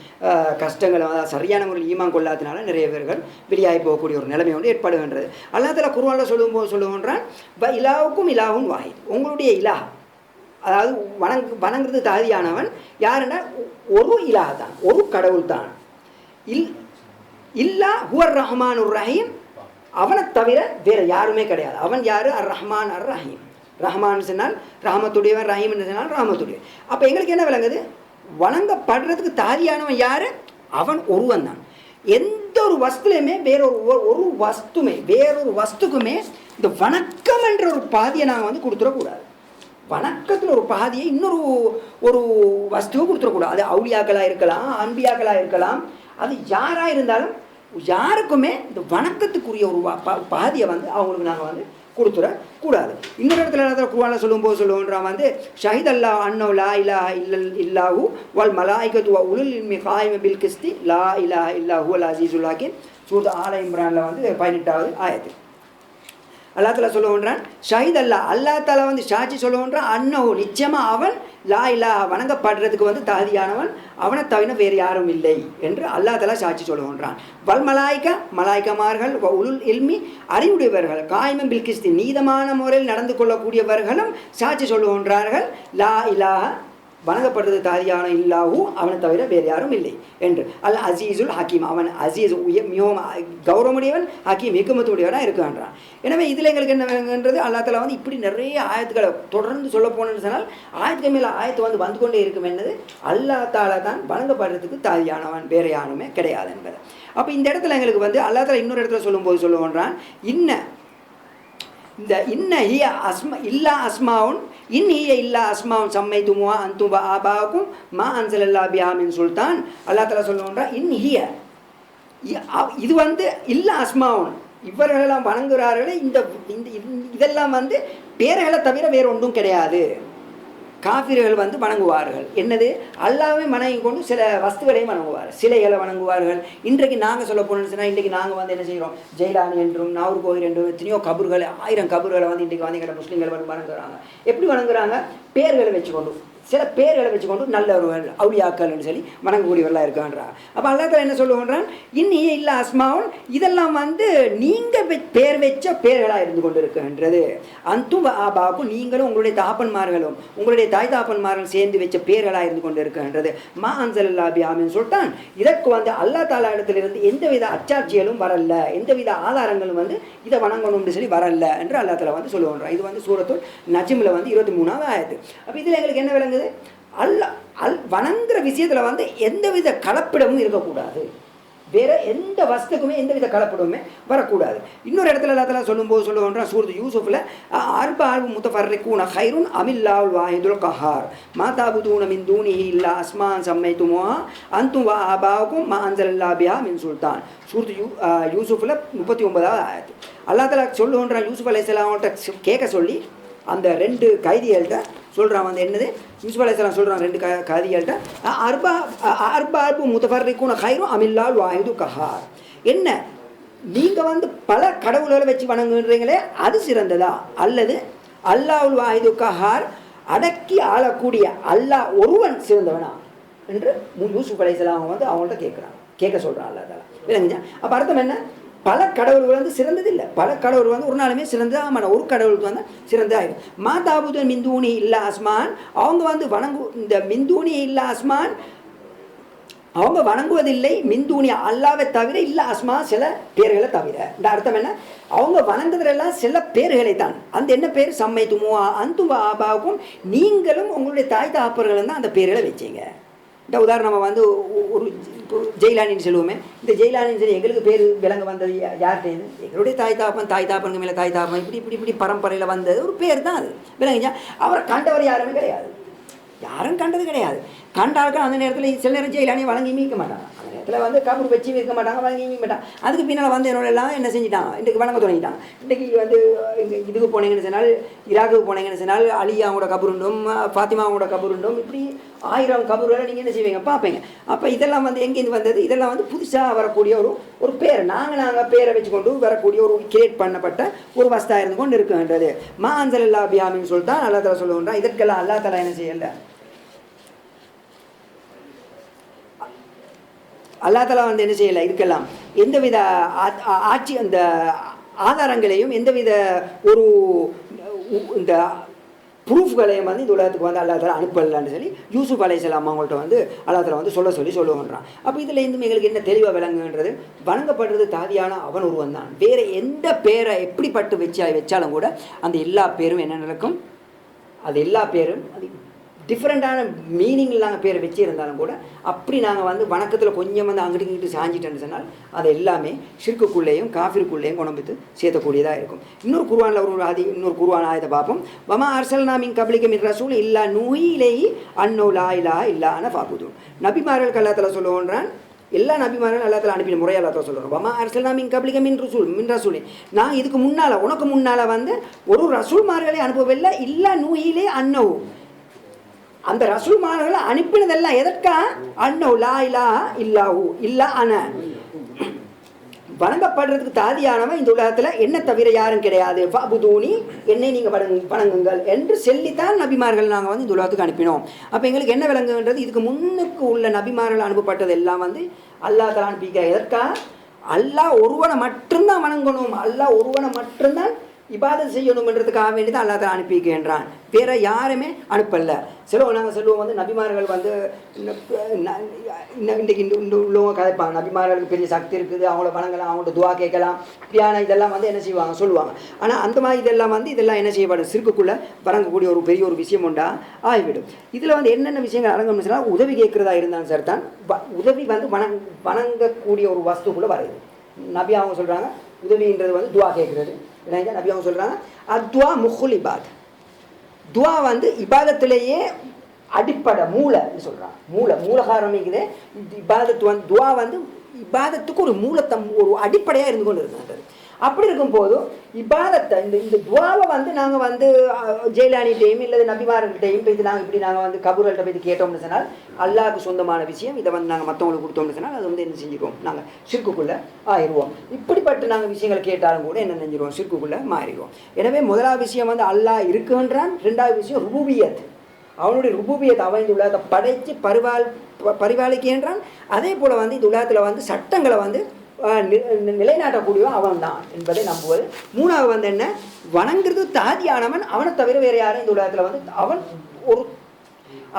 கஷ்டங்களும் அதாவது சரியான முறையில் ஈமான் கொள்ளாதனால நிறைய பேர்கள் வெளியாகி போகக்கூடிய ஒரு நிலைமை வந்து ஏற்படுகின்றது. அல்லாஹ் தஆலா குர்ஆனில் சொல்லுகின்றான், இலாவுக்கும் இலாவும் வாஹித், உங்களுடைய இலா அதாவது வணங்குறது தகுதியானவன் யாருன்னா ஒரு இலாஹ் தான், ஒரு கடவுள் தான். இல்லா ஹுவர் ரஹ்மானுர் ரஹீம், அவனை தவிர வேறு யாருமே கிடையாது. அவன் யார், அர் ரஹ்மான் அர் ரஹீம். ரஹ்மான் சொன்னால் ரஹமத்துடையவன், ரஹீம் சொன்னால் ரஹமத்துடைய. அப்போ எங்களுக்கு என்ன விளங்குது, வணங்கப்படுறதுக்கு தகுதியானவன் யார், அவன் ஒருவன் தான். எந்த ஒரு வஸ்துலையுமே வேறொரு வஸ்துக்குமே இந்த வணக்கம் என்ற ஒரு பாதியை நாங்கள் வந்து கொடுத்துடக்கூடாது. வணக்கத்தில் ஒரு பாதியை இன்னொரு ஒரு வஸ்துவை கொடுத்துடக்கூடாது. அது அவுளியாக்களாக இருக்கலாம், அன்பியாக்களாக இருக்கலாம், அது யாராக இருந்தாலும் யாருக்குமே இந்த வணக்கத்துக்குரிய ஒரு பாதியை வந்து அவங்களுக்கு நாங்கள் வந்து கொடுத்துடக்கூடாது. இன்னொரு இடத்துல குர்ஆன்ல சொல்லும்போது சொல்லுவோன்றான் வந்து ஷஹீத் அல்லா அன்னோ லா இலாஹ இல்லாஹு வல் மலாயிகத்து வ உலுல் இல்மி காயிம பில் கிஸ்தி லா இலாஹ இல்லாஹு அல் அஸீஸுல் ஹக்கீம். சூரத் ஆல இம்ரான்ல வந்து 18வது ஆயத்து. அல்லா தாலா சொல்லுவோன்றான் ஷஹீத் அல்லா தாலா வந்து சாட்சி சொல்லுவோன்றான் அன்னோ நிச்சயமாக அவன் லா இலாஹ வணங்கப்படுறதுக்கு வந்து தகுதியானவன், அவனை தவிர வேறு யாரும் இல்லை என்று அல்லா தாலா சாட்சி சொல்லுகின்றான். வல் மலாய்க்கமார்கள் உலுல் இல்மி அறிவுடையவர்கள் காயிமம் பில் கிஸ்தி நீதமான முறையில் நடந்து கொள்ளக்கூடியவர்களும் சாட்சி சொல்லுகின்றார்கள் லா இலாஹ வணங்கப்படுறது தாதியான இல்லாஹூ அவனை தவிர வேறு யாரும் இல்லை என்று. அல் அசீசுல் ஹக்கீம் அவன் அசீஸ் மிகவும் கௌரவமுடையவன், ஹக்கீம் ஹிக்குமத்துடையவனாக இருக்கின்றான். எனவே இதில் எங்களுக்கு என்னன்றது அல்லா தஆலா வந்து இப்படி நிறைய ஆயத்துக்களை தொடர்ந்து சொல்ல போனேன்னு சொன்னால் ஆயத்துக்கு மேலே ஆயத்து வந்து கொண்டே இருக்கும் என்னது அல்லா தாலா தான் வணங்கப்படுறதுக்கு தாதியானவன், வேறு யாருமே கிடையாது என்பது. அப்போ இந்த இடத்துல எங்களுக்கு வந்து அல்லா தாலா இன்னொரு இடத்துல சொல்லும்போது சொல்லுவோன்றான் இந்த இன்ன ஹிய இல்லா அஸ்மாவுன் ஹிய இல்லா அஸ்மாவுன் சம்மை துமுவா அந்தும் ஆபாவுக்கும் மா அன்சலல்லா பிஹா மின் சுல்தான். அல்லா தஆலா சொல்லுவோன்றா ஹிய இது வந்து இல்லா அஸ்மாவுன் இவர்களெல்லாம் வணங்குகிறார்களே இதெல்லாம் வந்து பேர்களை தவிர வேறு ஒன்றும் கிடையாது. காஃபிர்கள் வந்து வணங்குவார்கள் என்னது அல்லாவே வணங்கி கொண்டு சில வஸ்துகளையும் வணங்குவார்கள், சிலைகளை வணங்குவார்கள். இன்றைக்கு நாங்கள் சொல்ல போனோம்னு சொன்னால் இன்றைக்கு நாங்கள் வந்து என்ன செய்கிறோம் ஜெயிலானி என்றும் நாகூர் கோயில் என்றும் எத்தனையோ கபர்கள் 1000 கபர்களை வந்து இன்றைக்கு வந்து எங்கள் முஸ்லீம்கள் வந்து வணங்குறாங்க. எப்படி வணங்குறாங்க? பேர்களை வச்சுக்கொண்டு, சில பேர்களை வச்சுக்கொண்டு நல்லவர்கள் அவுளியாக்கள்னு சொல்லி வணங்கக்கூடியவர்களாக இருக்கான்றாங்க. அப்போ அல்லா தஆலா என்ன சொல்லுவான்றான் இன்னியே இல்லை அஸ்மாவுன் இதெல்லாம் வந்து நீங்கள் பேர் வச்ச பேர்களாக இருந்து கொண்டு இருக்கின்றது. அந்தும் ஆபாவுக்கும் நீங்களும் உங்களுடைய தாப்பன்மார்களும் உங்களுடைய தாய் தாப்பன்மார்களும் சேர்ந்து வச்ச பேர்களாக இருந்து கொண்டு இருக்கின்றது. மா அன்சலல்லா பிஹா மின் சுல்தான் இதற்கு வந்து அல்லா தஆலா இடத்திலிருந்து எந்தவித அச்சாட்சிகளும் வரல, எந்தவித ஆதாரங்களும் வந்து இதை வணங்கணும்னு சொல்லி வரல என்று அல்லா தஆலா வந்து சொல்லுவான்றான். இது வந்து சூரத்துல் நஜ்மில் வந்து 23வது ஆயத்து. அப்போ இதில் எங்களுக்கு என்ன விளங்குது? வணங்குற விஷயத்துல வந்து எந்தவித கலப்பிடமும் இருக்கக்கூடாது, வேற எந்த வஸ்துக்குமே எந்தவித கலப்பிடமுமே வரக்கூடாது. இன்னொரு இடத்துல அல்லா தஆலா சொல்லும்போது சொல்லுவோன்றான் சூரத் யூசுஃப்ல அர்பாபு முத்தஃபர்ரிகூன கைருன் அமில்லாஹுல் வாஹிதுல் கஹார் மா தஅபுதூன மின் தூனிஹி இல்லா அஸ்மான் சம்மைதுமுஹா அன்தும் வ ஆபாவுக்கும் மா அன்ஸலல்லா பிஹா மின் சுல்தான். சூரத் யூசுஃப்ல 39வது ஆயத்து. அல்லா தஆலா சொல்லுவோன்றான் யூசுஃப் அலைஹிஸ்ஸலாம்கிட்ட கேட்க சொல்லி அந்த 2 கைதிகள்கிட்ட சொல்கிறான் வந்து என்னது யூசுஃப் அலைஹிஸ்ஸலாம் சொல்கிறான் 2 கைதிகள்கிட்ட அர்பாபு முத்தஃபர்ரிகூன கைரும் அமில்லாஹுல் வாஹிது கஹார் என்ன நீங்கள் வந்து பல கடவுள்களை வச்சு வணங்குறீங்களே அது சிறந்ததா அல்லது அல்லாஹுல் வாஹிது கஹார் அடக்கி ஆளக்கூடிய அல்லாஹ் ஒருவன் சிறந்தவனா என்று யூசுஃப் அலைஹிஸ்ஸலாம் வந்து அவங்கள்ட்ட கேட்க சொல்கிறான் அல்லா தஆலா. விளங்குச்சா? அப்போ அர்த்தம் என்ன? பல கடவுள்கள் வந்து சிறந்ததில்லை, பல கடவுள் வந்து ஒரு நாளுமே சிறந்தது ஆமாம், ஒரு கடவுளுக்கு வந்து சிறந்தாயிடும். மா தாபுத மிந்தூனி இல்லா அஸ்மான் அவங்க வந்து இந்த மிந்தூனி இல்லா அஸ்மான் அவங்க வணங்குவதில்லை மிந்தூனி அல்லாவை தவிர இல்லை அஸ்மா சில பேர்களை தவிர. இந்த அர்த்தம் என்ன? அவங்க வணங்குறதெல்லாம் சில பேர்களை தான். அந்த என்ன பேர் சம்மை துமுவா அந்தும் ஆபாவுக்கும் நீங்களும் உங்களுடைய தாய் தாப்பர்களும் தான் அந்த பேர்களை வச்சீங்க. இந்த உதாரணமாக வந்து ஒரு ஜெயிலானின்னு சொல்லுவோமே, இந்த ஜெயிலானின்னு சொல்லி எங்களுக்கு பேர் விளங்க வந்தது யார்கிட்டேருந்து? எங்களுடைய தாய் தாப்பனுக்கு மேலே தாய் தாப்பன் இப்படி பரம்பரையில் வந்தது ஒரு பேர் தான் அது. விளங்குச்சா? அவரை கண்டவர் யாருமே கிடையாது, யாரும் கண்டது கிடையாது. கண்டார்கள் அந்த நேரத்தில் சில நேரம் ஜெயிலானியை வழங்கி மீட்க மாட்டாங்க, அந்த நேரத்தில் வந்து கபூர் வச்சு வைக்க மாட்டாங்க, வழங்கி மீட்க மாட்டாங்க. அதுக்கு பின்னால் வந்து என்னோட எல்லாம் என்ன செஞ்சுட்டாங்க, இன்றைக்கு வணங்க தொடங்கிட்டாங்க. இன்றைக்கி வந்து இதுக்கு போனீங்கன்னு சொன்னால், ஈராக்குக்கு போனீங்கன்னு சொன்னால் அலியாவோட கபூருண்டும் ஃபாத்திமாவோட கபூருண்டும் இப்படி 1000 கபூர்களை நீங்கள் என்ன செய்வீங்க பார்ப்பீங்க. அப்போ இதெல்லாம் வந்து எங்கேருந்து வந்தது? இதெல்லாம் வந்து புதுசாக வரக்கூடிய ஒரு பேர், நாங்கள் பேரை வச்சு கொண்டு வரக்கூடிய ஒரு கிரியேட் பண்ணப்பட்ட ஒரு வஸ்தாக இருந்து கொண்டு இருக்குன்றது. மா அன்ஸலல்லா பிஹா மின் சுல்தான் அல்லா தஆலா சொல்லுவோம்னா இதற்கெல்லாம் அல்லா தஆலா என்ன செய்யலை, அல்லா தஆலா வந்து என்ன செய்யலை, இதுக்கெல்லாம் எந்தவித ஆட்சி அந்த ஆதாரங்களையும் எந்தவித ஒரு இந்த ப்ரூஃப்களையும் வந்து இந்த உலகத்துக்கு வந்து அல்லா தஆலா அனுப்பலான்னு சொல்லி யூசுஃப் அலைஹிஸ்ஸலாம் அவங்கள்ட்ட வந்து அல்லா தஆலா வந்து சொல்லுவான்றான். அப்போ இதில் இருந்து எங்களுக்கு என்ன தெளிவாக விளங்குன்றது? வணங்கப்படுறது தாதியான அவன் ஒருவன் தான். வேறு எந்த பேரை எப்படிப்பட்டு வச்சாலும் கூட அந்த எல்லா பேரும் என்ன நடக்கும்? அது எல்லா பேரும் அது டிஃப்ரெண்ட்டான மீனிங்கில் நாங்கள் பேரை வச்சுருந்தாலும் கூட அப்படி நாங்கள் வந்து வணக்கத்தில் கொஞ்சம் வந்து அங்கிட்டு இங்கிட்டு சாஞ்சிட்டேன்னு சொன்னால் அது எல்லாமே ஷிர்க்குக்குள்ளேயும் காஃபிருக்குள்ளேயும் கொண்டு சேர்த்தக்கூடியதாக இருக்கும். இன்னொரு குர்ஆனில் இன்னொரு குர்ஆன் ஆயத்தை பார்ப்போம். வமா அர்சல்னா மின் கப்லிக மின் ரசூல் இல்லா நூஹிலேஹி அன்னஹு லா இலாஹா இல்லா அன ஃபஅபுதூன். நபிமார்கள் அல்லாஹ் தஆலா சொல்லுவான், எல்லா நபிமாரும் அல்லா தஆலா அனுப்பின முறையை அல்லா தஆலா சொல்கிறோம். வமா அர்சல்னா மின் கப்லிக மின் ரசூல் நான் இதுக்கு முன்னால் உனக்கு முன்னால் வந்து ஒரு ரசூல்மார்களை அனுப்பவில்லை. இல்லா நூஹிலே அன்னஹு அந்த ரசூல்மார்களை அனுப்பினதெல்லாம் எதற்கா? அன்னஹு லா இலாஹா இல்லாஹு இல்லா அன வணங்கப்படுறதுக்கு தாதியானவன் இந்த உலகத்தில் என்ன தவிர யாரும் கிடையாது. ஃபஅபுதூனி என்னை நீங்கள் வணங்குங்கள் என்று சொல்லித்தான் நபிமார்கள் நாங்கள் வந்து இந்த உலகத்துக்கு அனுப்பினோம். அப்போ எங்களுக்கு என்ன விளங்குன்றது, இதுக்கு முன்னுக்கு உள்ள நபிமார்கள் அனுப்பப்பட்டது எல்லாம் வந்து அல்லாஹ் தஆலா அனுப்பிக்க எதற்கா? அல்லாஹ் ஒருவனை மட்டும்தான் வணங்கணும், அல்லாஹ் ஒருவனை மட்டும்தான் இபாதத் செய்யணும்ன்றதுக்காக வேண்டி தான் அல்லாஹ் தஆலா அனுப்பிக்கின்றான். வேற யாருமே அனுப்பல. நாங்கள் சொல்லுவோம் வந்து நபிமார்கள் வந்து இன்றைக்கு உள்ளவங்க கதைப்பாங்க, நபிமார்களுக்கு பெரிய சக்தி இருக்குது, அவங்கள வணங்கலாம், அவங்கள்ட்ட துவா கேட்கலாம், இப்படியான இதெல்லாம் வந்து என்ன செய்வாங்க சொல்லுவாங்க. ஆனால் அந்த மாதிரி இதெல்லாம் என்ன செய்யப்படும், சிறுக்குள்ளே வணங்கக்கூடிய ஒரு பெரிய ஒரு விஷயம் உண்டா ஆகிவிடும். இதில் வந்து என்னென்ன விஷயங்கள் அடங்கணும்னு சொன்னால், உதவி கேட்குறதா இருந்தாலும் சரி தான் உதவி வந்து வணங்கக்கூடிய ஒரு வஸ்துக்குள்ளே வருது. நபி அவங்க சொல்கிறாங்க உதவின்றது வந்து துவா கேட்குறது. நபி அவங்க சொல்கிறாங்க அத்வா முஹுல் இபாத். துவா வந்து இபாதத்திலேயே அடிப்படை மூளைன்னு சொல்கிறாங்க. மூலகாரம் இருக்குது இபாதத்து வந்து துவா வந்து இபாதத்துக்கு ஒரு ஒரு அடிப்படையாக இருந்து கொண்டு இருந்தது. அப்படி இருக்கும்போது இபாதத்தை இந்த துவாவை வந்து நாங்கள் வந்து ஜெயிலானிட்டையும் இல்லை நபிமார்கள்ட்டையும் போய் நாங்கள் வந்து கபூர்கள்ட்ட போய் கேட்டோம்னு சொன்னால் அல்லாஹ்வுக்கு சொந்தமான விஷயம், இதை வந்து நாங்கள் மற்றவங்களுக்கு கொடுத்தோம்னு சொன்னால் அது வந்து என்ன செஞ்சுருவோம், நாங்கள் ஷிர்க்குக்குள்ளே ஆயிடுவோம். இப்படிப்பட்ட நாங்கள் விஷயங்கள் கேட்டாலும் கூட என்ன செஞ்சிருவோம், ஷிர்க்குக்குள்ளே மாறிடுவோம். எனவே முதலாவது விஷயம் வந்து அல்லாஹ் இருக்குன்றான். ரெண்டாவது விஷயம் ருபூபியத், அவனுடைய ருபூபியத், அவன் இந்த உலகத்தை படைத்து பரிபாலிக்கின்றான். அதே போல் வந்து இந்த உலகத்தில் வந்து சட்டங்களை வந்து நிலைநாட்டக்கூடியவன் அவன் தான் என்பதை நம்புவது. மூணாவது வந்து என்ன, வணங்குறது தாதியானவன், அவனை தவிர வேறு யாரும் இந்த உலகத்தில் வந்து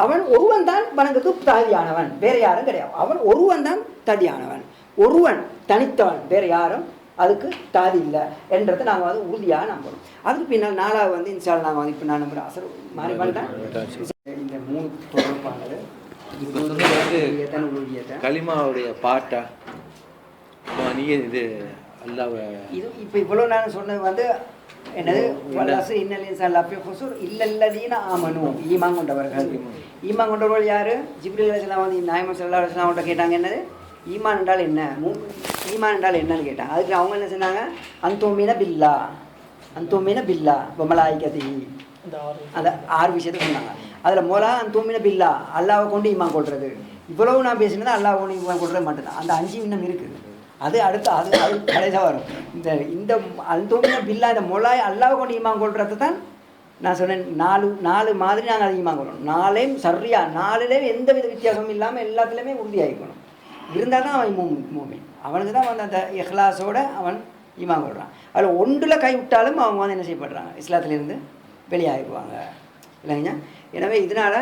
அவன் ஒருவன் தான் வணங்குறது தாதியானவன், வேற யாரும் கிடையாது. அவன் ஒருவன் தான் தாதியானவன், ஒருவன் தனித்தவன், வேற யாரும் அதுக்கு தாதி இல்லை என்றதை நாங்கள் வந்து உறுதியாக நம்பணும். அதுக்கு பின்னால் நாலாவது வந்து இன்ஷால் நாங்கள் வந்து இப்போ நான் நம்புகிறேன் அசர் மாறி மாறிட்டேன். இந்த மூணு தொடர்பானது களிமாவுடைய பாட்டா நீங்கள் இது அல்லாஹ் இது இப்போ இவ்வளோ நான் சொன்னது வந்து என்னது, வல்லசு இன்னலின்சான் லஃபி குஸூர் இல்லல்லதீன ஆமனு, ஈமான் கொண்டவர்கள். ஈமான் கொண்டவர்கள் யார்? ஜிப்ரீல் அலைஹிஸ்ஸலாம் வந்து நாயகம் ஸல்லல்லாஹு அலைஹி வஸல்லம் அவங்கள்ட்ட கேட்டாங்க, என்னது ஈமான் என்றால் என்ன, ஈமான் என்றால் என்னன்னு கேட்டாங்க. அதுக்கு அவங்க என்ன சொன்னாங்க, அந்தோமீன பில்லா வமலாயிகதிஹி, அந்த 6 விஷயத்தை சொன்னாங்க. அதில் மொலா அந்தோமீன பில்லா, அல்லாவை கொண்டு ஈமான் கொள்வது. இவ்வளவு நான் பேசினது அல்லாவை கொண்டு ஈமான் கொள்றது மட்டும்தான். அந்த 5 இன்னும் இருக்குது, அது அடுத்து அது கடைசியாக வரும். இந்த அந்தோமியா பில்லா, இந்த மொலாய் அல்லாவை கொண்டு ஈமான் கொள்றது தான் நான் சொன்னேன். 4 மாதிரி நாங்கள் அதை ஈமான் கொள்ளணும். 4லேயும் சரியா, 4லேயும் எந்த வித வித்தியாசமும் இல்லாமல் எல்லாத்துலேயுமே உறுதியாகிக்கணும். இருந்தால் தான் அவன் மூமின். அவனுக்கு தான் வந்து அந்த இஹ்லாஸோடு அவன் ஈமான் கொள்கிறான். அதில் ஒன்றில் கை விட்டாலும் அவங்க வந்து என்ன செய்யப்படுறாங்க, இஸ்லாத்துலேருந்து வெளியாகிடுவாங்க இல்லைங்க. எனவே இதனால்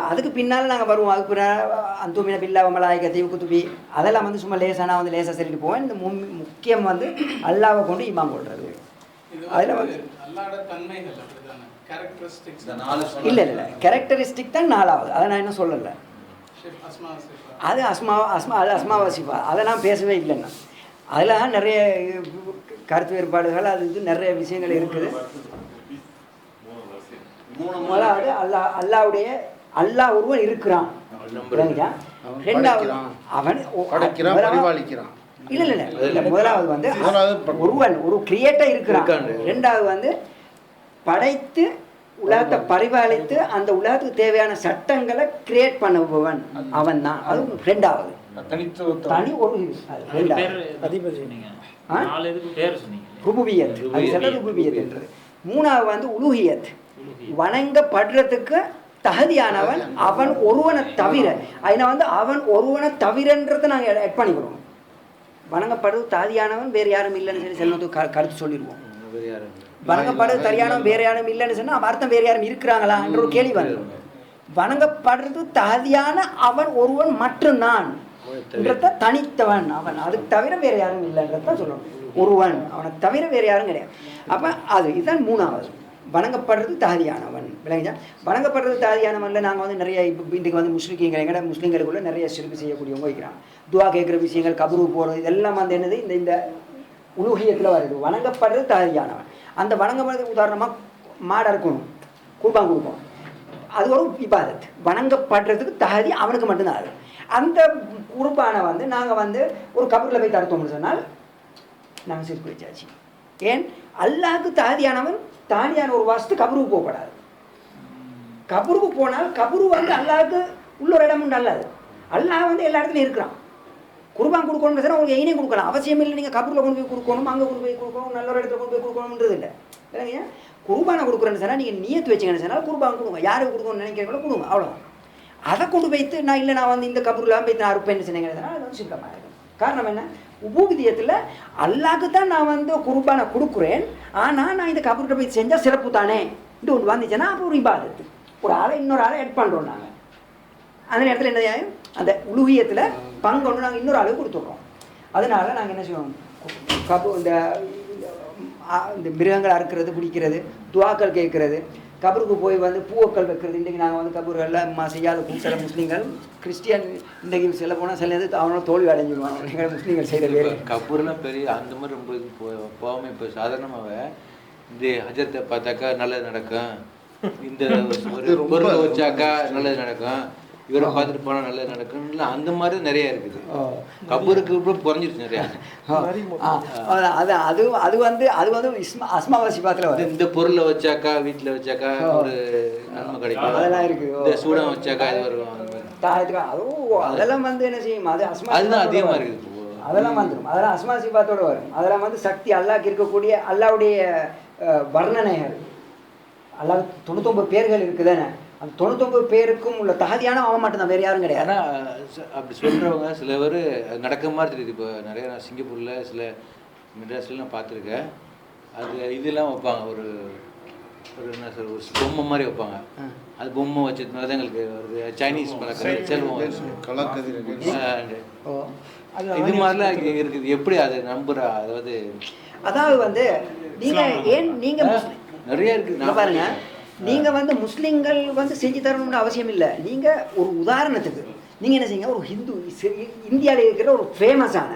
அதுக்கு பின்னால் நாங்கள் வருவோம். அதுக்கு பின்னால் அந்தோமின பில்லா வமலாய்க தீவு குத்துபி அதெல்லாம் வந்து சும்மா லேசானா வந்து லேசாக சொல்லிட்டு போவேன். இந்த முக்கியம் வந்து அல்லாவை கொண்டு ஈமான் கொள்வது. அதில் வந்து இல்லை கேரக்டரிஸ்டிக் தான் 4வது. அதை நான் இன்னும் சொல்லலை. அது அஸ்மா வசிஃபா அதை நான் பேசவே இல்லைன்னா. அதில் நிறைய கருத்து வேறுபாடுகள், அது இது நிறைய விஷயங்கள் இருக்குது. முதலாவது அல்லாஹ் ஒருவன் இருக்கிறான். ரெண்டாவது அவன் இல்லை முதலாவது வந்து ஒருவன் ஒரு கிரியேட்டர் இருக்கிறான். ரெண்டாவது வந்து படைத்து உலகத்தை பரிபாலித்து அந்த உலகத்துக்கு தேவையான சட்டங்களை கிரியேட் பண்ணுபவன் அவன் தான். அது ரெண்டாவது தனி ஒரு ருபூபியத், ருபூபியத் என்றது. மூணாவது வந்து உலூஹியத், வணங்கப்படுறதுக்கு தகுதியானவன் அவன் ஒருவனை தவிர. அதில் வந்து அவன் ஒருவனை தவிரன்றதை நாங்கள் ஆட் பண்ணிக்கிறோம். வணங்கப்படுறது தகுதியானவன் வேறு யாரும் இல்லைன்னு சொல்லி செல்வத்துக்கு கருத்து சொல்லிடுவோம். வணங்கப்படுறது தரியானவன் வேறு யாரும் இல்லைன்னு சொன்னால் அர்த்தம் வேறு யாரும் இருக்கிறாங்களா என்ற ஒரு கேள்வி வந்துடும். வணங்கப்படுறது தகுதியான அவன் ஒருவன் மட்டும்தான் என்றத தனித்தவன் அவன், அதுக்கு தவிர வேறு யாரும் இல்லைன்றதான் சொல்லணும். ஒருவன் அவனை தவிர வேறு யாரும் கிடையாது. அப்போ இதுதான் மூணாவது. வணங்கப்படுறது தகுதியானவன். விளங்குச்சா? வணங்கப்படுறது தகுதியானவன்ல நாங்கள் வந்து நிறைய இப்போ இன்றைக்கு வந்து முஸ்லீம்களுக்குள்ள நிறைய சிறுக்கு செய்யக்கூடியவங்க வைக்கிறாங்க. துவா கேட்குற விஷயங்கள், கபரு போகிறது, இதெல்லாம் வந்து என்னது இந்த உலூஹியத்தில் வருது. வணங்கப்படுறது தகுதியானவன். அந்த வணங்கப்படுறதுக்கு உதாரணமாக மாடை இருக்கணும், குர்பான் கொடுக்கணும், அது ஒரு இபாதத். வணங்கப்படுறதுக்கு தகுதி அவனுக்கு மட்டும்தான். அது அந்த குர்பானை வந்து நாங்கள் வந்து ஒரு கபரில் போய் தடுத்தோம்னு சொன்னால் நாங்கள் சிறுக்கு வச்சாச்சு. ஏன்? அல்லாஹ்க்கு தகுதியானவன் தானியான ஒரு வாசத்து கபருக்கு போகப்படாது. கபருக்கு போனால் கபரு வந்து அல்லாஹ்க்கு உள்ள ஒரு இடம் உண்டு. அல்லாஹ் வந்து எல்லா இடத்துலையும் இருக்கிறான். குர்பான் கொடுக்கணும்னு சொன்னால் உங்களுக்கு எயினே கொடுக்கலாம், அவசியம் இல்லை. நீங்கள் கபரில் கொண்டு போய் கொடுக்கணும், அங்கே கொண்டு போய் கொடுக்கணும், நல்ல ஒரு இடத்துல கொண்டு போய் கொடுக்கணுன்றது இல்லை. இல்லைங்க, குர்பானை கொடுக்குறேன்னு சொன்னால் நீங்கள் நியத்து வச்சுங்கன்னு சொன்னால் குர்பான் கொடுங்க, யாருக்கு கொடுக்கணும்னு நினைக்கிறீங்களோ கொடுங்க, அவ்வளோதான். அதை கொண்டு போய்த்து நான் வந்து இந்த கபருலாம் போய்த்து நான் அறுப்பேன்னு சொன்னீங்கன்னா அது வந்து சிக்கமாக இருக்கும். காரணம் என்ன? உபூதியத்தில் அல்லாஹ்க்கு தான் நான் வந்து குர்பானை கொடுக்குறேன், ஆனால் நான் இந்த கபர்கிட்ட போய் செஞ்சால் சிறப்பு தானே இது ஒன்று வந்துச்சுன்னா அப்போ ஒரு இபாதத்து. ஒரு ஆளை இன்னொரு ஆளை ஆட் பண்ணுறோம் நாங்கள். அந்த நேரத்தில் என்ன அந்த உலூஹியத்தில் பங்கு ஒன்று நாங்கள் இன்னொரு ஆளுக்கு கொடுத்துட்றோம். அதனால் நாங்கள் என்ன செய்வோம், இந்த மிருகங்கள் அறுக்கிறது, பிடிக்கிறது, துவாக்கள் கேட்கறது, கபருக்கு போய் வந்து பூவக்கள் வைக்கிறது. இன்றைக்கி நாங்கள் வந்து கபூர்களில் செய்யாத சில முஸ்லீம்கள் கிறிஸ்டியன் இன்றைக்கி சில போனால் சில இது அவனோட தோல்வி அடைஞ்சிடுவாங்க. நீங்கள் முஸ்லீம்கள் செய்கிற வேறு கபூர்லாம் பெரிய அந்த மாதிரி ரொம்ப போகாமல் இப்போ சாதாரணமாகவே இந்த ஹஜரத்தை பார்த்தாக்கா நல்லது நடக்கும், இந்த ஒரு பொருளை வச்சாக்கா நல்லது நடக்கும், இவரை பார்த்துட்டு போனால் நல்லது நடக்கும்ல, அந்த மாதிரி நிறைய இருக்குது. கபூருக்கு குறைஞ்சிருச்சு நிறையா. அது வந்து அஸ்மாவாசி பாத்தில் இந்த பொருளை வச்சாக்கா வீட்டில் வச்சாக்கா ஒரு நன்மை கிடைக்கும், அதெல்லாம் இருக்குது. இந்த சூடம் வச்சாக்கா இது வரும், அதெல்லாம் வந்து என்ன செய்யும், அது அதுதான் அதிகமாக இருக்குது. அதெல்லாம் வந்துடும், அதெல்லாம் அஸ்மா சிபாத்தோடு வரும். அதெல்லாம் வந்து சக்தி அல்லாஹ்க்கு இருக்கக்கூடிய அல்லாஹ்வுடைய வர்ணனைகள். அல்லாஹ் 99 பேர்கள் இருக்குதானே, அந்த 99 பேருக்கும் உள்ள தகுதியான அவன் மட்டும்தான், வேறு யாரும் கிடையாது. ஆனால் அப்படி சொல்கிறவங்க சில பேர் நடக்க மாதிரி தெரியுது. இப்போ நிறைய நான் சிங்கப்பூரில் சில மெட்ராஸ்லாம் பார்த்துருக்கேன். அது இதெல்லாம் வைப்பாங்க, ஒரு என்ன சார், ஒரு பொம்மை மாதிரி வைப்பாங்க. அது பொம்மை வச்சதுனால தான் எங்களுக்கு ஒரு சைனீஸ் பழக்கம் செல்வம் இது மாதிரிலாம் இருக்குது. எப்படி அதை நம்புகிறா? அதாவது வந்து நீங்கள் நிறைய இருக்குது பாருங்க. நீங்கள் வந்து முஸ்லீம்கள் வந்து செஞ்சு தரணும்னு அவசியம் இல்லை. நீங்கள் ஒரு உதாரணத்துக்கு நீங்கள் என்ன செய்யுங்க, ஒரு ஹிந்து இந்தியாவில் இருக்கிற ஒரு ஃபேமஸான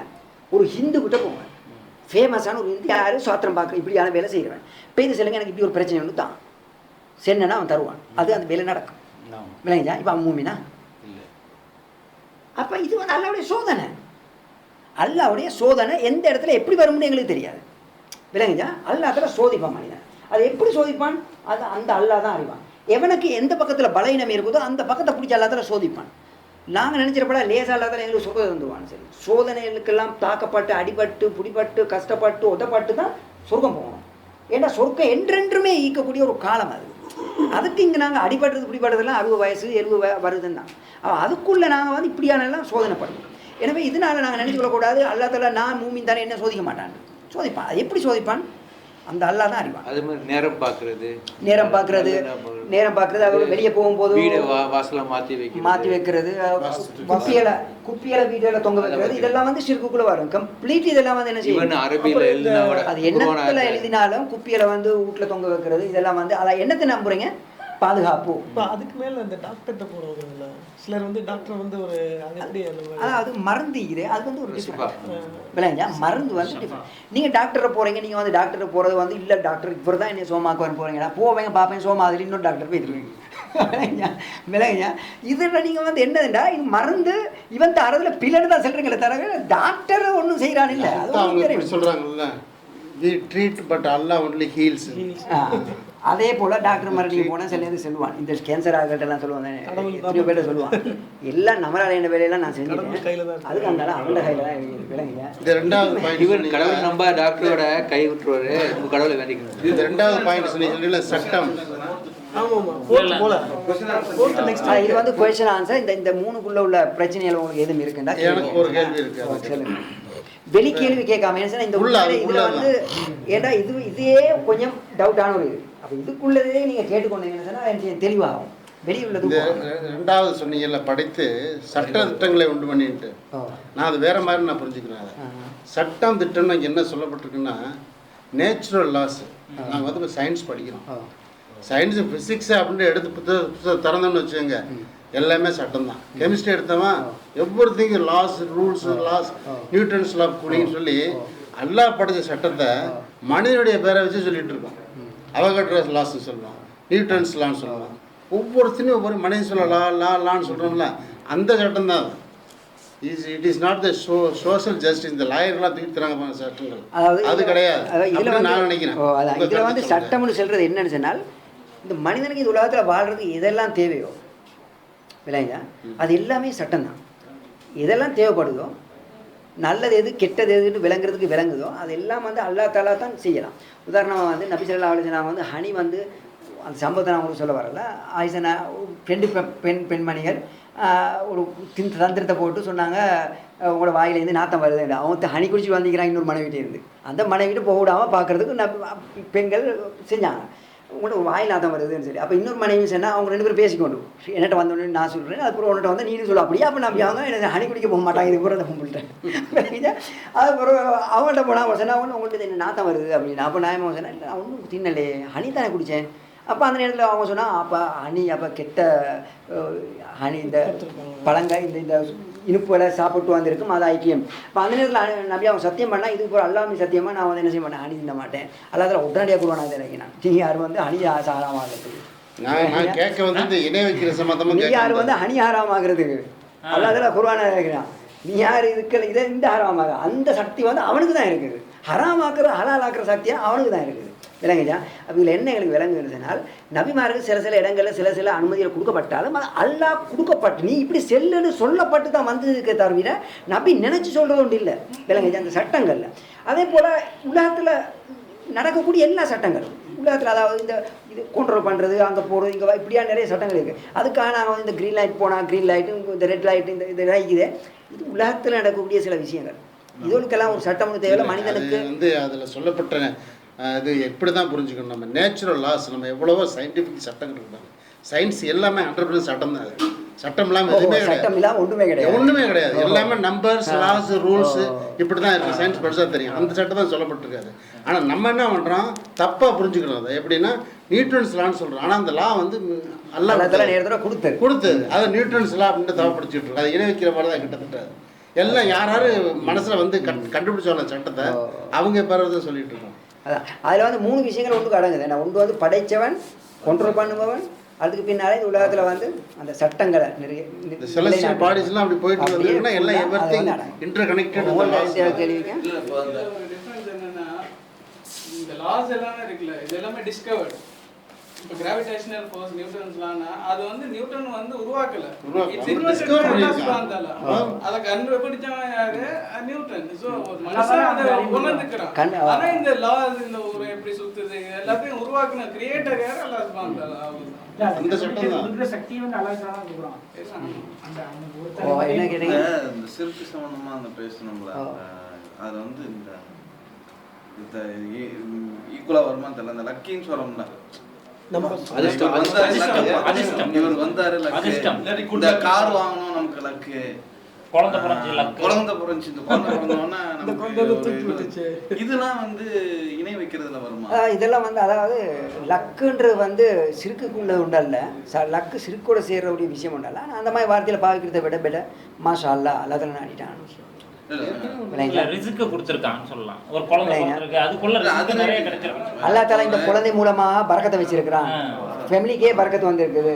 ஒரு ஹிந்து கிட்ட போங்க. ஃபேமஸான ஒரு ஹிந்து யாரும் சுவாத்திரம் பார்க்க இப்படியான வேலை செய்கிறவன் பேர் சொல்லுங்க, எனக்கு இப்படி ஒரு பிரச்சனை ஒன்று தான் சென்னா அவன் தருவான். அது அந்த வேலை நடக்கும். விளங்குச்சா? இப்போ அவன் மூமினா இல்லை. அப்போ இது வந்து அல்லாவுடைய சோதனை. அல்லாவுடைய சோதனை எந்த இடத்துல எப்படி வரும்னு எங்களுக்கு தெரியாது. விளங்குச்சா? அல்லாஹ்ல சோதிப்பான் மனிதன். அதை எப்படி சோதிப்பான்? அது அந்த அல்லாஹ் தான் அறிவான். எவனுக்கு எந்த பக்கத்தில் பலவீனம் இருக்குதோ அந்த பக்கத்தை பிடிச்சி அல்லாஹ்ல சோதிப்பான். நாங்கள் நினச்சிடப்பட லேசாக அல்லாஹ் எங்களுக்கு சொர்க்கத்தை தந்துடுவான். சரி, சோதனைகளுக்கெல்லாம் தாக்கப்பட்டு அடிபட்டு பிடிபட்டு கஷ்டப்பட்டு உதப்பட்டு தான் சொர்க்கம் போகணும். ஏன்னா சொர்க்கம் என்றென்றுமே ஈக்கக்கூடிய ஒரு காலம் அது. அதுக்கு இங்கே நாங்கள் அடிபடுறது பிடிபடுறதுலாம் 60 வயசு 70 வருதுன்னு தான். அதுக்குள்ளே நாங்கள் வந்து இப்படியானெல்லாம் சோதனைப்படுவோம். எனவே இதனால் நாங்கள் நினச்சி கொள்ளக்கூடாது அல்லாஹ் தஆலா நான் மூமின் தானே என்ன சோதிக்க மாட்டான். சோதிப்பான். அது எப்படி சோதிப்பான்? அந்த அல்லாஹ் தான் அறிவான். அது மாதிரி நேரம் பார்க்கறது அவர் வெளியே போகும்போது வீடு வாசலை மாற்றி வைக்கிறது, குப்பியலை வீடுகளை தொங்க வைக்கிறது, இதெல்லாம் வந்து ஷிர்க்குக்குள்ள வரும். கம்ப்ளீட் இதெல்லாம் வந்து என்ன செய்யும், அது என்னத்துல எழுதினாலும் குப்பியலை வந்து வீட்டில் தொங்க வைக்கிறது, இதெல்லாம் வந்து அதை என்னத்தை நம்புறீங்க? பாதுகாப்பு. இப்போ அதுக்கு மேலே அந்த டாக்டர்கிட்ட போகிறவங்க சிலர் வந்து டாக்டர் வந்து ஒரு அது எப்படி அது மருந்து இது, அது வந்து ஒரு விளையாஞ்சா மருந்து வந்து நீங்கள் டாக்டரை போகிறீங்க, நீங்கள் வந்து டாக்டரை போகிறது வந்து இல்லை டாக்டர் இவர் தான் என்ன சோமாக்கு வர போகிறீங்கன்னா போவேங்க பார்ப்பேன் சோமாதிரி இன்னொரு டாக்டர் போயிருவீங்க. விளையாஞ்சா இதில் நீங்கள் வந்து என்னதுண்டா இது மருந்து இவன் தரதில் பிள்ளைன்னு தான் சொல்கிறீங்களே தர டாக்டர் ஒன்றும் செய்கிறான் இல்லை. அது சொல்கிறாங்கல்ல, we treat but Allah only heals. அதே போல் டாக்டர் மாதிரி நீங்கள் போனால் சில இது சொல்லுவான், இந்த கேன்சர் ஆகட்டெல்லாம் சொல்லுவாங்க, எத்தனையோ பேர் சொல்லுவான் எல்லாம் நம்மளால் என்ன வேலையெல்லாம் நான் செஞ்சுட்டேன், அதுக்கு அந்த அவங்களோட கையில் தான் விளங்குங்க. கடவுள் நம்ம டாக்டரோட கை விட்டுருவாரு, உங்கள் கடவுளை வேண்டிக்கணும். இது 2வது பாயிண்ட் சொன்னீங்க சட்டம். இது வந்து கொஸ்டின் ஆன்சர். இந்த 3க்குள்ள உள்ள பிரச்சனைகள் உங்களுக்கு எதுவும் இருக்குண்டா எனக்கு ஒரு கேள்வி இருக்கு, சொல்லுங்க. வெளி கேள்வி கேட்காம இந்த இதுல வந்து ஏன்னா இதே கொஞ்சம் டவுட்டான ஒரு இது. அப்போ இதுக்குள்ளதே நீங்க கேட்டுக்கொண்டீங்கன்னு சொன்னா எனக்கு தெளிவாகும். வெளியுள்ளது 2வது சொன்னீங்கல்ல, படித்து சட்ட திட்டங்களை உண்டு பண்ணிட்டு நான் அது வேற மாதிரி நான் புரிஞ்சுக்கிறேன். சட்டம் திட்டம்னா என்ன சொல்லப்பட்டிருக்குன்னா, நேச்சுரல் லாஸ். நாங்கள் வந்து இப்போ சயின்ஸ் படிக்கிறோம். சயின்ஸு ஃபிசிக்ஸு அப்படின்னு எடுத்து புத்தகம் திறந்தோம்னு வச்சுக்கோங்க, எல்லாமே சட்டம் தான். கெமிஸ்ட்ரி எடுத்தவன் everything laws, rules, laws, Newton's law கூலின்னு சொல்லி அல்லா படித்த சட்டத்தை மனிதனுடைய பேரை வச்சு சொல்லிட்டு இருக்கோம். அவகட்ரோஸ் லாஸ்ன்னு சொல்லுவோம், நியூட்டன்ஸ் லான்னு சொல்லுவோம். ஒவ்வொருத்தனையும் ஒவ்வொரு மனிதன் சொல்ல லான்னு சொல்கிறோம்ல, அந்த சட்டம் தான் அது. It is not the social justice. இந்த லாயர்லாம் தூக்கி தராங்க சட்டங்கள், அது கிடையாது. நான் நினைக்கிறேன் இதில் வந்து சட்டம்னு சொல்கிறது என்னன்னு சொன்னால், இந்த மனிதனுக்கு இந்த உலகத்தில் வாழ்கிறதுக்கு எதெல்லாம் தேவையோ விளையா அது எல்லாமே சட்டம் தான். எதெல்லாம் தேவைப்படுதோ, நல்லது எது கெட்டது எதுன்னு விளங்குதோ அதெல்லாம் வந்து அல்லா தாலா தான் செய்யலாம். உதாரணமாக வந்து நபி ஸல்லல்லாஹு அலைஹி வஸல்லம் வந்து ஹனி வந்து அந்த சம்பவத்தை நான் உங்களுக்கு சொல்ல வரல. ஆயிஷா 2 பெண்மணிகள் ஒரு தந்திரத்தை போட்டு சொன்னாங்க, உங்களோட வாயிலேருந்து நாத்தம் வருது. அவங்க ஹனி குடிச்சு வந்திக்கிறாங்க இன்னொரு மனைவிட்டே இருந்து. அந்த மனைவிட்டு போக விடாமல் பார்க்குறதுக்கு பெண்கள் செஞ்சாங்க, உங்கள்கிட்ட வாயில் நாத்தம் வருதுன்னு சொல்லி. அப்போ இன்னொரு மனைவி சொன்னால் அவங்க 2 பேரும் பேசிக்கொண்டு என்கிட்ட வந்தோடனே நான் சொல்கிறேன், அதுக்கப்புறம் உன்கிட்ட வந்து நீனு சொல்ல அப்படியே. அப்போ நான் அவங்க எனக்கு ஹனி குடிக்க போக மாட்டாங்க, இதுக்கு கூட கும்பிட்டேன். அதுக்கப்புறம் அவங்கள்ட்ட போனால் அவங்க சொன்னால் உங்கள்கிட்ட என்ன நாத்தம் வருது அப்படின்னு. அப்போ நான் சொன்னேன், இல்லை நான் ஒன்றும் தின்னலே, ஹனி தானே குடித்தேன். அப்போ அந்த நேரத்தில் அவங்க சொன்னால், அப்போ ஹனி அப்போ கெட்ட ஹனி இந்த பழங்கள் இந்த இனிப்புகளை சாப்பிட்டு வந்திருக்கும், அது ஐக்கியம். இப்போ அந்த நேரத்தில் நபி அவங்க சத்தியம் பண்ணால், இதுக்கு போகிற அல்லாமே சத்தியமாக நான் வந்து என்ன செய்ய மாட்டேன், ஹனி தின்ன மாட்டேன். அல்லாத உடனடியாக கொடுவானா நினைக்கிறேன். நீ யார் வந்து ஹனி ஆறாமாகிறதுக்கு, நான் கேட்க வந்து இணை வைக்கிற சம்பந்தமாக நீ யார் வந்து ஹனி ஆறாமாகிறதுக்கு அல்லாத குர்ஆனை நினைக்கிறான். நீ யார் இதுக்கு இதை இந்த ஹராமாக, அந்த சக்தி வந்து அவனுக்கு தான் இருக்குது. ஹராமாக்குற ஹலாலாக்குற சக்தியாக அவனுக்கு தான் இருக்குது. விளங்குச்சா? அப்போ இதில் என்ன எங்களுக்கு விளங்குதுனால், நபிமாருக்கு சில இடங்களில் சில அனுமதிகள் கொடுக்கப்பட்டாலும் அது அல்லாஹ் கொடுக்கப்பட்டு நீ இப்படி செல்லுன்னு சொல்லப்பட்டு தான் வந்ததுக்கு தவிர நபி நினச்சி சொல்கிறது ஒன்று இல்லை. விளங்குச்சா? அந்த சட்டங்களில் அதே போல் உலகத்தில் நடக்கக்கூடிய எல்லா சட்டங்களும் உலகத்தில், அதாவது இந்த இது கண்ட்ரோல் பண்ணுறது, அங்கே போகிறது, இங்கே இப்படியா நிறைய சட்டங்கள் இருக்குது. அதுக்காக நாங்கள் இந்த க்ரீன் லைட் போனால் க்ரீன் லைட்டு, இந்த ரெட் லைட்டு, இந்த இருக்குது. இது உலகத்தில் நடக்கக்கூடிய சில விஷயங்கள். இதோடுக்கெல்லாம் ஒரு சட்டம் தேவையில்லை மனிதனுக்கு. வந்து அதில் சொல்லப்பட்ட அது எப்படி தான் புரிஞ்சுக்கணும், நம்ம நேச்சுரல் லாஸ், நம்ம எவ்வளவோ சயின்டிஃபிக் சட்டங்கள் இருக்காங்க. சயின்ஸ் எல்லாமே 100% சட்டம் தான். அது சட்டம் இல்லாமல் எதுவுமே கிடையாது, ஒன்றுமே கிடையாது. எல்லாமே நம்பர்ஸ், லாஸ், ரூல்ஸு இப்படி தான் இருக்குது. சயின்ஸ் பெருசாக தெரியும், அந்த சட்டம் தான் சொல்லப்பட்டிருக்காது. ஆனால் நம்ம என்ன பண்ணுறோம், தப்பாக புரிஞ்சுக்கணும். அதை எப்படின்னா நியூட்டன்ஸ் லான்னு சொல்கிறோம். ஆனால் அந்த லா வந்து அல்லாஹ் கொடுத்தது, அதை நியூட்டன்ஸ் லா அப்படின்ட்டு தவறு படிச்சுட்டு இருக்கோம். அதை இணை வைக்கிற மாதிரி தான் கிட்டத்தட்ட எல்லாம் யாராரு மனசில் வந்து கண்டுபிடிச்ச சட்டத்தை அவங்க பெறதை சொல்லிட்டு இருக்கோம். அதான் அதில் வந்து 3 விஷயங்கள் ஒன்று அடங்குது. ஒன்று வந்து படைத்தவன், கண்ட்ரோல் பண்ணுபவன், அதுக்கு பின்னாலே இந்த உலகத்தில் வந்து அந்த சட்டங்களை நிறைய செலஸ்டியல் பாடிஸ்லாம் அப்படி போயிட்டு வந்ததுன்னா எல்லாம் எவரிதிங் இன்டர் கனெக்டட். கேள்விங்க டிஃபரன்ஸ் என்னன்னா, இந்த லாஸ் எல்லாமே இருக்குல்ல, இது எல்லாமே டிஸ்கவர்ட். இப்போ கிராவிடேஷனல் ஃபோர்ஸ் நியூட்டன்ஸ் லானா அது வந்து நியூட்டன் வந்து உருவாக்கல, இட்ஸ் இன்வென்டட் பை அல்லாஹ். அத கண்டுபிடிச்சவன் யாரு? நியூட்டன். சோ மனுஷன் அத கொண்டுக்கிறான். ஆனா இந்த லாஸ், இந்த ஒரு எப்படி சுத்துது எல்லாத்தையும் உருவாக்குன கிரியேட்டர் யாரு? அல்லாஹ் சுப்ஹானஹு வ தஆலா. அந்த சட்டம் தான், இந்த சக்தி வந்து அல்லாஹ் தான் கொடுக்குறான். அந்த ஒரு என்ன கேட்டீங்க, இந்த சிறுக்கு சம்பந்தமா அந்த பேசணும்ல, அது வந்து இந்த ஈக்குவலா வருமான்னு தெரியல. இந்த லக்கின்னு சொல்றோம்ல, இவர் வந்தாரு இந்த கார் வாங்கணும், நமக்கு லக்கு, குழந்தை பிறந்துச்சு, இந்த குழந்தை பிறந்தோன்னா இதெல்லாம் வந்து இணை வைக்கிறதுல வருமா? இதெல்லாம் வந்து அதாவது லக்குன்றது வந்து சிறுக்குக்குள்ள உண்டல்ல, லக்கு சிறுக்கோட சேர்றக்கூடிய விஷயம் உண்டல்ல. அந்த மாதிரி வார்த்தையில் பாவிக்கிறத விட பெட்ட மாஷா அல்லாஹ் அல்லாஹ் நாடிட்டான் அல்லாஹ் தஆலா இந்த குழந்தை மூலமா பரக்கத்தை வச்சிருக்கிறான், ஃபேமிலிக்கே பரக்கத்து வந்திருக்குது.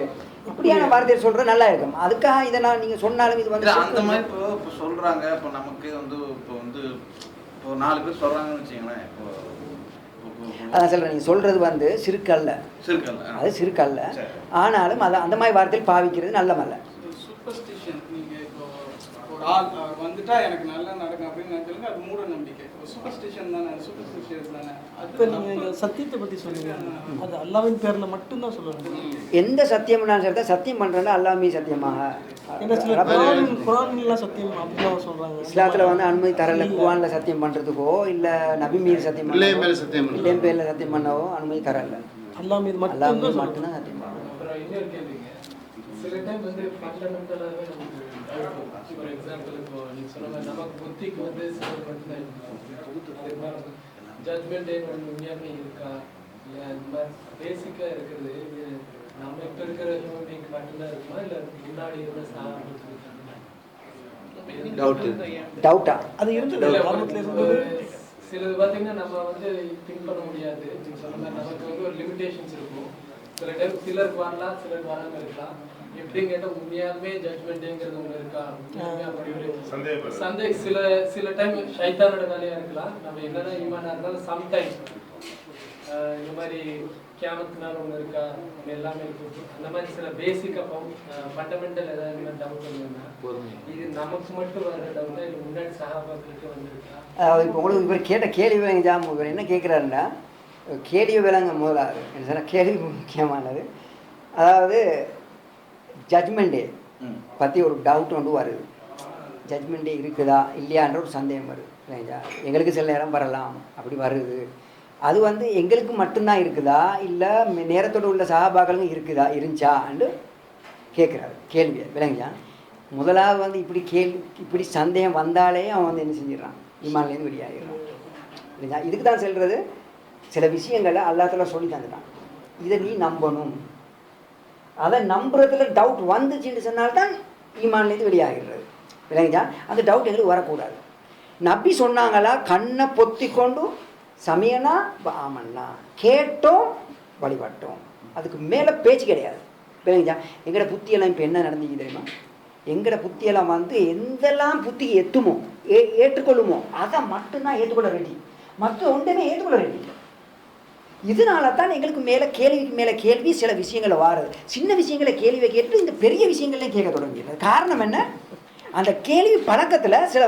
இப்படியான வார்த்தையை சொல்ற நல்லா இருக்கும். அதுக்காக இதை நான் நீங்க சொன்னாலும் இது வந்து அந்த மாதிரி இப்போ சொல்றாங்க. இப்போ நமக்கு வந்து இப்போ 4 பேர் சொல்றாங்கன்னு வச்சுங்களேன். அதான் சொல்றேன், நீங்க சொல்றது வந்து சிறுக்கல்ல, அது சிறுக்கல்ல. ஆனாலும் அதை அந்த மாதிரி வார்த்தையில் பாவிக்கிறது நல்லமல்ல. சூப்பர்ஸ்டிஷன். நீங்க இப்போ ஒரு ஆள் வந்துட்டா எனக்கு நல்லா நடக்கும் அப்படின்னு நினைச்சாலுங்க, அது மூட நம்பிக்கை. சூப்பர்ஸ்டிஷன் தானே, சூப்பர்ஸ்டிஷன் தானே. இப்போ நீங்கள் சத்தியத்தை பற்றி சொல்லுங்க, அது அல்லாஹ்வின் பேரில் மட்டும்தான் சொல்லணும். எந்த சத்தியம்னாலும் சரி தான், சத்தியம் பண்ணுறேன்னா அல்லாஹ்மே சத்தியமாக. குர்ஆன்ல சத்தியம் அப்படிலாம் சொல்கிறாங்க. இஸ்லாத்தில் வந்து அனுமதி தரல குர்ஆன்ல சத்தியம் பண்ணுறதுக்கோ இல்லை நபி மீது சத்தியம் பண்ணவோ பிள்ளையின் பேரில் சத்தியம் பண்ணவோ அனுமதி தரல. அல்லாஹ் மீது மட்டும்தான் சத்தியம் பண்ணணும். சில டைம் வந்து ஃபண்டமெண்டலாகவே நமக்கு ஃபார் எக்ஸாம்பிள் இப்போ நீங்கள் சொன்ன மாதிரி நமக்கு புத்திக்கு வந்து ஜட்மெண்ட் உண்மையாகவே இருக்கா இல்லை இந்த மாதிரி பேசிக்காக இருக்கிறது இது நம்ம இப்போ இருக்கிற ஹியூமன் பீயிங் மட்டும்தான் இருக்குமா இல்லை முன்னாடி இருந்த டவுட்டா அது இருந்தது ஆரம்பத்தில் இருந்தது. சிலது பார்த்தீங்கன்னா நம்ம வந்து திங்க் பண்ண முடியாது. சொன்ன மாதிரி நமக்கு வந்து ஒரு லிமிடேஷன்ஸ் இருக்கும். சில டைம் சிலருக்கு வரலாம், சிலருக்கு வராமல் இருக்கலாம். எப்படின்னு கேட்டால் உண்மையாலுமே ஜட்மெண்ட்டுங்கிறது ஒன்று இருக்கா, சந்தேகம் சில டைம் ஷைத்தானோட வேலையாக இருக்கலாம். நம்ம என்னென்ன ஈமானாக இருந்தாலும் சம்டைம் இந்த மாதிரி கியாமத்துனால ஒன்று இருக்கா, எல்லாமே இருக்கு. அந்த மாதிரி சில பேசிக்காக ஃபண்டமெண்டல் ஏதாவது டவுட் வந்துருந்தா இது நமக்கு மட்டும் வர டவுட்டா இல்லை முன்னாடி சகாபாக்களுக்கு வந்துருக்கா? அதாவது இப்போ உங்களுக்கு இவர் கேட்ட கேள்வி விலங்கு ஜாம் இவர் என்ன கேட்குறாருன்னா, கேள்வி விலங்கு முதலாவது என்ன சொன்னால் கேள்வி முக்கியமானது. அதாவது ஜட்மெண்ட்டே பற்றி ஒரு டவுட் ஒன்று வருது. ஜட்மெண்ட்டே இருக்குதா இல்லையான்ற ஒரு சந்தேகம் வருது இல்லைங்களா. எங்களுக்கு சில நேரம் வரலாம், அப்படி வருது. அது வந்து எங்களுக்கு மட்டும்தான் இருக்குதா இல்லை நேரத்தோடு உள்ள சகாபாக்களும் இருக்குதா இருந்துச்சான்னு கேட்குறாரு கேள்வியை விளங்கியா. முதலாவது வந்து இப்படி சந்தேகம் வந்தாலே அவன் வந்து என்ன செஞ்சிடறான், ஈமான்லேருந்து வெளியாகிடுறான் இல்லைங்களா. இதுக்கு தான் சொல்கிறது, சில விஷயங்களை அல்லாஹ்தாலா சொல்லி தந்துட்டான், இதை நீ நம்பணும். அதை நம்புறதுல டவுட் வந்துச்சுன்னு சொன்னால்தான் ஈமான்லேருந்து வெளியாகிடுறது விளங்கிச்சா. அந்த டவுட் எங்களுக்கு வரக்கூடாது. நபி சொன்னாங்களா, கண்ணை பொத்தி கொண்டு சமயனா ஆமண்ணா கேட்டோம் வழிபட்டோம், அதுக்கு மேலே பேச்சு கிடையாது விளங்கிச்சா. எங்களோட புத்தியெல்லாம் இப்போ என்ன நடந்துச்சு தெரியுமா, எங்களோட புத்தியெல்லாம் வந்து எந்தெல்லாம் புத்திக்கு எத்துமோ ஏற்றுக்கொள்ளுமோ அதை மட்டும்தான் ஏற்றுக்கொள்ள வேண்டி, மற்ற ஒன்றுமே ஏற்றுக்கொள்ள வேண்டி. இதனால தான் எங்களுக்கு மேலே கேள்விக்கு மேலே கேள்வி, சில விஷயங்களை வாருது. சின்ன விஷயங்களை கேள்வியை கேட்டு இந்த பெரிய விஷயங்கள்லையும் கேட்க தொடங்கிடுது. காரணம் என்ன, அந்த கேள்வி பழக்கத்தில் சில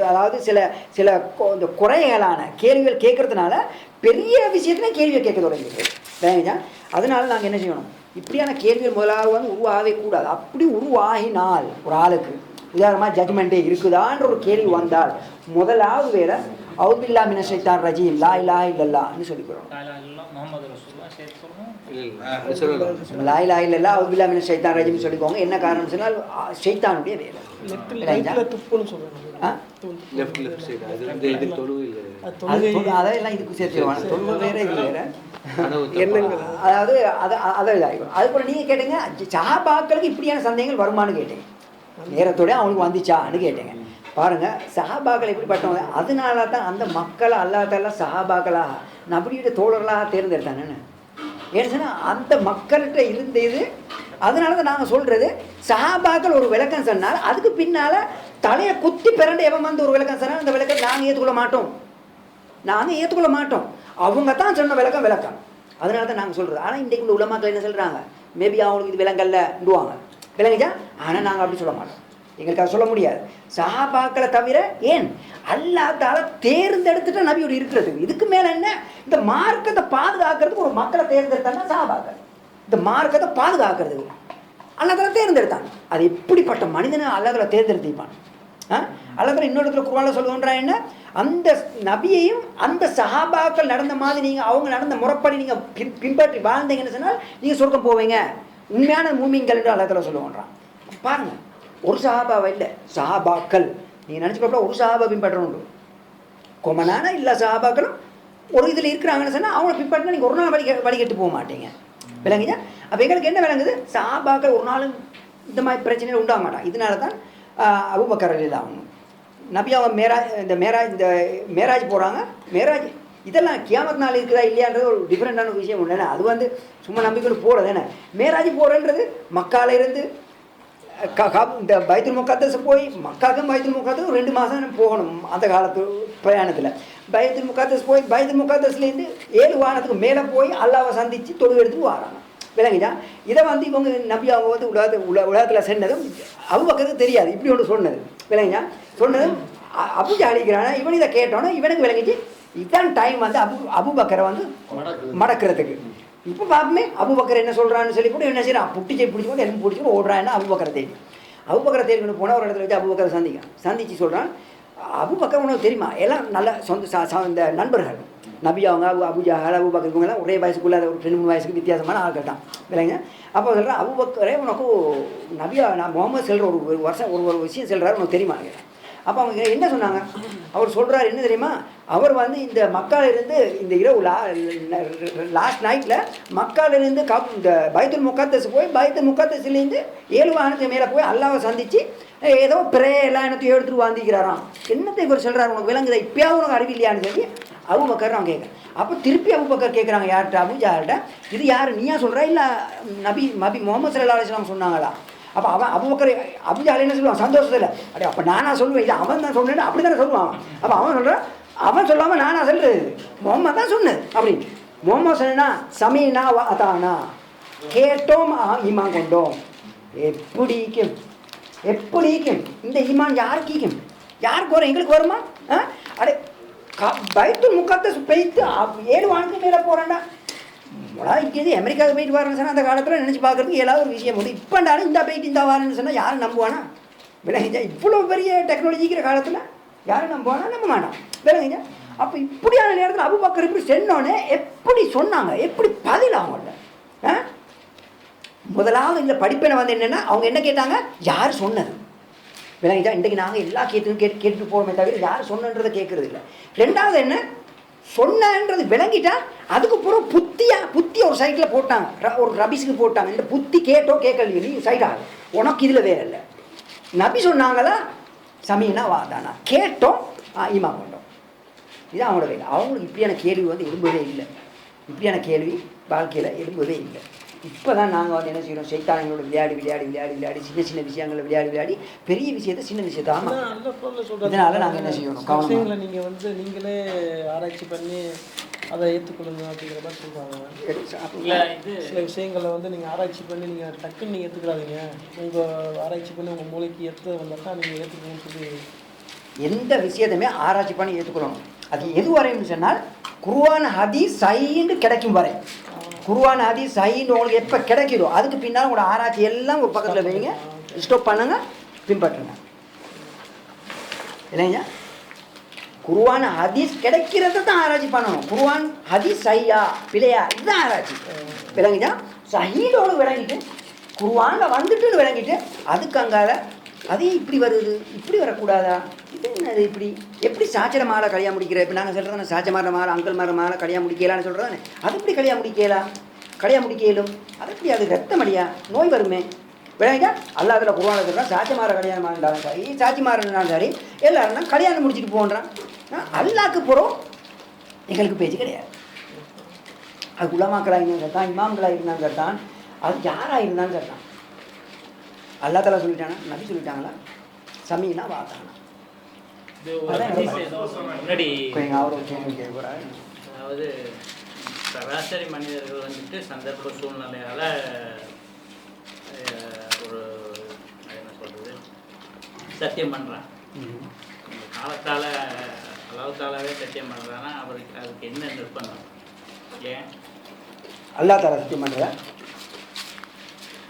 அதாவது சில இந்த குறைகளான கேள்விகள் கேட்கறதுனால பெரிய விஷயத்துலையும் கேள்வியை கேட்க தொடங்கிடுது வேணுங்க. அதனால நாங்கள் என்ன செய்யணும், இப்படியான கேள்விகள் முதலாவது வந்து உருவாகவே கூடாது. அப்படி உருவாகினால் ஒரு ஆளுக்கு உதாரணமாக ஜட்மெண்ட்டே இருக்குதான்ற ஒரு கேள்வி வந்தால் முதலாவது வேற அவுபில்லா மின ஷைத்தான் ரஜீம் லா இலாஹ இல்லல்லாஹ்னு சொல்லிக்கிறோம். லா இலாஹ இல்லல்லாஹ் அவுபில்லா மின ஷைத்தான் ரஜீம் சொல்லிக்கோங்க. என்ன காரணம் சொன்னால் ஷைத்தானுடைய வேலை. அதெல்லாம் இதுக்கு சேர்த்துருவாங்க, தொழுவு வேற இது வேற. அதாவது அதை இதாகிடும். அது போல நீங்கள் கேட்டீங்க சஹாபாக்களுக்கு இப்படியான சந்தேகங்கள் வருமானு கேட்டீங்க, நேரத்தோட அவனுக்கு வந்துச்சான்னு கேட்டீங்க. பாருங்க சஹாபாக்கள் எப்படிப்பட்டவங்க. அதனால தான் அந்த மக்களை அல்லாஹ் சஹாபாக்களாக நபியுடைய தோழர்களாக தேர்ந்தெடுத்தானேன்னு. ஏன்னு சொன்னால் அந்த மக்கள்கிட்ட இருந்த இது. அதனால தான் நாங்கள் சொல்கிறது, சஹாபாக்கள் ஒரு விளக்கம் சொன்னால் அதுக்கு பின்னால் தலையை குத்தி பிறண்டு எவன் வந்து ஒரு விளக்கம் சொன்னால் அந்த விளக்கம் நாங்கள் ஏற்றுக்கொள்ள மாட்டோம். அவங்க தான் சொன்ன விளக்கம். அதனால தான் நாங்கள் சொல்கிறது. ஆனால் இன்றைக்கு உள்ள உலமாக்கள் என்ன சொல்கிறாங்க, மேபி அவங்களுக்கு இது விளங்கல்லன்னுவாங்க விளங்குச்சா. ஆனால் நாங்கள் அப்படி சொல்ல மாட்டோம், எங்களுக்கு அதை சொல்ல முடியாது. சஹாபாக்களை தவிர ஏன் அல்லாஹ்தாலா தேர்ந்தெடுத்துட்டு நபியோடு இருக்கிறது. இதுக்கு மேலே என்ன, இந்த மார்க்கத்தை பாதுகாக்கிறதுக்கு ஒரு மக்களை தேர்ந்தெடுத்தாங்க சஹாபாக்கள். இந்த மார்க்கத்தை பாதுகாக்கிறதுக்கு அல்லாஹ்தாலா தேர்ந்தெடுத்தாங்க. அது எப்படிப்பட்ட மனிதனை அல்லாஹ்தாலா தேர்ந்தெடுத்திப்பான். அல்லாஹ்தாலா இன்னொரு இடத்துல குர்ஆன்ல சொல்லுகின்றா என்ன, அந்த நபியையும் அந்த சஹாபாக்கள் நடந்த மாதிரி நீங்கள் அவங்க நடந்த முறைப்படி நீங்கள் பின்பற்றி வாழ்ந்தீங்கன்னு சொன்னால் நீங்கள் சொர்க்கம் போவீங்க, உண்மையான மூமின்கள் என்று அல்லாஹ்தாலா சொல்லுகின்றான். பாருங்கள், ஒரு சஹாபாவை இல்லை, சஹாபாக்கள். நீங்கள் நினச்சி பார்ப்பா, ஒரு சஹாபா பின்பற்றணும். கொமனான எல்லா சஹாபாக்களும் ஒரு இதில் இருக்கிறாங்கன்னு சொன்னால் அவங்கள பின்பற்றினா நீங்கள் ஒரு நாள் வழிகட்டு போக மாட்டீங்க விளங்குங்க. அப்போ எங்களுக்கு என்ன விளங்குது, சஹாபாக்கள் ஒரு நாளும் இந்த மாதிரி பிரச்சனைகள் உண்டாக மாட்டாங்க. இதனால தான் அபூபக்கர் ரலியல்லாஹு அன்ஹு நபி அவங்க இந்த மேராஜ் போகிறாங்க. மேராஜ் இதெல்லாம் கியாமத் நாள் இருக்குதா இல்லையான்றது ஒரு டிஃப்ரெண்டான விஷயம் ஒன்று. அது வந்து சும்மா நம்பிக்கொண்டு போகிறது என்ன. மேராஜ் போகிறன்றது மக்கால இருந்து இந்த பைத்துல் முகத்தஸ் போய் மக்காவுக்கும் பைத்துல் முகத்தஸ் 2 மாதம் போகணும் அந்த காலத்து பிரயாணத்தில். பைத்துல் முகத்தஸ் போய் பைத்துல் முகத்தஸ்லேருந்து 7 வானத்துக்கு மேலே போய் அல்லாவை சந்தித்து தொழுவு எடுத்துட்டு வராங்க விளங்குதா. இதை வந்து இவங்க நபி அவங்க வந்து உலகத்தில் சென்னதும் அபூபக்கருக்கு தெரியாது. இப்படி ஒன்று சொன்னது விளங்குதா. சொன்னதும் அபூஜா அழிக்கிறான இவன் இதை கேட்டோன்னா இவனுக்கு விளங்கிச்சு இதுதான் டைம் வந்து அபூபக்கரை வந்து மடக்கிறதுக்கு. இப்போ பார்ப்போமே அபூபக்கர் என்ன சொல்கிறான்னு சொல்லி கூட என்ன செய்யறான், பிடிச்சி கொண்டு எல்லாம் பிடிச்சி ஓடுறான்னா அபூபக்கரை தேடிக்கொண்டு போனால் ஒரு இடத்துல வச்சு அபூபக்கரை சந்திச்சு சொல்கிறான், அபூபக்கர் உனக்கு தெரியுமா, எல்லாம் நல்ல இந்த நண்பர்கள் நபி அவங்க அபூஜஹல் அபூபக்கர் இவங்கெல்லாம் ஒரே வயசுக்குள்ள ஒரு 2-3 வயசுக்கு வித்தியாசமான ஆள் தான் விளைங்க. அப்போ சொல்கிறேன் அபூபக்கரே உனக்கு நபியா நான் முகமது செல்கிற ஒரு விஷயம் சொல்கிறாரு உனக்கு தெரியுமா கேட்டேன். அப்போ அவங்க என்ன சொன்னாங்க, அவர் சொல்கிறார் என்ன தெரியுமா, அவர் வந்து இந்த மக்காலிருந்து இந்த இரவு லாஸ்ட் நைட்டில் மக்காலிருந்து இந்த பைத்துல் முகாத்தஸ் போய் பைத்துல் முகாத்தஸ்லேருந்து 7 வானத்துக்கு மேலே போய் அல்லாவை சந்தித்து ஏதோ எல்லாம் என்னத்தையும் எடுத்துகிட்டு வாந்திக்கிறாராம். என்னத்தை இவர் சொல்கிறார், உனக்கு விளங்குதா, இப்போயாவது உனக்கு அறிவில்லையான்னு சொல்லி அபூபக்கர் நான் கேட்குறேன். அப்போ திருப்பி அபூபக்கர் கேட்குறாங்க யார்கிட்ட, அபூஜஹல்கிட்ட, இது யார் நீயா சொல்கிறா இல்லை நபி முகமது ஸல்லல்லாஹு அலைஹி வஸல்லம் சொன்னாங்களா? அப்போ அவன் அபூபக்கர் அபூஜஹல் என்ன சொல்லுவான் சந்தோஷத்தில், அப்படியே அப்போ நானா சொல்லுவேன், இல்லை அவன் தான் சொன்னேன்னு அப்படி தானே சொல்லுவான். அப்போ அவன் சொல்கிறான், அவன் சொல்லாமல் நானா சொல்கிறது, முகமது தான் சொன்னது அப்படின்னு. முகமது சொன்னா சமீனா அதானா, கேட்டோம் ஈமான் கொண்டோம். எப்படிக்கும் இந்த ஈமான் யாருக்கு யாருக்கு வரும், எங்களுக்கு வருமா? அடே பைத்துல் முகாத்தஸ் போய்த்து 7 வானத்துக்கு மேலே போகிறேன்டா. இங்கேருந்து அமெரிக்காவுக்கு போயிட்டு வரேன்னு சொன்னால் அந்த காலத்தில் நினச்சி பார்க்குறதுக்கு ஏதாவது ஒரு விஷயம் உண்டு. இப்போண்டாலும் இந்த போயிட்டு இந்த வாரன்னு சொன்னால் யாரும் நம்புவானா? விளங்குச்சா? இவ்வளோ பெரிய டெக்னாலஜிக்கிற காலத்தில் யாரும் நம்புவானா? நம்ப மாட்டான். விளங்குச்சா? அப்போ இப்படியான நேரத்தில் அபூபக்கர் இப்படி சொன்னோன்னே எப்படி சொன்னாங்க, எப்படி பதில் அவங்கள்ட்ட முதலாவது இந்த படிப்பினை வந்து என்னென்னா அவங்க என்ன கேட்டாங்க, யார் சொன்னது? விளங்குச்சா? இன்றைக்கு நாங்கள் எல்லா கேட்டுட்டு போகிறோமே தவிர யார் சொன்னன்றதை கேட்குறது இல்லை. ரெண்டாவது என்ன சொன்னன்றது விளங்கிட்டா அதுக்கப்புறம் புத்தி ஒரு சைட்டில் போட்டாங்க, ஒரு ரபிஸுக்கு போட்டாங்க. இந்த புத்தி கேட்டோ கேட்கலையோ நீ சைடாக உனக்கு இதில் வேற இல்லை. நபி சொன்னாங்களா சமீனா வாதானா, கேட்டோம் ஈமா கொண்டோம். இதுதான் அவங்களோட வேலை. அவங்களுக்கு இப்படியான கேள்வி வந்து எழும்பவே இல்லை. இப்படியான கேள்வி வாழ்க்கையில் எழும்பவே இல்லை. இப்போ தான் நாங்கள் வந்து என்ன செய்கிறோம், சைத்தானங்களோட விளையாடி சின்ன விஷயங்களை விளையாடி பெரிய விஷயத்தை சின்ன விஷயத்தை இதனால் நாங்கள் என்ன செய்யணும், விஷயங்களை நீங்கள் வந்து நீங்களே ஆராய்ச்சி பண்ணி அதை ஏற்றுக்கொள்ளுங்க அப்படிங்கிற மாதிரி சொல்கிறாங்க. சில விஷயங்களை வந்து நீங்கள் ஆராய்ச்சி பண்ணி நீங்கள் டக்குன்னு நீங்கள் ஏற்றுக்கிறாதீங்க, உங்கள் ஆராய்ச்சி பண்ணி உங்கள் மூளைக்கு வந்தால் தான் நீங்கள் ஏற்றுக்கணும்னு சொல்லி எந்த விஷயத்தையுமே ஆராய்ச்சி பண்ணி ஏற்றுக்கொள்ளணும். அது எது வரைன்னு சொன்னால் குர்ஆன் ஹதீஸ் சஹீஹ்னு கிடைக்கும் வரை. குர்ஆன் ஹதீஸ் சஹீஹ்னு உங்களுக்கு எப்போ கிடைக்குதோ அதுக்கு பின்னால் உங்களோட ஆராய்ச்சி எல்லாம் ஒரு பக்கத்தில் வைங்க, ஸ்டாப் பண்ணுங்க, பின்பற்றுங்க. இல்லைங்க, குர்ஆன் ஹதீஸ் கிடைக்கிறத தான் ஆராய்ச்சி பண்ணணும். குர்ஆன் ஹதீஸ் சஹீஹா பிழையா இதுதான் ஆராய்ச்சி. விளங்குச்சா? சஹீஹோடு விளங்கிட்டு குர்ஆனில் வந்துட்டுன்னு விளங்கிட்டு அதுக்கு அங்கால அது இப்படி வருது, இப்படி வரக்கூடாதா, இது என்னது, இப்படி எப்படி சாச்சர மாலை கல்யாணம் முடிக்கிற, இப்போ நாங்கள் சொல்கிறதானே சாச்ச மாற மாலை அங்கல் மாற மாலை கல்யாணம் முடிக்கலான்னு சொல்கிறதானே, அது எப்படி கல்யாணம் முடிக்கலும், அது எப்படி அது ரத்தம் அடியா நோய் வருமே. விளங்கிட்டா அல்லா அதில் குர்ஆன்ல சொல்கிறான் சாச்ச மாற கல்யாணம் இருந்தாலும் சரி சாச்சி மாறினாலும் சரி எல்லாரும் கல்யாணம் முடிச்சுட்டு போன்றான். அல்லாக்கு போகிறோம் எங்களுக்கு பேச்சு கிடையாது. அது உலமாக்களாக இருந்தாலும் கரெக்டான், இமாம்களாக இருந்தாலும் கரெக்டான், அது யாராக இருந்தாலும் கரெக்டான். அல்லா தலா சொல்லிட்டானா, நபி சொல்லிட்டாங்களா, சமீனா வாதானா. முன்னாடி அவரை கேள்வி கேட்குறாரு. அதாவது சராசரி மனிதர்கள் வந்துட்டு சந்தர்ப்ப சூழ்நிலையால் ஒரு என்ன சொல்கிறது சத்தியம் பண்ணுறான். காலத்தால் அளவுத்தாலாவே சத்தியம் பண்ணுறான்னா அவருக்கு அதுக்கு என்ன நிர்பந்தம்? ஏன் அல்லா தாலா சத்தியம் பண்ணுறா?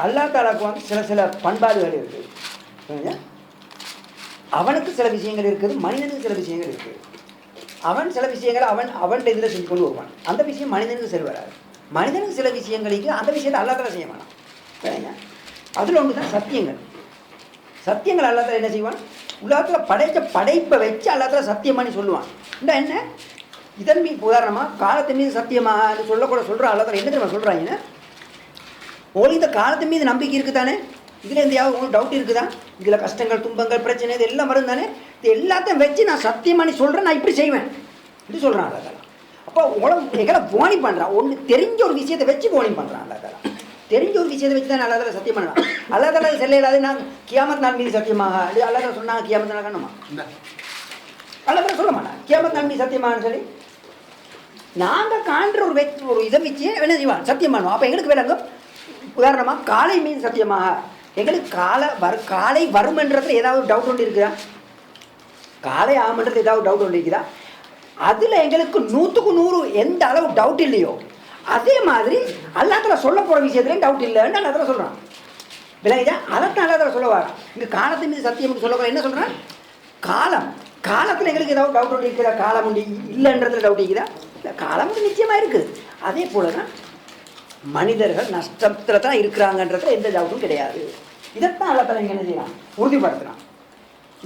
அல்லா தாலாவுக்கு வந்து சில பண்பாடுகள் இருக்குது. அவனுக்கு சில விஷயங்கள் இருக்குது, மனிதனுக்கு சில விஷயங்கள் இருக்குது. அவன் சில விஷயங்களை அவன்கிட்ட இதில் செஞ்சு கொண்டு வருவான். அந்த விஷயம் மனிதனுக்கு சரி வராது. மனிதனுக்கு சில விஷயங்களுக்கு அந்த விஷயத்தை அல்லா தாலா செய்ய வேணாம். சரிங்க, அதில் ஒன்று தான் சத்தியங்கள் அல்லா தாலா என்ன செய்வான், உலகத்தில் படைத்த படைப்பை வச்சு அல்லா தாலா சத்தியம் பண்ணி சொல்லுவான். இந்த என்ன இதன் மீது உதாரணமாக காலத்தின் மீது சத்தியமாக சொல்கிற அல்லா தாலா என்ன தெரியுமா சொல்கிறாங்கன்னா, உங்களுக்கு இந்த காலத்து மீது நம்பிக்கை இருக்குதானே, இதில் எந்தையாவது உங்களுக்கு டவுட் இருக்குதா, இதில் கஷ்டங்கள் துன்பங்கள் பிரச்சனை இது எல்லாம் வரும் தானே, இது எல்லாத்தையும் வச்சு நான் சத்தியம் பண்ணி சொல்கிறேன், நான் இப்படி செய்வேன் இப்படி சொல்கிறான் அல்லா தாலா. அப்போ உங்களை எங்களை போனி பண்ணுறான். ஒன்று தெரிஞ்ச ஒரு விஷயத்தை வச்சு போனி பண்ணுறான் அல்லா தாலா. தெரிஞ்ச ஒரு விஷயத்தை வச்சு தான் அல்லா தாலா சத்தியம் பண்ணுறான். அல்லா தாலா செல்ல இல்லாது நான் கியாமத் நாள் மீது சத்தியமாக அல்லா தாலா சொன்னாங்க கியாமத் நாள் கண்ணுமா, அல்லா தாலா சொல்ல மாட்டான் கியாமத் நாள் மீது சத்தியமானு சொல்லி. நாங்கள் காண்ற ஒரு இதை வச்சு என்ன செய்வான் சத்தியம் பண்ணுவோம். அப்போ எங்களுக்கு விளங்கும். உதாரணமாக காலை மீது சத்தியமாக எங்களுக்கு காலை வருமன்றதுல ஏதாவது டவுட் ஒன்று இருக்குதா, காலை ஆகுமன்றது ஏதாவது டவுட் ஒன்று இருக்குதா, அதில் எங்களுக்கு 100க்கு 100 எந்த அளவு டவுட் இல்லையோ அதே மாதிரி அல்லா தாலா சொல்ல போகிற விஷயத்துலேயும் டவுட் இல்லைன்னு அல்லா தாலா சொல்கிறான். விளங்குதா? அதைத்தான் அல்லா தாலா சொல்ல வரான். இங்கே காலத்தின் மீது சத்தியம் சொல்ல போகிற என்ன சொல்கிறான், காலத்தில் எங்களுக்கு ஏதாவது டவுட் ஒன்று இருக்குதா, காலம் உண்டு இல்லைன்றதுல டவுட் இருக்குதா, இல்லை காலம் வந்து நிச்சயமாக இருக்குது. அதே போல தான் மனிதர்கள் நஷ்டத்தில் தான் இருக்கிறாங்கன்றதுல எந்த டவுட்டும் கிடையாது. இதைத்தான் அல்லா தாலா என்ன செய்யலாம், உறுதிப்படுத்துகிறான்.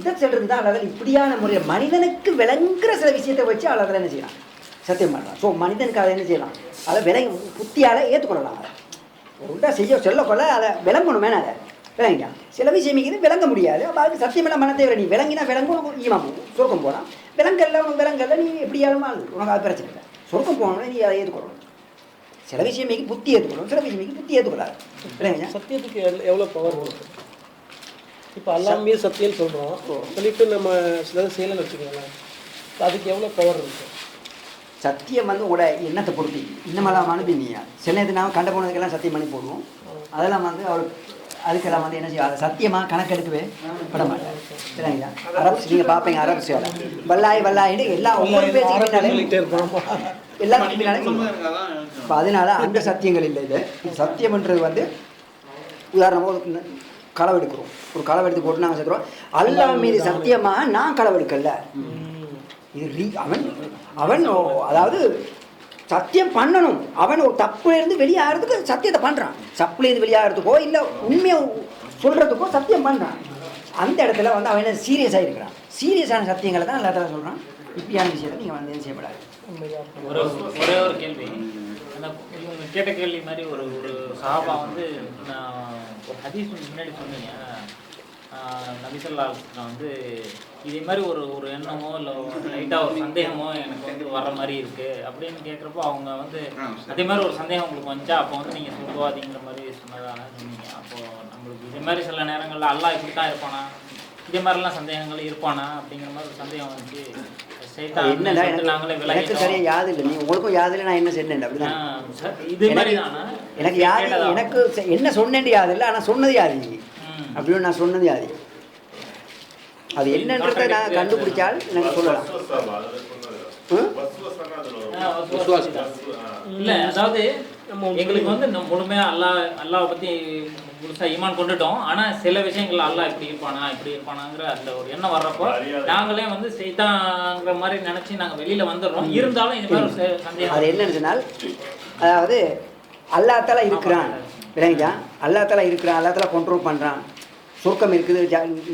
இதை சொல்கிறது தான் அல்லது இப்படியான முறையில் மனிதனுக்கு விளங்குற சில விஷயத்தை வச்சு அல்லதில் என்ன செய்யலாம் சத்தியம் பண்ணலாம். ஸோ மனிதனுக்கு அதை என்ன செய்யலாம், அதை புத்தியால் ஏற்றுக்கொள்ளலாம். அதை உண்டா சொல்லக்கொள்ள அதை விளங்கணுமே. அதை விளங்கிக்கா சில விஷயம் இது விளங்க முடியாது. அப்போ அதுக்கு சத்தியமெல்லாம் மன தேவை. நீ விளங்கினா விளங்கும் ஈமாம் போகும், சொர்க்கம் போகலாம். விளங்கல்ல நீ எப்படியாலும் உனக்கு அது பிரச்சனை இல்லை. சொர்க்கம் போகணும்னா நீ அதை ஏற்றுக்கொள்ளணும். சில விஷயமைக்கு புத்தி ஏற்றுக்கணும், சில விஷயமைக்கு புத்தி ஏற்றுக்கொள்ளாது. விளங்கிங்க சத்தியத்துக்கு எவ்வளோ பவர் இருக்குது? இப்போ எல்லாமே சத்தியம்னு சொல்கிறோம், சொல்லிட்டு நம்ம சிலது செய்யலைன்னு வச்சுக்கோங்களேன், அதுக்கு எவ்வளோ பவர் இருக்குது? சத்தியம் உங்களோட எண்ணத்தை பொறுத்து இன்னமெல்லாம் அனுப்பிங்க. சில நேரத்தில் நாம் கண்ட போனதுக்கெல்லாம் சத்தியம் பண்ணி போடுவோம். அதெல்லாம் அவளுக்கு அதுக்கெல்லாம் என்ன செய்யும், அதை சத்தியமாக கணக்கெடுக்கவே பட மாட்டேன். சரிங்களா? அரபு நீங்கள் பார்ப்பீங்க, அரபு சேவை வல்லாயின்னு எல்லாம் ஒவ்வொரு பேச்சுக்கிட்டே இருப்போம், எல்லாத்துக்கும் பின்னாலே சொல்லுவோம். இப்போ அதனால அந்த சத்தியங்கள் இல்லை. இது சத்தியம்ன்றது உதாரணமாக களவெடுக்கிறோம். ஒரு களவெடுத்து போட்டு நாங்கள் சொல்கிறோம், அல்லாஹ் மீது சத்தியமாக நான் களவெடுக்கல. இது அவன் அதாவது சத்தியம் பண்ணணும். அவன் ஒரு தப்புலேருந்து வெளியாகிறதுக்கு சத்தியத்தை பண்ணுறான். தப்புலேருந்து வெளியாகிறதுக்கோ இல்லை உண்மையை சொல்கிறதுக்கோ சத்தியம் பண்ணுறான். அந்த இடத்துல அவன் என்ன சீரியஸாக இருக்கிறான். சீரியஸான சத்தியங்களை தான் எல்லா தடவை சொல்கிறான். இப்படியான விஷயத்தை நீங்கள் என்ன செய்யப்படாது. ஒரே ஒரு கேள்வி, இவங்க கேட்ட கேள்வி மாதிரி ஒரு சஹாபா ஒரு ஹதீஸ் முன்னாடி சொன்னீங்க, நபிசல்லாஹ் இதே மாதிரி ஒரு எண்ணமோ இல்லை லைட்டாக ஒரு சந்தேகமோ எனக்கு வர்ற மாதிரி இருக்குது அப்படின்னு கேட்குறப்போ அவங்க அதே மாதிரி ஒரு சந்தேகம் உங்களுக்கு வந்துச்சா அப்போ நீங்கள் சொல்லுவாதீங்கிற மாதிரி சொன்னதாக சொன்னீங்க. அப்போது நம்மளுக்கு இதே மாதிரி சில நேரங்களில் அல்லாஹ் இப்படி தான் இருப்பானா, இதே மாதிரிலாம் சந்தேகங்கள் இருப்பானா அப்படிங்கிற மாதிரி ஒரு சந்தேகம் வந்துச்சு. எனக்கு சரியா யாது இல்லை, நீ உங்களுக்கும் யாது இல்லை, நான் என்ன சொன்னேன் அப்படிதான். எனக்கு யாது, எனக்கு என்ன சொன்னேன் யாது இல்லை, ஆனால் சொன்னது யாது அப்படின்னு நான் சொன்னது யாது. அது என்னன்றதை நான் கண்டுபிடிச்சால் எனக்கு சொல்லலாம். இல்லை அதாவது எங்களுக்கு முழுமையாக அல்லாஹ் பற்றி முழுசா ஈமான் கொண்டுட்டோம். ஆனால் சில விஷயங்கள் அல்லாஹ் இப்படி இருப்பானாங்கிற அந்த ஒரு எண்ணம் வர்றப்போ நாங்களே செய்தாங்கிற மாதிரி நினச்சி நாங்கள் வெளியில் வந்துடுறோம். இருந்தாலும் இந்த மாதிரி சந்தேகம். அது என்னன்னு சொன்னால், அதாவது அல்லாஹ் தஆலா இருக்கிறான், விளங்கிட்டா? அல்லாஹ் தஆலா இருக்கிறான், அல்லாஹ் தஆலா கண்ட்ரோல் பண்ணுறான். சொர்க்கம் இருக்குது,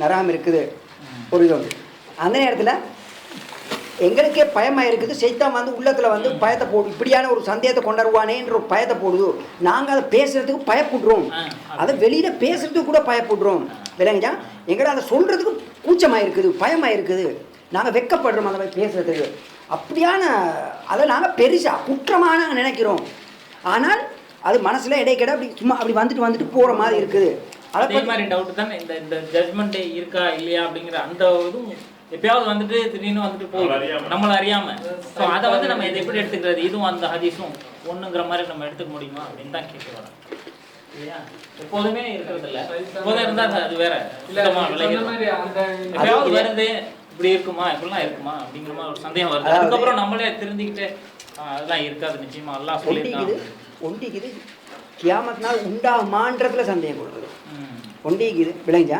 நரகம் இருக்குது, ஒரு இது அந்த நேரத்தில் எங்களுக்கே பயமாக இருக்குது. சைத்தான் உள்ளத்தில் பயத்தை போடு, இப்படியான ஒரு சந்தேகத்தை கொண்டாடுவானேன்ற ஒரு பயத்தை போடுது. நாங்கள் அதை பேசுகிறதுக்கு பயப்படுறோம், அதை வெளியில் பேசுகிறதுக்கு கூட பயப்படுறோம். விளங்கிச்சா? எங்களை அதை சொல்கிறதுக்கு கூச்சமாக இருக்குது, பயமாக இருக்குது, நாங்கள் வெட்கப்படுறோம் அந்த மாதிரி பேசுகிறதுக்கு. அப்படியான அதை நாங்கள் பெருசாக குற்றமாக நாங்கள் நினைக்கிறோம். ஆனால் அது மனசில் இடைக்கிட அப்படி சும்மா அப்படி வந்துட்டு போகிற மாதிரி இருக்குது. அதே மாதிரி டவுட் தான் இந்த ஜட்மெண்ட் இருக்கா இல்லையா அப்படிங்கிற அந்த இதுவும் எப்பயாவது திடீர்னு போகும் நம்மள அறியாம. ஸோ அதை நம்ம இதை எப்படி எடுத்துக்கிறது, இதுவும் அந்த ஹதீஸும் ஒண்ணுங்கிற மாதிரி நம்ம எடுத்துக்க முடியுமா அப்படின்னு தான் கேட்க வரோம். இல்லையா? எப்போதுமே இருக்கிறது இல்லை, எப்போதும் இருந்தா அது வேற. எப்பயாவது வருது, இப்படி இருக்குமா இப்படிலாம் இருக்குமா அப்படிங்கிற மாதிரி ஒரு சந்தேகம் வருது. அதுக்கப்புறம் நம்மளே திருந்திக்கிட்டு அதெல்லாம் இருக்காது நிச்சயமா அல்லாஹ் சொல்லியிருக்காங்க. ஒண்டிக்குது கியாமத் நாள் உண்டாகுமான்றதுல சந்தேகம் கொடுக்குது. ஒண்டிக்குது விளைஞ்சா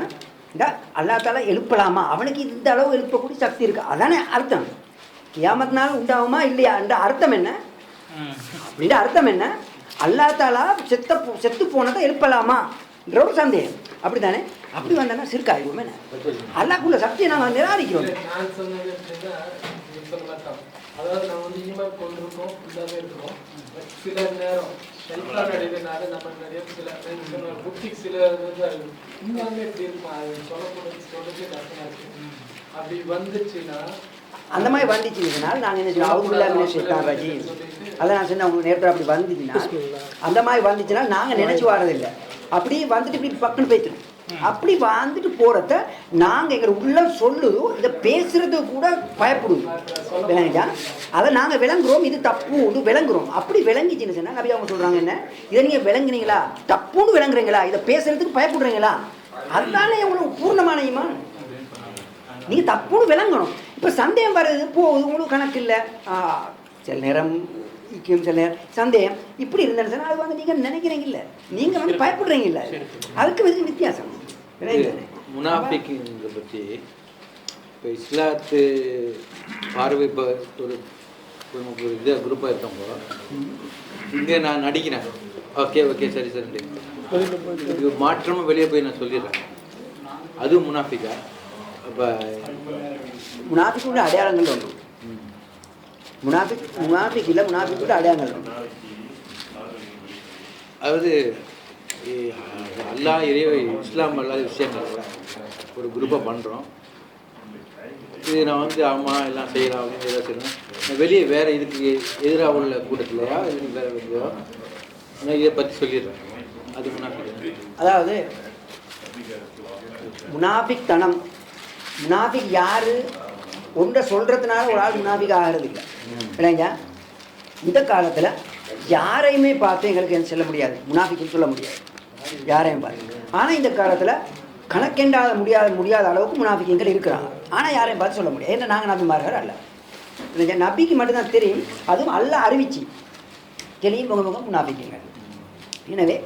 இந்த அல்லாஹ் தஆலா எழுப்பலாமா, அவனுக்கு இந்த அளவு எழுப்பக்கூடிய சக்தி இருக்கு, அதானே அர்த்தம். கியாமத் நாள் உண்டாகுமா இல்லையா என்ற அர்த்தம் என்ன? அப்படின்ற அர்த்தம் என்ன? அல்லாஹ் தஆலா செத்து போனதை எழுப்பலாமா என்ற ஒரு சந்தேகம். அப்படி தானே? அப்படி வந்தானா சிறுக்காயிடுவோமே. அல்லாஹ்க்குள்ள சக்தியை நாங்கள் நிராகரிக்கிறோம். அதாவது நம்ம ஈமான் கொண்டிருக்கோம், இல்லாம இருக்கிறோம். சில நேரம் நம்ம நிறைய சில புத்தி சில உண்மையாலுமே எப்படி இருக்கும், அது சொல்றது கஷ்டமா இருக்கு. அப்படி வந்துச்சுன்னா அந்த மாதிரி வந்துச்சுன்னா நாங்கள் என்ன செய்வோம், அவங்க ரஜி அதை நான் சொன்னேன் உங்களுக்கு நேரத்தில் அப்படி வந்துச்சுன்னா, அந்த மாதிரி வந்துச்சுன்னா நாங்கள் நினச்சி வர்றதில்லை. அப்படி வந்துட்டு இப்படி பக்குன்னு போய்த்துடும். அப்படி வந்துட்டு போகிறத நாங்கள் எங்களை உள்ள சொல்லுதோ இதை பேசுறது கூட பயப்படுது. விளங்கிட்டா? அதை நாங்கள் விளங்குறோம், இது தப்புன்னு விளங்குறோம். அப்படி விளங்கிச்சுன்னு சொன்னால் நபி அவங்க சொல்கிறாங்க, என்ன இதை நீங்கள் விளங்குனீங்களா, தப்புன்னு விளங்குறீங்களா, இதை பேசுறதுக்கு பயப்படுறீங்களா, அதுதானே உங்களுக்கு பூர்ணமான ஈமான். நீங்கள் தப்புன்னு விளங்கணும். இப்போ சந்தேகம் வர்றது போகுது, உங்களுக்கு கணக்கு இல்லை. சில நேரம் சில நேரம் சந்தேகம் இப்படி இருந்தேன்னு சொன்னால் அது நீங்கள் நினைக்கிறீங்க இல்லை, நீங்கள் பயப்படுறீங்க இல்லை, அதுக்கு வித்தியாசம். முனாஃபிக்குங்கிறத பற்றி இப்போ இஸ்லாத்து பார்வை இப்போ ஒரு இதாக குரூப்பாக இருக்கவங்க இங்கே நான் நடிக்கிறேன், ஓகே சரி இதுக்கு மாற்றமாக வெளியே போய் நான் சொல்லிடுறேன், அது முனாஃபிக்கா? அப்போ முனாஃபிக்குடைய அடையாளங்கள் உண்டு. முனாஃபிக் இல்லை, முனாஃபிக்குடைய அடையாளங்கள் உண்டு. அதாவது அல்லாஹ் இறைவை இஸ்லாம் அல்லாத விஷயங்கள் ஒரு குரூப்பாக பண்ணுறோம். இது நான் வந்து ஆமாம் எல்லாம் செய்யலாம் அப்படின்னு எதாவது செய்யணும். வெளியே வேறு இதுக்கு எதிராக உள்ள கூட்டத்திலையா இதுக்கு வேறு வெளியோ நான் இதை பற்றி சொல்லிடுறேன். அது முனாஃபிக். அதாவது முனாஃபிக் யார் ஒன்றை சொல்கிறதுனால ஒரு ஆள் முனாஃபிக் ஆகிறது இல்லை இல்லைங்க. இந்த காலத்தில் யாரையுமே பார்த்து எங்களுக்கு என்ன சொல்ல முடியாது, முனாஃபிக்குன்னு சொல்ல முடியாது யாரையும் பார்த்து. ஆனால் இந்த காலத்தில் கணக்கெண்டாத முடியாத அளவுக்கு முனாஃபிக்குங்கள் இருக்கிறாங்க. ஆனால் யாரையும் பார்த்து சொல்ல முடியாது. ஏன்னா நாங்கள் நபிமார்கள் அல்ல, இல்லைங்க. நபிக்கு மட்டும்தான் தெரியும், அதுவும் அல்ல அறிவிச்சு தெரியும் முகம் முனாஃபிக்குங்க. எனவே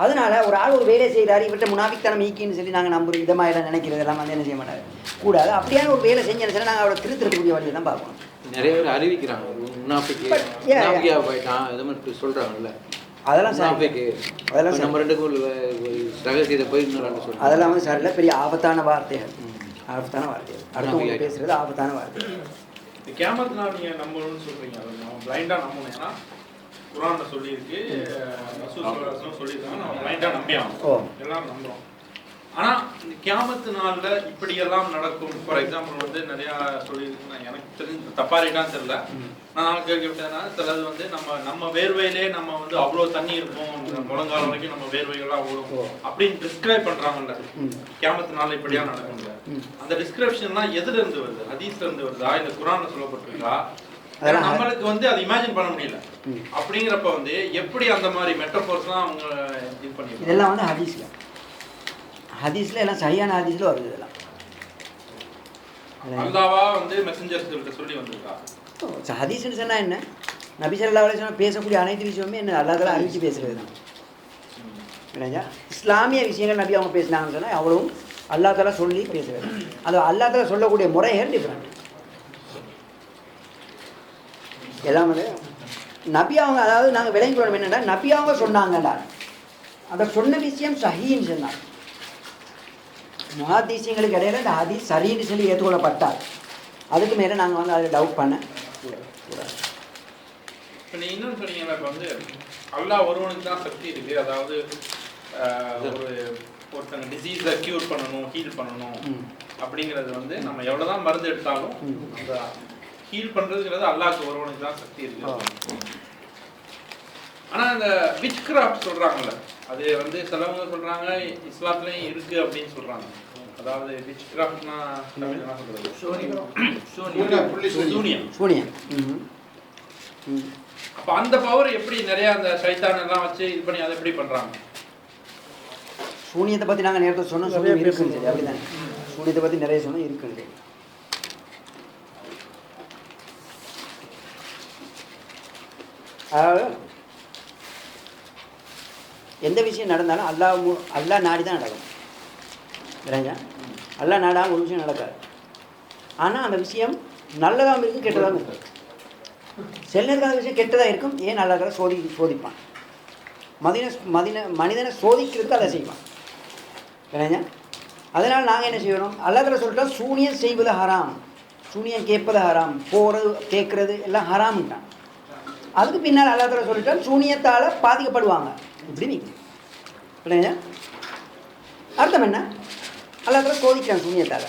அதனால் ஒரு ஆள் ஒரு வேலை செய்கிறாரு, இவர்கிட்ட முனாஃபிக்தனம் ஈக்கின்னு சொல்லி நாங்கள் நம்புறோம், இந்த மாதிரிலாம் நினைக்கிறது எல்லாம் வந்து என்ன செய்ய மாட்டாரு கூடாது. அப்படியான ஒரு வேலை செஞ்சேன்னு சொல்லி நாங்கள் அவரை திருத்தக்கூடிய வழியை தான் பார்க்கணும். நிறைய பேர் அறிவிக்கிறாங்க முனாஃபிக்கு போயிட்டான் இது மாதிரி சொல்கிறாங்கல்ல. அதெல்லாம் அதெல்லாம் நம்ம ரெண்டுக்கும் ரகசியத்தை போய் இன்னொரு சொல்லுங்கள். அதெல்லாம் வந்து சார் இல்லை, பெரிய ஆபத்தான வார்த்தைகள், அடுத்தவங்க பேசுகிறது ஆபத்தான வார்த்தைகள். கியாமத் நாள் நீங்கள் நம்பணும்னு சொல்கிறீங்க, அதை நம்ம பிளைண்டாக நம்பணும். ஏன்னா குரானில் சொல்லியிருக்கு, ரசூல் சொல்லியிருக்காங்க, நம்ம பிளைண்டாக நம்பி ஆகணும், எல்லாரும் நம்புகிறோம். ஆனால் இந்த கியாமத்து நாளில் இப்படியெல்லாம் நடக்கும். ஃபார் எக்ஸாம்பிள் வந்து நிறையா சொல்லியிருக்கு, எனக்கு தெரிஞ்சு தப்பா ரைட்டான்னு தெரியல, நான் கேள்விப்பட்டேன்னா சிலது வந்து நம்ம வேர்வையிலே நம்ம வந்து அவ்வளோ தண்ணி இருக்கும், முழங்கால வரைக்கும் நம்ம வேர்வைகள்லாம் ஓடும் அப்படின்னு டிஸ்கிரைப் பண்ணுறாங்கல்ல. கியாமத்து நாளில் இப்படியா நடக்கும்ல, அந்த டிஸ்கிரிப்ஷன்லாம் எதுல இருந்து வருது? ஹதீஸ்ல இருந்து வருதா இல்லை குரான்ல சொல்லப்பட்டிருக்கா? நம்மளுக்கு வந்து அதை இமேஜின் பண்ண முடியல. அப்படிங்கிறப்ப வந்து எப்படி அந்த மாதிரி மெட்டஃபோர்ஸ்லாம் அவங்க இது பண்ணி இதெல்லாம் வந்து ஹதீஸ்ல எல்லாம் சரியான ஹதீஸ்ல வருது. இதெல்லாம் அல்லாஹ்வா வந்து மெசஞ்சர்ஸ்கிட்ட சொல்லி வந்திருக்கா? ஹதீஸ்னு சொன்னா என்ன, நபி ஸல்லல்லாஹு அலைஹி வஸல்லம் பேசக்கூடிய அனைத்து விஷயமுமே என்ன அல்லாஹ் தஆலா அறிவிச்சு பேசுறது தான். இல்லையா? இஸ்லாமிய விஷயங்கள் நபி அவங்க பேசினாங்கன்னு சொன்னால் அவ்வளவும் அல்லாஹ் தஆலா சொல்லி பேசுறது. அது அல்லாஹ் தஆலா சொல்லக்கூடிய முறைகள் டிஃப்ரெண்ட். எல்லாம் வந்து நபி அவங்க, அதாவது நாங்கள் விளங்கி கொள்ளணும் என்னென்னா, நபி அவங்க சொன்னாங்கடா, அந்த சொன்ன விஷயம் சஹீன்னு சொன்னாங்க. முஹாதீஸ்களுக்கு இடையில இந்த ஹதீஸ் சரின்னு சொல்லி ஏற்றுக்கொள்ளப்பட்டால் அதுக்கு மேலே நாங்கள் வந்து அதில் டவுட் பண்ண கூடாது. இப்போ நீங்கள் இன்னொன்று சொன்னீங்கன்னா, இப்போ வந்து அல்லாஹ் ஒருவனுக்கு தான் சக்தி இருக்குது. அதாவது ஒருத்தங்க டிசீஸை க்யூர் பண்ணணும், ஹீல் பண்ணணும் அப்படிங்கிறது வந்து நம்ம எவ்வளோ தான் மருந்து எடுத்தாலும் அந்த ஹீல் பண்ணுறதுங்கிறது அல்லாஹ்க்கு ஒருவனுக்கு தான் சக்தி இருக்குது. ஆனால் அந்த விச் கிராஃப்ட் சொல்கிறாங்கல்ல, அது வந்து சிலவங்க சொல்கிறாங்க இஸ்லாத்துலேயும் இருக்குது அப்படின்னு சொல்கிறாங்க. அதாவது விச் கிராஃப்ட்னா என்ன சொல்கிறது? சூனியம். அப்போ அந்த பவர் எப்படி நிறையா அந்த சைத்தான் எல்லாம் வச்சு இது பண்ணி அதை எப்படி பண்ணுறாங்க? சூனியத்தை பற்றி நாங்கள் நேரத்தை சொன்னோம், சூனியம் இருக்குன்னு சரி, அப்படிதான். சூனியத்தை பற்றி நிறைய சொன்னோம், இருக்குன்னு. அதாவது எந்த விஷயம் நடந்தாலும் அல்லாஹ் நாடி தான் நடக்கும். இல்லைங்க, அல்லாஹ் நாடாமல் ஒரு விஷயம் நடக்காது. ஆனால் அந்த விஷயம் நல்லதாகவும் இருக்கும், கெட்டதாகவும் இருக்கும். சில நேரத்தில் அந்த விஷயம் கெட்டதாக இருக்கும். ஏன் அல்லாஹ் சோதிப்பான், மனிதனை சோதிக்கிறதுக்கு அதை செய்வான். இல்லைங்க, அதனால் நாங்கள் என்ன செய்யணும், அல்லாஹ் தஆலா சொல்லிட்டா சூனியம் செய்வது ஹராம், சூனியம் கேட்பது ஹராம், போகிறது கேட்குறது எல்லாம் ஹராம்ட்டான். அதுக்கு பின்னால் அல்லாஹ் தஆலா சொல்லிட்டால் சூனியத்தால் பாதிக்கப்படுவாங்க இப்படி நிற்கும். இல்லைங்க, அர்த்தம் என்ன, அல்லாஹ் தஆலா சோதிக்கிறான் சூனியத்தால்.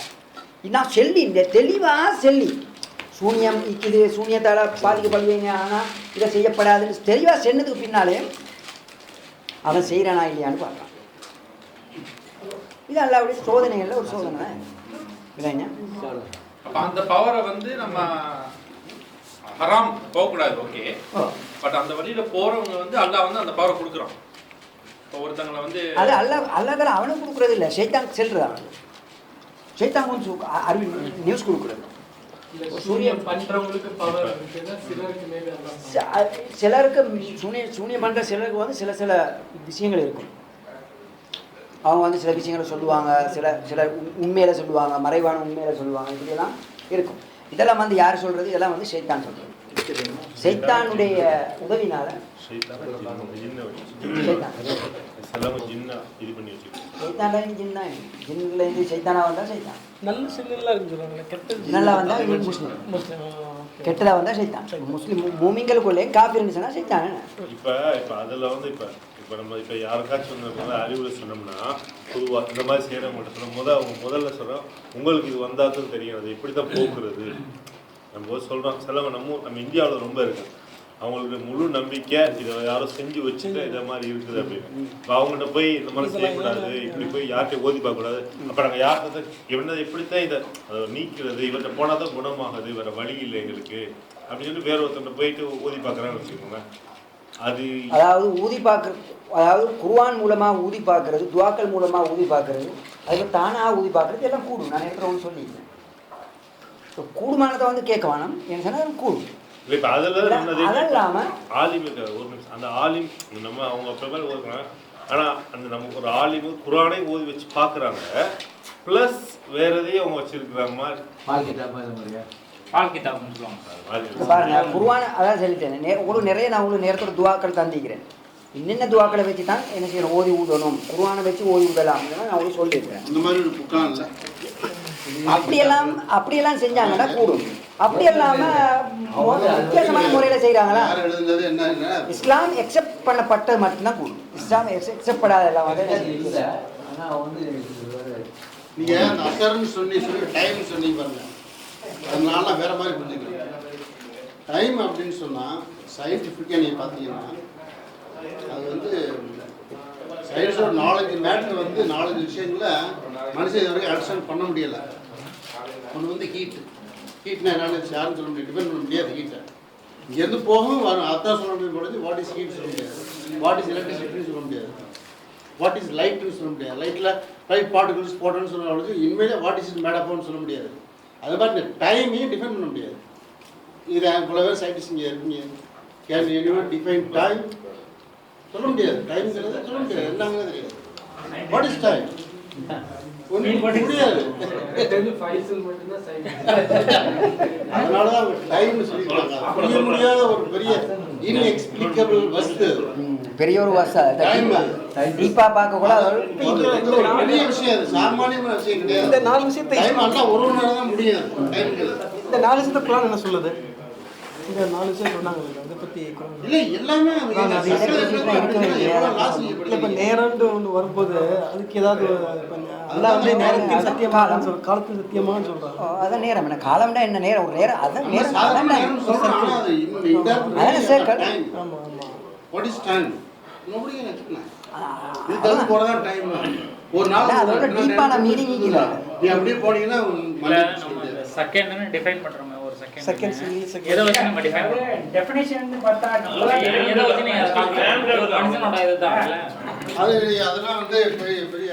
நான் சொல்லி இந்த தெளிவாக சொல்லி சூனியம் இது சூனியத்தால் பாதிக்கப்படுவீங்க, ஆனால் இதை செய்யப்படாதுன்னு தெளிவாக சொன்னதுக்கு பின்னாலே அவன் செய்கிறானா இல்லையான்னு பார்க்கலாம். இது அல்லாஹ்வுடைய சோதனைகளில் ஒரு சோதனை. இல்லைங்க, அப்போ அந்த பவரை வந்து நம்ம ஹராம் போகக்கூடாது, ஓகே. பட் அந்த வழியில் போகிறவங்க வந்து அல்லாஹ் வந்து அந்த பவரை கொடுக்குறான். இப்போ ஒருத்தங்களை வந்து அது அல்லாஹ் தஆலா அவனுக்கு கொடுக்குறது இல்லை, ஷைத்தான் செல்றது. அவனுக்கு ஷைத்தான் கொஞ்சம் நியூஸ் கொடுக்குறது. சூனியம் பண்றவங்களுக்கு பவர் இருக்குன்னா சிலருக்கு சூனியம் பண்ணுற சிலருக்கு வந்து சில விஷயங்கள் இருக்கும். அவங்க வந்து சில விஷயங்களை சொல்லுவாங்க, சில உண்மையில சொல்லுவாங்க, மறைவான உண்மையில சொல்லுவாங்க, இப்படியெல்லாம் இருக்கும். இதெல்லாம் வந்து யார் சொல்கிறது? இதெல்லாம் வந்து ஷைத்தான் சொல்கிறது. சைத்தானுடைய உதவினால சைத்தானா வந்தா சைத்தான், நல்ல சின்னலாம் இருக்குன்னு சொல்லுவாங்களே, கெட்டது நல்லா வந்தா முஸ்லிம், கெட்டதா வந்தா சைத்தான். முஸ்லிம் மூமிங்களுக்குள்ளே காஃபிர்னு சொன்னா சைத்தான். இப்போ அதில் வந்து இப்போ நம்ம இப்போ யாருக்காச்சும் அறிவுரை சொன்னோம்னா பொதுவாக இந்த மாதிரி செய்கிறவங்கள்ட்ட சொன்ன அவங்க முதல்ல சொல்கிறோம், உங்களுக்கு இது வந்தால் தான் தெரியும் அது எப்படி தான் போக்குறது. நம்ம சொல்கிறோம் சிலவங்க நம்ம இந்தியாவில் ரொம்ப இருக்குது, அவங்களுக்கு முழு நம்பிக்கை இதை யாரும் செஞ்சு வச்சுட்டு இதை மாதிரி இருக்குது அப்படின்னு. இப்போ அவங்கள்ட்ட போய் இந்த மாதிரி செய்யக்கூடாது, இப்படி போய் யார்கிட்ட ஓதி பார்க்கக்கூடாது. அப்போ நாங்கள் யார்கிட்ட இவனை எப்படித்தான் இதை நீக்கிறது, இவர்கிட்ட போனால் தான் குணமாகுது, வேறு வழி இல்லை எங்களுக்கு அப்படின்னு சொல்லி வேற ஒருத்தர் போயிட்டு ஓதி பார்க்குறான்னு வச்சுக்கோங்க. அது அதாவது ஊதி பார்க்கறது, அதாவது குர்ஆன் மூலமாக ஊதி பார்க்கறது, துவாக்கள் மூலமாக ஊதி பார்க்கறது, அதுக்கு தானாக ஊதி பார்க்கறது எல்லாம் கூடும். நான் ஏற்கனவே ஒன்று சொல்லியிருக்கேன். கூடுமானதை வந்து கேட்க வேணும் என்ன சொன்னால் கூடும். இப்போ அதில் இல்லாமல் ஆலிம் ஒரு நிமிஷம், அந்த ஆலிம் நம்ம அவங்க ப்ரிப்பேர் ஓதுறாங்க, ஆனால் அந்த நமக்கு ஒரு ஆலிம் குர்ஆனை ஓதி வச்சு பார்க்குறாங்க, ப்ளஸ் வேற எதையும் அவங்க வச்சிருக்கிறாங்க மாதிரி பாருங்க. குர்ஆன் அதான் சொல்லிட்டேன் உங்களுக்கு நிறைய, நான் உங்களுக்கு நேரத்தோட துவாக்கள் தந்திக்கிறேன். என்னென்ன துவாக்களை வச்சு தான் என்ன செய்யணும், ஓதி ஊதணும், குர்ஆனை வச்சு ஓதி ஊதலாம் நான் உங்களுக்கு சொல்லியிருக்கேன். இந்த மாதிரி ஒரு புக்கான் இல்லை. அப்படியெல்லாம் செஞ்சாங்கன்னா கூடும். அப்படி இல்லாம வித்தியாசமான முறையில செய்யறாங்களா, இஸ்லாம் எக்ஸெப்ட் பண்ணப்பட்டது மட்டும்தான் கூடும். இஸ்லாம் எக்ஸெப்ட் பண்ணாத எல்லாம் வந்து நீங்க அந்த அசர்ன்னு சொல்லி டைம் சொன்னீங்க பாருங்க, அதனால வேற மாதிரி புரிஞ்சுக்கிறேன். டைம் அப்படின்னு சொன்னா சயின்டிஃபிக்காக நீங்க பார்த்தீங்கன்னா அது வந்து சயின்ஸோட நாலேஜ் மேட்ரு வந்து நாலேஜ் விஷயங்கள மனுஷன் இது வரைக்கும் அண்டர்ஸ்டாண்ட் பண்ண முடியலை. ஒன்று வந்து ஹீட்னா என்னன்னு யாரும் சொல்ல முடியாது, டிபெண்ட் பண்ண முடியாது. ஹீட்டை இங்கேருந்து போகும் வரும், அதான் சொல்ல முடியாது. வாட் இஸ் ஹீட் சொல்ல முடியாது, வாட் இஸ் எலக்ட்ரிசிட்டின்னு சொல்ல முடியாது, வாட் இஸ் லைட்னு சொல்ல முடியாது. லைட்டில் லைட் பார்ட்டிகல்ஸ் போட்டோன்னு சொல்ல இனிமேல் வாட் இஸ் மேடப்போன்னு சொல்ல முடியாது. அது மாதிரி டைமையும் டிஃபைன் பண்ண முடியாது. இது இவ்வளோ பேர் சயின்டிஸ்ட் இங்கே இருக்கீங்க, கேன் எனிவன் டிஃபைன் டைம் சொல்ல முடியாது. டைம்ங்கிறத சொல்ல முடியாது, என்னங்கிறது தெரியாது. வாட் இஸ் டைம் முடியாது. அதனாலதான் டைம் சொல்லிருக்காங்க. புரிய முடியாத ஒரு பெரிய இன்எக்ஸ்பிளிகபிள் வஸ்து, பெரிய ஒரு வஸ்து. டீப்பா பார்க்க கூட பெரிய விஷயம், அது சாமானியமான விஷயம் கிடையாது. இந்த 4 விஷயத்தை ஒரு நேரம் தான் முடியாது. இந்த 4 விஷயத்தை குர்ஆன் என்ன சொல்லுது? இந்த 4 விஷயம் சொன்னாங்க, அதை பத்தி இல்லை எல்லாமே இப்போ நேரம்னு ஒன்று வரும்போது அதுக்கு ஏதாவது எல்லாம் வந்து நேரத்தின் சத்தியமாக காலத்தின் சத்தியமானு சொல்கிறாங்க. அதான் நேரம் என்ன, காலம்னா என்ன, நேரம் ஒரு நேரம், அதான் நேரம். ஒரு நாள் அதோட டீப்பான மீனிங் இல்லை. நீ அப்படியே போனீங்கன்னா செகண்ட்னு டிஃபைன் பண்றோமே, ஒரு செகண்ட் செகண்ட் எதை வச்சு நம்ம டிஃபைன் பண்றோம்? டெஃபினிஷன் பார்த்தா எதை வச்சு நீங்க மனுஷனோட இதுதான் அது அதெல்லாம் வந்து பெரிய